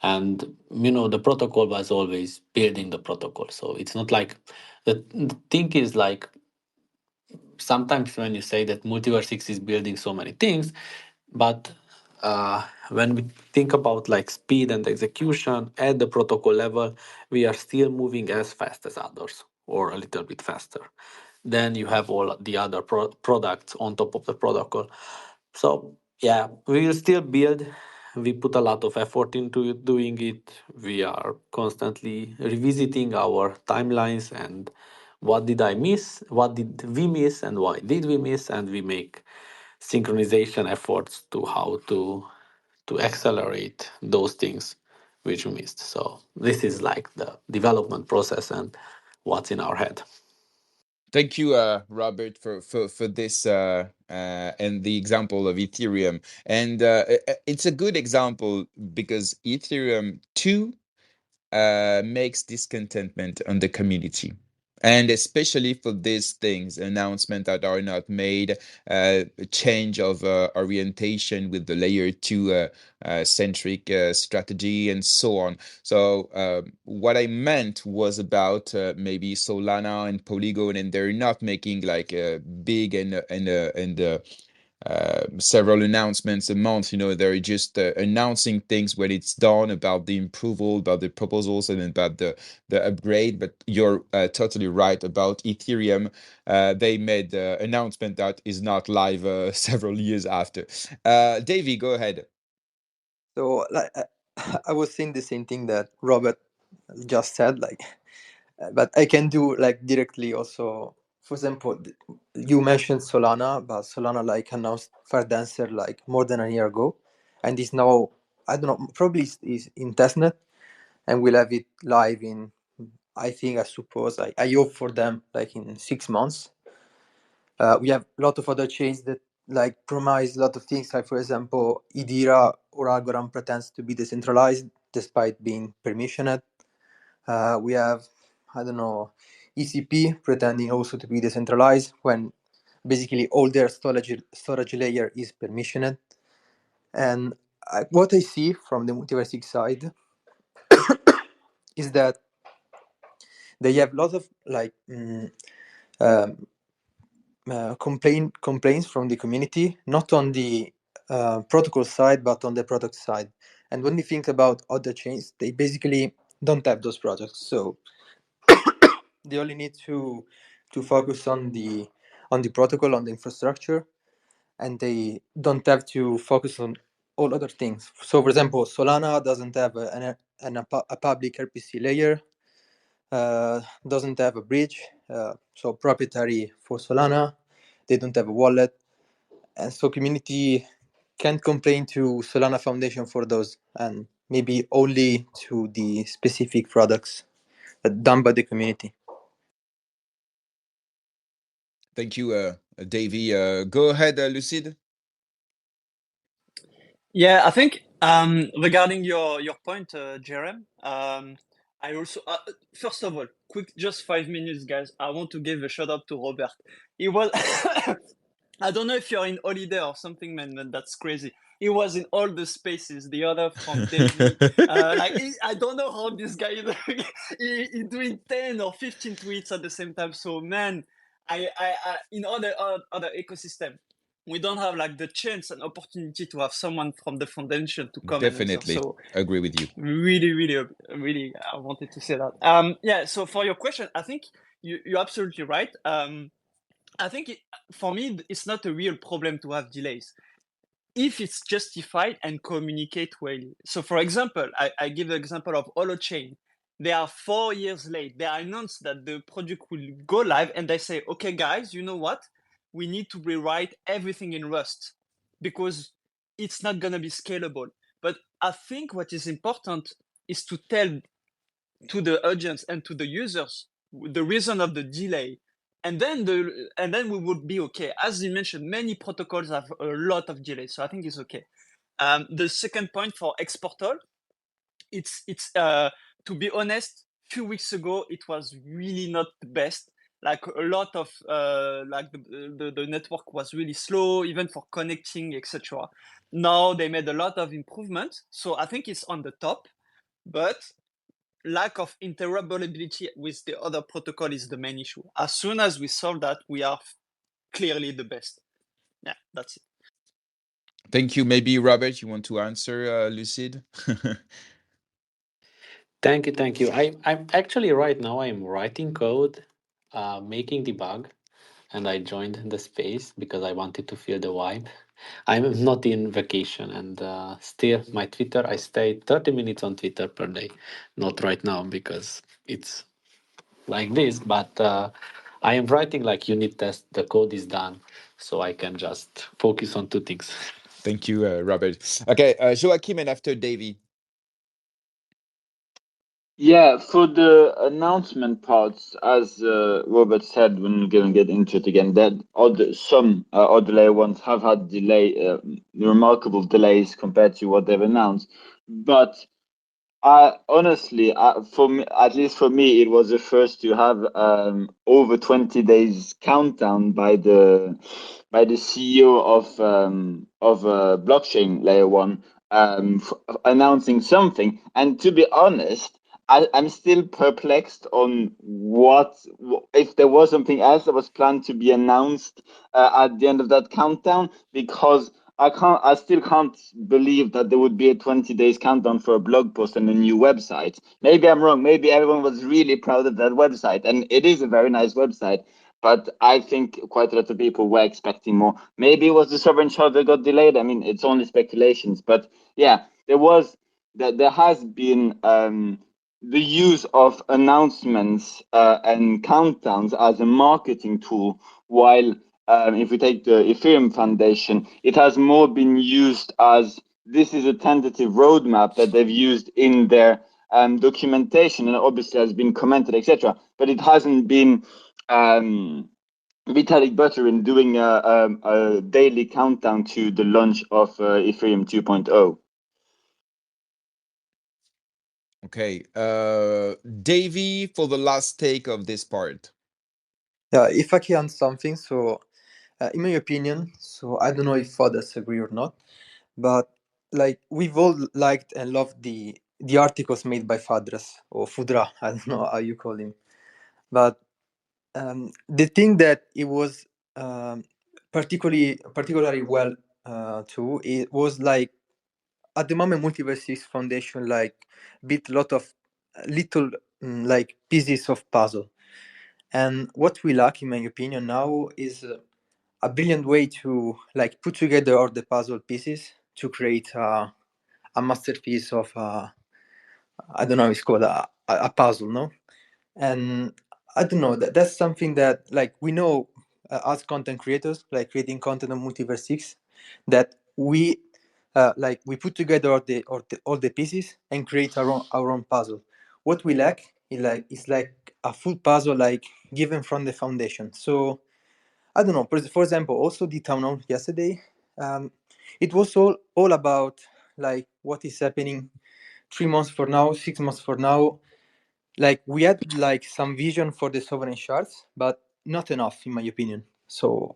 And you know, the protocol was always building the protocol, so it's not like the thing is like, sometimes when you say that MultiversX is building so many things, but when we think about like speed and execution at the protocol level, we are still moving as fast as others, or a little bit faster. Then you have all the other products on top of the protocol. So yeah, we will still build. We put a lot of effort into doing it. We are constantly revisiting our timelines and what did I miss, what did we miss, and why did we miss, and we make synchronization efforts to how to accelerate those things which we missed. So this is like the development process and what's in our head. Thank you, Robert, for this and the example of Ethereum. And it's a good example because Ethereum 2 makes discontentment on the community. And especially for these things, announcements that are not made, change of orientation with the layer 2 centric strategy, and so on. So what I meant was about maybe Solana and Polygon, and they're not making like a big and several announcements a month. They're just announcing things when it's done, about the approval, about the proposals, and about the upgrade. But you're totally right about Ethereum. They made the announcement that is not live several years after. Davey, go ahead. So like I was saying the same thing that Robert just said, like, but I can do like directly also. For example, you mentioned Solana, but Solana like announced Dancer like more than a year ago, and is now, I don't know, probably is in testnet, and we'll have it live in, I think, I suppose, I hope for them like in 6 months. We have a lot of other chains that like promise a lot of things, like for example Idira or Algorand pretends to be decentralized despite being permissioned. We have, I don't know, ECP pretending also to be decentralized when basically all their storage layer is permissioned. And what I see from the MultiversX side is that they have lots of like complaints from the community, not on the protocol side, but on the product side. And when we think about other chains, they basically don't have those products, so they only need to focus on the protocol, on the infrastructure, and they don't have to focus on all other things. So, for example, Solana doesn't have a public RPC layer, doesn't have a bridge, so proprietary for Solana. They don't have a wallet, and so community can't complain to Solana Foundation for those, and maybe only to the specific products done by the community. Thank you, Davey. Go ahead, Lucid. Yeah, I think regarding your point, Jerem, I also first of all, quick, just 5 minutes, guys. I want to give a shout out to Robert. He was, I don't know if you're in holiday or something, man, but that's crazy. He was in all the spaces. The other from Delhi, I don't know how this guy is doing. He doing 10 or 15 tweets at the same time. So man, I in other ecosystem, we don't have like the chance and opportunity to have someone from the foundation to come and answer. Definitely So agree with you. really, I wanted to say that. Yeah. So for your question, I think you're absolutely right. I think for me, it's not a real problem to have delays if it's justified and communicate well. So for example, I give the example of Holochain. They are 4 years late. They announced that the project will go live, and they say, okay, guys, you know what? We need to rewrite everything in Rust because it's not going to be scalable. But I think what is important is to tell to the audience and to the users the reason of the delay, and then we would be okay. As you mentioned, many protocols have a lot of delays, so I think it's okay. The second point for Exportal, it's to be honest, few weeks ago it was really not the best. Like a lot of like the network was really slow, even for connecting, etc. Now they made a lot of improvements, so I think it's on the top, but lack of interoperability with the other protocol is the main issue. As soon as we solve that, we are clearly the best. Yeah, that's it. Thank you. Maybe Robert, you want to answer Lucid? Thank you, thank you. I'm actually right now I'm writing code, making debug, and I joined the space because I wanted to feel the vibe. I'm not in vacation, and still my Twitter. I stay 30 minutes on Twitter per day. Not right now because it's like this, but I am writing like unit test. The code is done, so I can just focus on two things. Thank you, Robert. Okay, Joachim, and after Davey. Yeah, for the announcement parts, as Robert said, we're not going to get into it again. That some other layer ones have had remarkable delays compared to what they've announced. But I honestly, for me, at least for me, it was the first to have over 20 days countdown by the CEO of blockchain layer one announcing something. And to be honest, I'm still perplexed on what if there was something else that was planned to be announced at the end of that countdown, because I still can't believe that there would be a 20 days countdown for a blog post and a new website. Maybe I'm wrong. Maybe everyone was really proud of that website, and it is a very nice website. But I think quite a lot of people were expecting more. Maybe it was the sovereign shard that got delayed. I mean, it's only speculations, but yeah, there has been the use of announcements and countdowns as a marketing tool, while if we take the Ethereum Foundation, it has more been used as this is a tentative roadmap that they've used in their documentation, and obviously has been commented, etc. But it hasn't been Vitalik Buterin doing a daily countdown to the launch of Ethereum 2.0. Okay. Davey, for the last take of this part. Yeah, if I can something, so in my opinion, so I don't know if others agree or not, but like we've all liked and loved the articles made by Fadras or Fudra, I don't know how you call him, but the thing that it was particularly well too, it was like at the moment MultiversX Foundation like built a lot of little like pieces of puzzle, and what we lack, in my opinion, now is a brilliant way to like put together all the puzzle pieces to create a masterpiece of I don't know how it's called, a puzzle, no? And I don't know, that's something that like we know as content creators, like creating content on MultiversX, that we like we put together all the pieces and create our own puzzle. What we lack is like a full puzzle like given from the foundation. So I don't know. For example, also the town hall yesterday, it was all about like what is happening 3 months for now, 6 months for now. Like we had like some vision for the sovereign shards, but not enough, in my opinion. So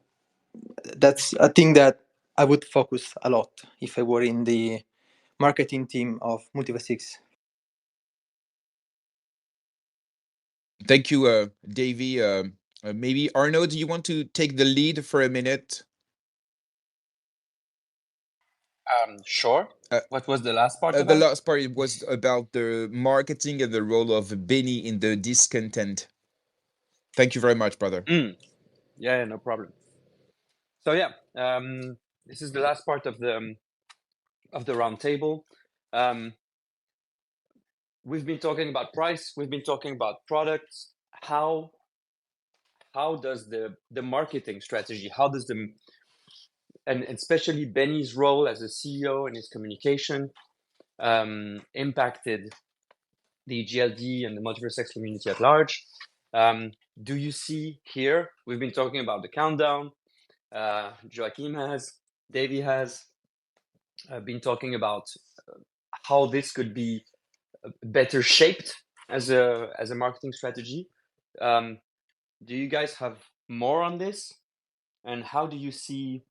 that's a thing that I would focus a lot if I were in the marketing team of MultiversX. Thank you, Davey. Maybe Arnaud, do you want to take the lead for a minute? Sure. What was the last part The about? last part was about the marketing and the role of Benny in the discontent. Thank you very much, brother. Yeah, no problem. So yeah, this is the last part of the round table. We've been talking about price. We've been talking about products. How does the marketing strategy? How does and especially Benny's role as a CEO and his communication impacted the GLD and the MultiversX community at large? Do you see here? We've been talking about the countdown. Joachim has, Davey has been talking about how this could be better shaped as a marketing strategy. Do you guys have more on this? And how do you see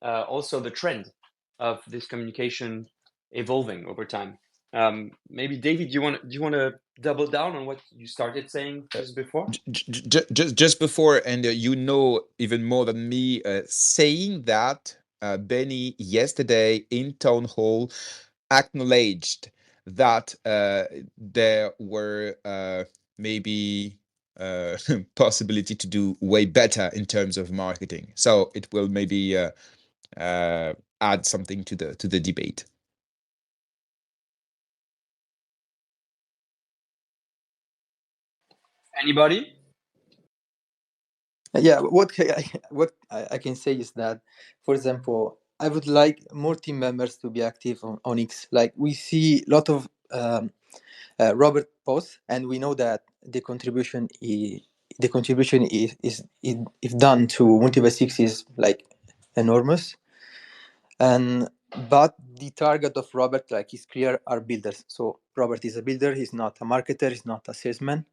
also the trend of this communication evolving over time? Maybe David, do you want to double down on what you started saying just before? Just before, and you know even more than me, saying that Benny yesterday in town hall acknowledged that there were maybe possibility to do way better in terms of marketing. So it will maybe add something to the debate. Anybody? Yeah, what I can say is that, for example, I would like more team members to be active on X. Like we see a lot of Robert posts, and we know that the contribution is if done to MultiversX is like enormous, and but the target of Robert like is clear are builders. So Robert is a builder. He's not a marketer. He's not a salesman.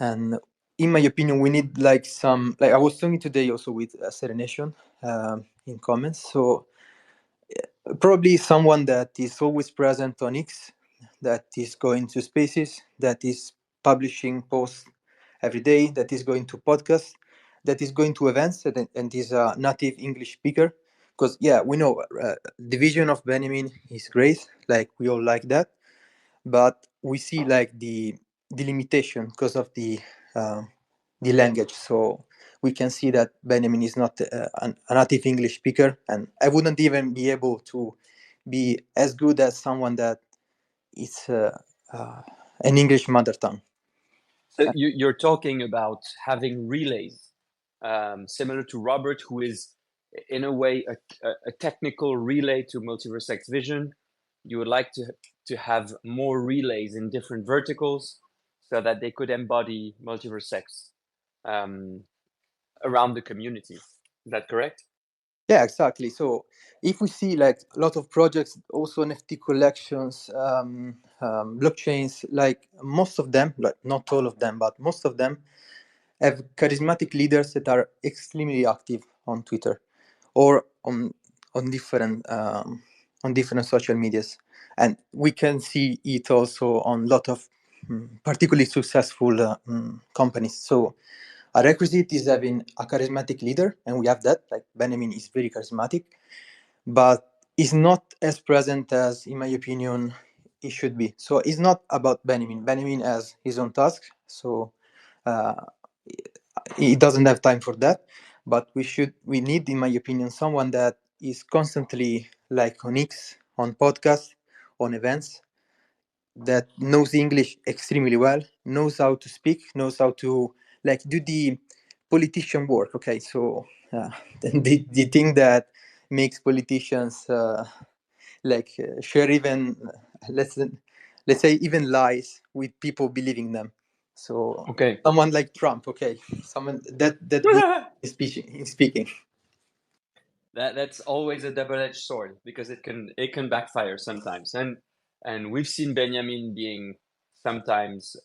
And in my opinion, we need like some, like I was talking today also with Serenation in comments. So probably someone that is always present on X, that is going to spaces, that is publishing posts every day, that is going to podcasts, that is going to events, and is a native English speaker. Because we know the vision of Beniamin is great, like we all like that, but we see like the limitation because of the language. So we can see that Beniamin is not a native English speaker, and I wouldn't even be able to be as good as someone that is an English mother tongue. So you're talking about having relays, similar to Robert, who is in a way a technical relay to MultiversX vision. You would like to have more relays in different verticals so that they could embody MultiversX around the community. Is that correct? Yeah, exactly. So if we see like a lot of projects, also NFT collections, blockchains, like most of them, like not all of them, but most of them have charismatic leaders that are extremely active on Twitter or on different social medias, and we can see it also on a lot of particularly successful companies. So a requisite is having a charismatic leader, and we have that. Like Beniamin is very charismatic, but is not as present as, in my opinion, it should be. So it's not about Beniamin. Beniamin has his own task, so uh, he doesn't have time for that. But we need, in my opinion, someone that is constantly like on X, on podcasts, on events, that knows English extremely well, knows how to speak, knows how to like do the politician work. Okay, so the thing that makes politicians share even let's say even lies with people believing them. So Okay. someone like Trump, okay, someone that good in speaking. That's always a double-edged sword because it can backfire sometimes, and we've seen Beniamin being sometimes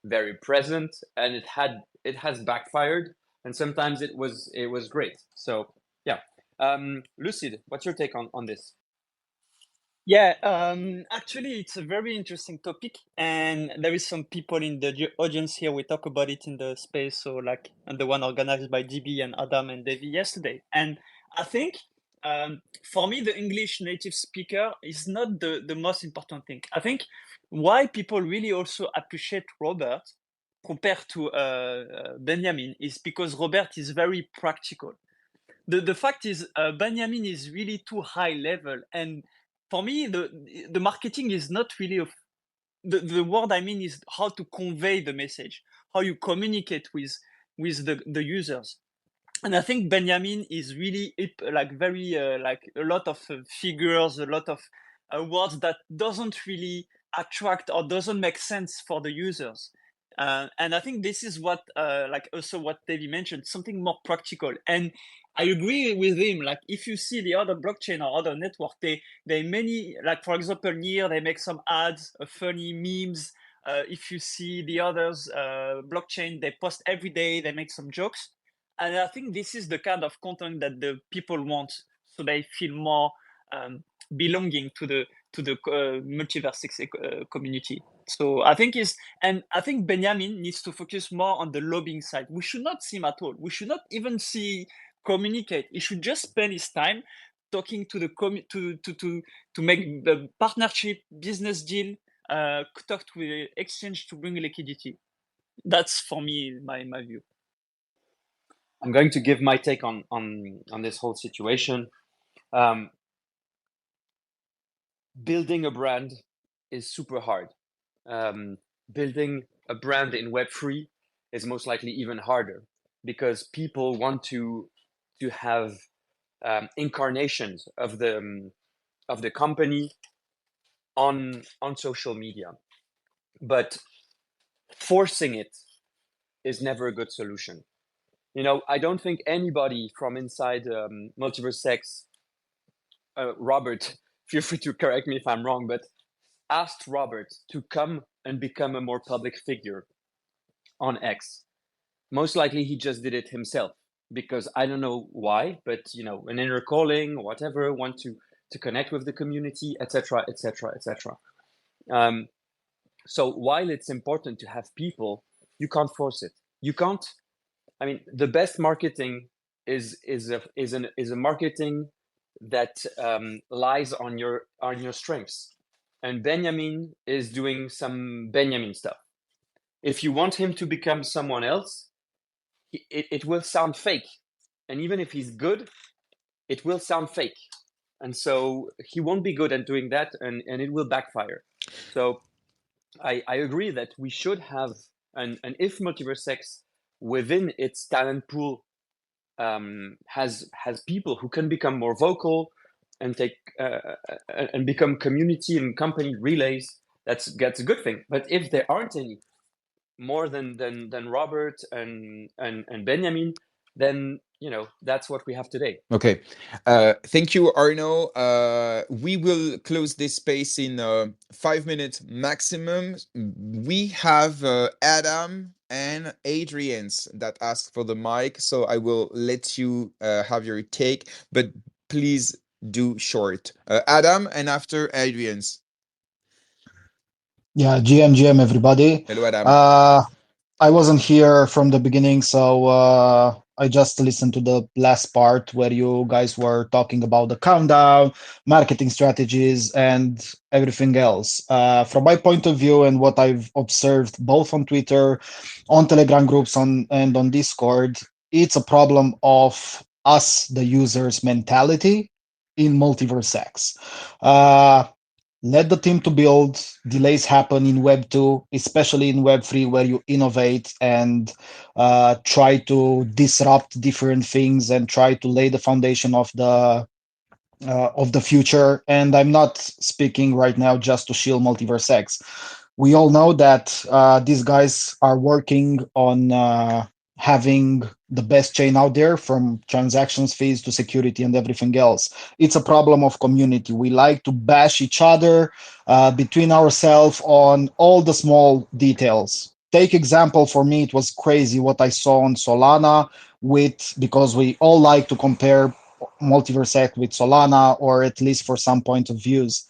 very present, and it has backfired, and sometimes it was great. So yeah, Lucid, what's your take on this? Yeah, actually, it's a very interesting topic, and there is some people in the audience here. We talk about it in the space, so like, and the one organized by DB and Adam and Davy yesterday. And I think, for me, the English native speaker is not the most important thing. I think why people really also appreciate Robert compared to Benjamin is because Robert is very practical. The fact is, Benjamin is really too high level, and for me, the marketing is not really the word I mean is how to convey the message, how you communicate with the users. And I think Benjamin is really like very like a lot of figures, a lot of words that doesn't really attract or doesn't make sense for the users. And I think this is what like also what Davey mentioned, something more practical. And I agree with him. Like if you see the other blockchain or other network, they many, like for example, Near, they make some ads, funny memes. If you see the others blockchain, they post every day, they make some jokes. And I think this is the kind of content that the people want, so they feel more belonging to the MultiversX community. So I think I think Benjamin needs to focus more on the lobbying side. We should not see him at all. We should not even see communicate. He should just spend his time talking to the to make the partnership, business deal, talk to the exchange to bring liquidity. That's for me my view. I'm going to give my take on this whole situation. Building a brand is super hard. Building a brand in Web3 is most likely even harder because people want to have incarnations of the company on social media, but forcing it is never a good solution. You know, I don't think anybody from inside MultiversX, Robert, feel free to correct me if I'm wrong, but asked Robert to come and become a more public figure on X. Most likely he just did it himself because I don't know why, but you know, an inner calling, whatever, want to connect with the community, etc., etc., etc. So while it's important to have people, you can't force it. You can't. I mean, the best marketing is a marketing that lies on your strengths. And Beniamin is doing some Beniamin stuff. If you want him to become someone else, it will sound fake. And even if he's good, it will sound fake. And so he won't be good at doing that, and it will backfire. So I agree that we should have, and if MultiversX within its talent pool has people who can become more vocal and take and become community and company relays, that's a good thing. But if there aren't any more than Robert and Beniamin, then that's what we have today. Okay. Thank you, Arno. We will close this space in 5 minutes maximum. We have Adam and Adrian's that asked for the mic, so I will let you have your take, but please do short. Adam, and after Adrian's. Yeah, GM, everybody. Hello, Adam. I wasn't here from the beginning, so I just listened to the last part where you guys were talking about the countdown, marketing strategies, and everything else. From my point of view and what I've observed both on Twitter, on Telegram groups, and on Discord, it's a problem of us, the users' mentality in MultiversX. Let the team to build. Delays happen in Web 2, especially in Web 3, where you innovate and try to disrupt different things and try to lay the foundation of the future. And I'm not speaking right now just to shield MultiversX. We all know that these guys are working on having the best chain out there, from transactions fees to security and everything else. It's a problem of community. We like to bash each other between ourselves on all the small details. Take example, for me, it was crazy what I saw on Solana because we all like to compare MultiversX with Solana, or at least for some point of views.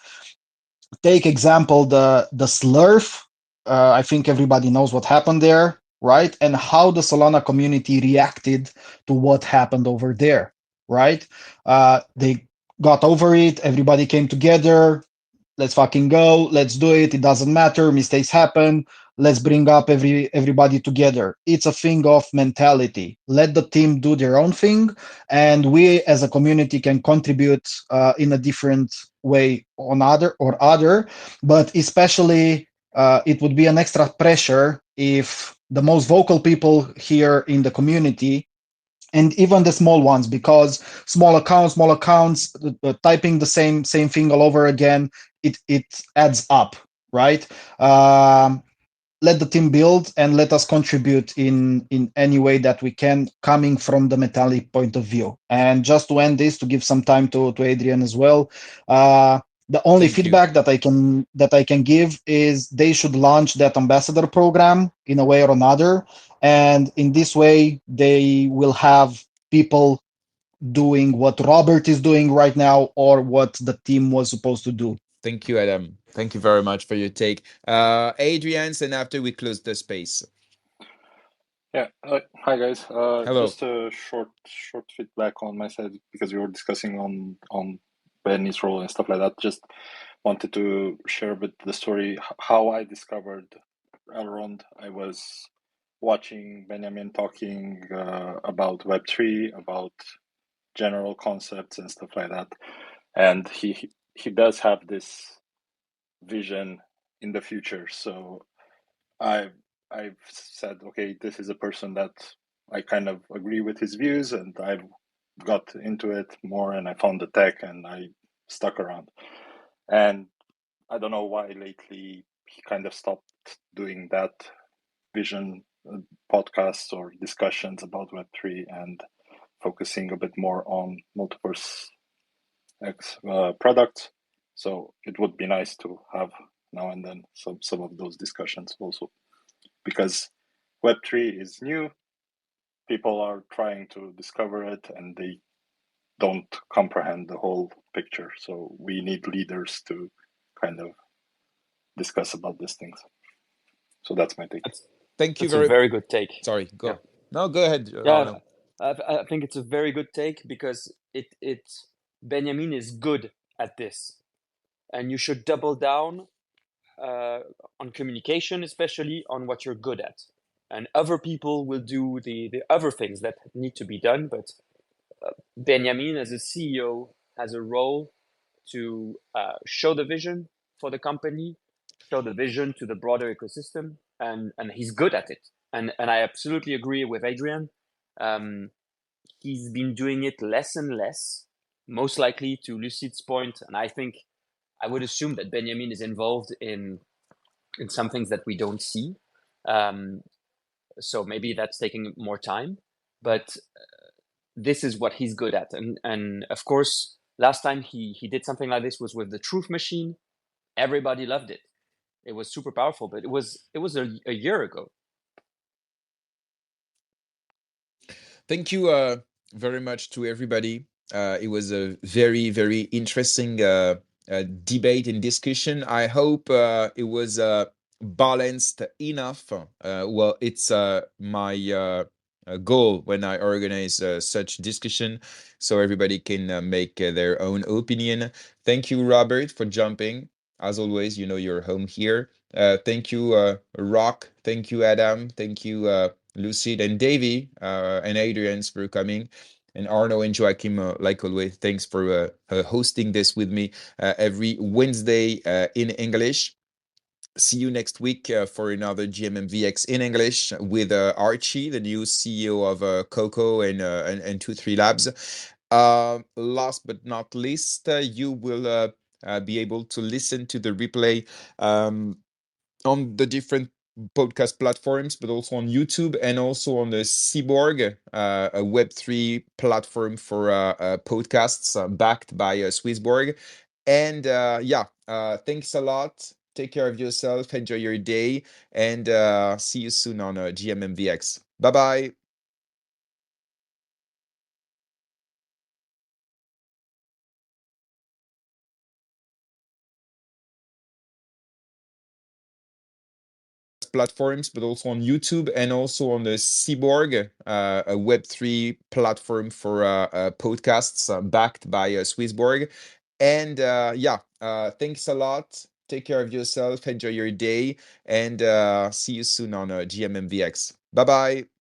Take example the slurf. I think everybody knows what happened there, right? And how the Solana community reacted to what happened over there, right? They got over it. Everybody came together. Let's fucking go. Let's do it. It doesn't matter. Mistakes happen. Let's bring up everybody together. It's a thing of mentality. Let the team do their own thing, and we as a community can contribute in a different way on other. But especially, it would be an extra pressure if the most vocal people here in the community, and even the small ones, because small accounts typing the same thing all over again, it adds up, right? Let the team build and let us contribute in any way that we can, coming from the metallic point of view. And just to end this, to give some time to Adrian as well, the only Thank you. feedback that I can give is they should launch that ambassador program in a way or another, and in this way they will have people doing what Robert is doing right now, or what the team was supposed to do. Thank you, Adam. Thank you very much for your take. Adrian's, and after we close the space. Yeah. Hi guys. Hello. Just a short feedback on my side, because we were discussing on Benny's role and stuff like that. Just wanted to share a bit the story how I discovered Elrond. I was watching Beniamin talking about Web3, about general concepts and stuff like that, and he does have this vision in the future. So I've said, okay, this is a person that I kind of agree with his views, and I've got into it more, and I found the tech, and I stuck around. And I don't know why lately he kind of stopped doing that vision podcasts or discussions about Web3 and focusing a bit more on MultiversX products. So it would be nice to have now and then some of those discussions also, because Web3 is new. People are trying to discover it, and they don't comprehend the whole picture. So we need leaders to kind of discuss about these things. So that's my take. Thank you That's a very good take. Sorry, go. Yeah. No, go ahead. Yeah, Arno. I think it's a very good take because it Beniamin is good at this, and you should double down on communication, especially on what you're good at. And other people will do the other things that need to be done, but Beniamin, as a CEO, has a role to show the vision for the company, show the vision to the broader ecosystem, and he's good at it. And I absolutely agree with Adrian. He's been doing it less and less, most likely to Lucid's point. And I think I would assume that Beniamin is involved in some things that we don't see. So maybe that's taking more time, but this is what he's good at. And of course, last time he did something like this was with the Truth Machine. Everybody loved it. It was super powerful, but it was a year ago. Thank you very much to everybody. It was a very, very interesting debate and discussion. I hope it was balanced enough. Well, it's my goal when I organize such discussion, so everybody can make their own opinion. Thank you, Robert, for jumping. As always, you know you're home here. Thank you, Rock. Thank you, Adam. Thank you, Lucid and Davey and Adrian's for coming. And Arno and Joachim, like always, thanks for hosting this with me every Wednesday in English. See you next week for another MvX in English with Archie, the new CEO of Coco and 23 Labs. Last but not least, you will be able to listen to the replay on the different podcast platforms, but also on YouTube and also on the Seaborg, a Web3 platform for podcasts backed by Swissborg. And thanks a lot. Take care of yourself. Enjoy your day. And see you soon on GMMVX. Bye-bye. Platforms, but also on YouTube and also on the Seaborg, a Web3 platform for podcasts backed by Swissborg. And thanks a lot. Take care of yourself. Enjoy your day. And see you soon on GMMVX. Bye-bye.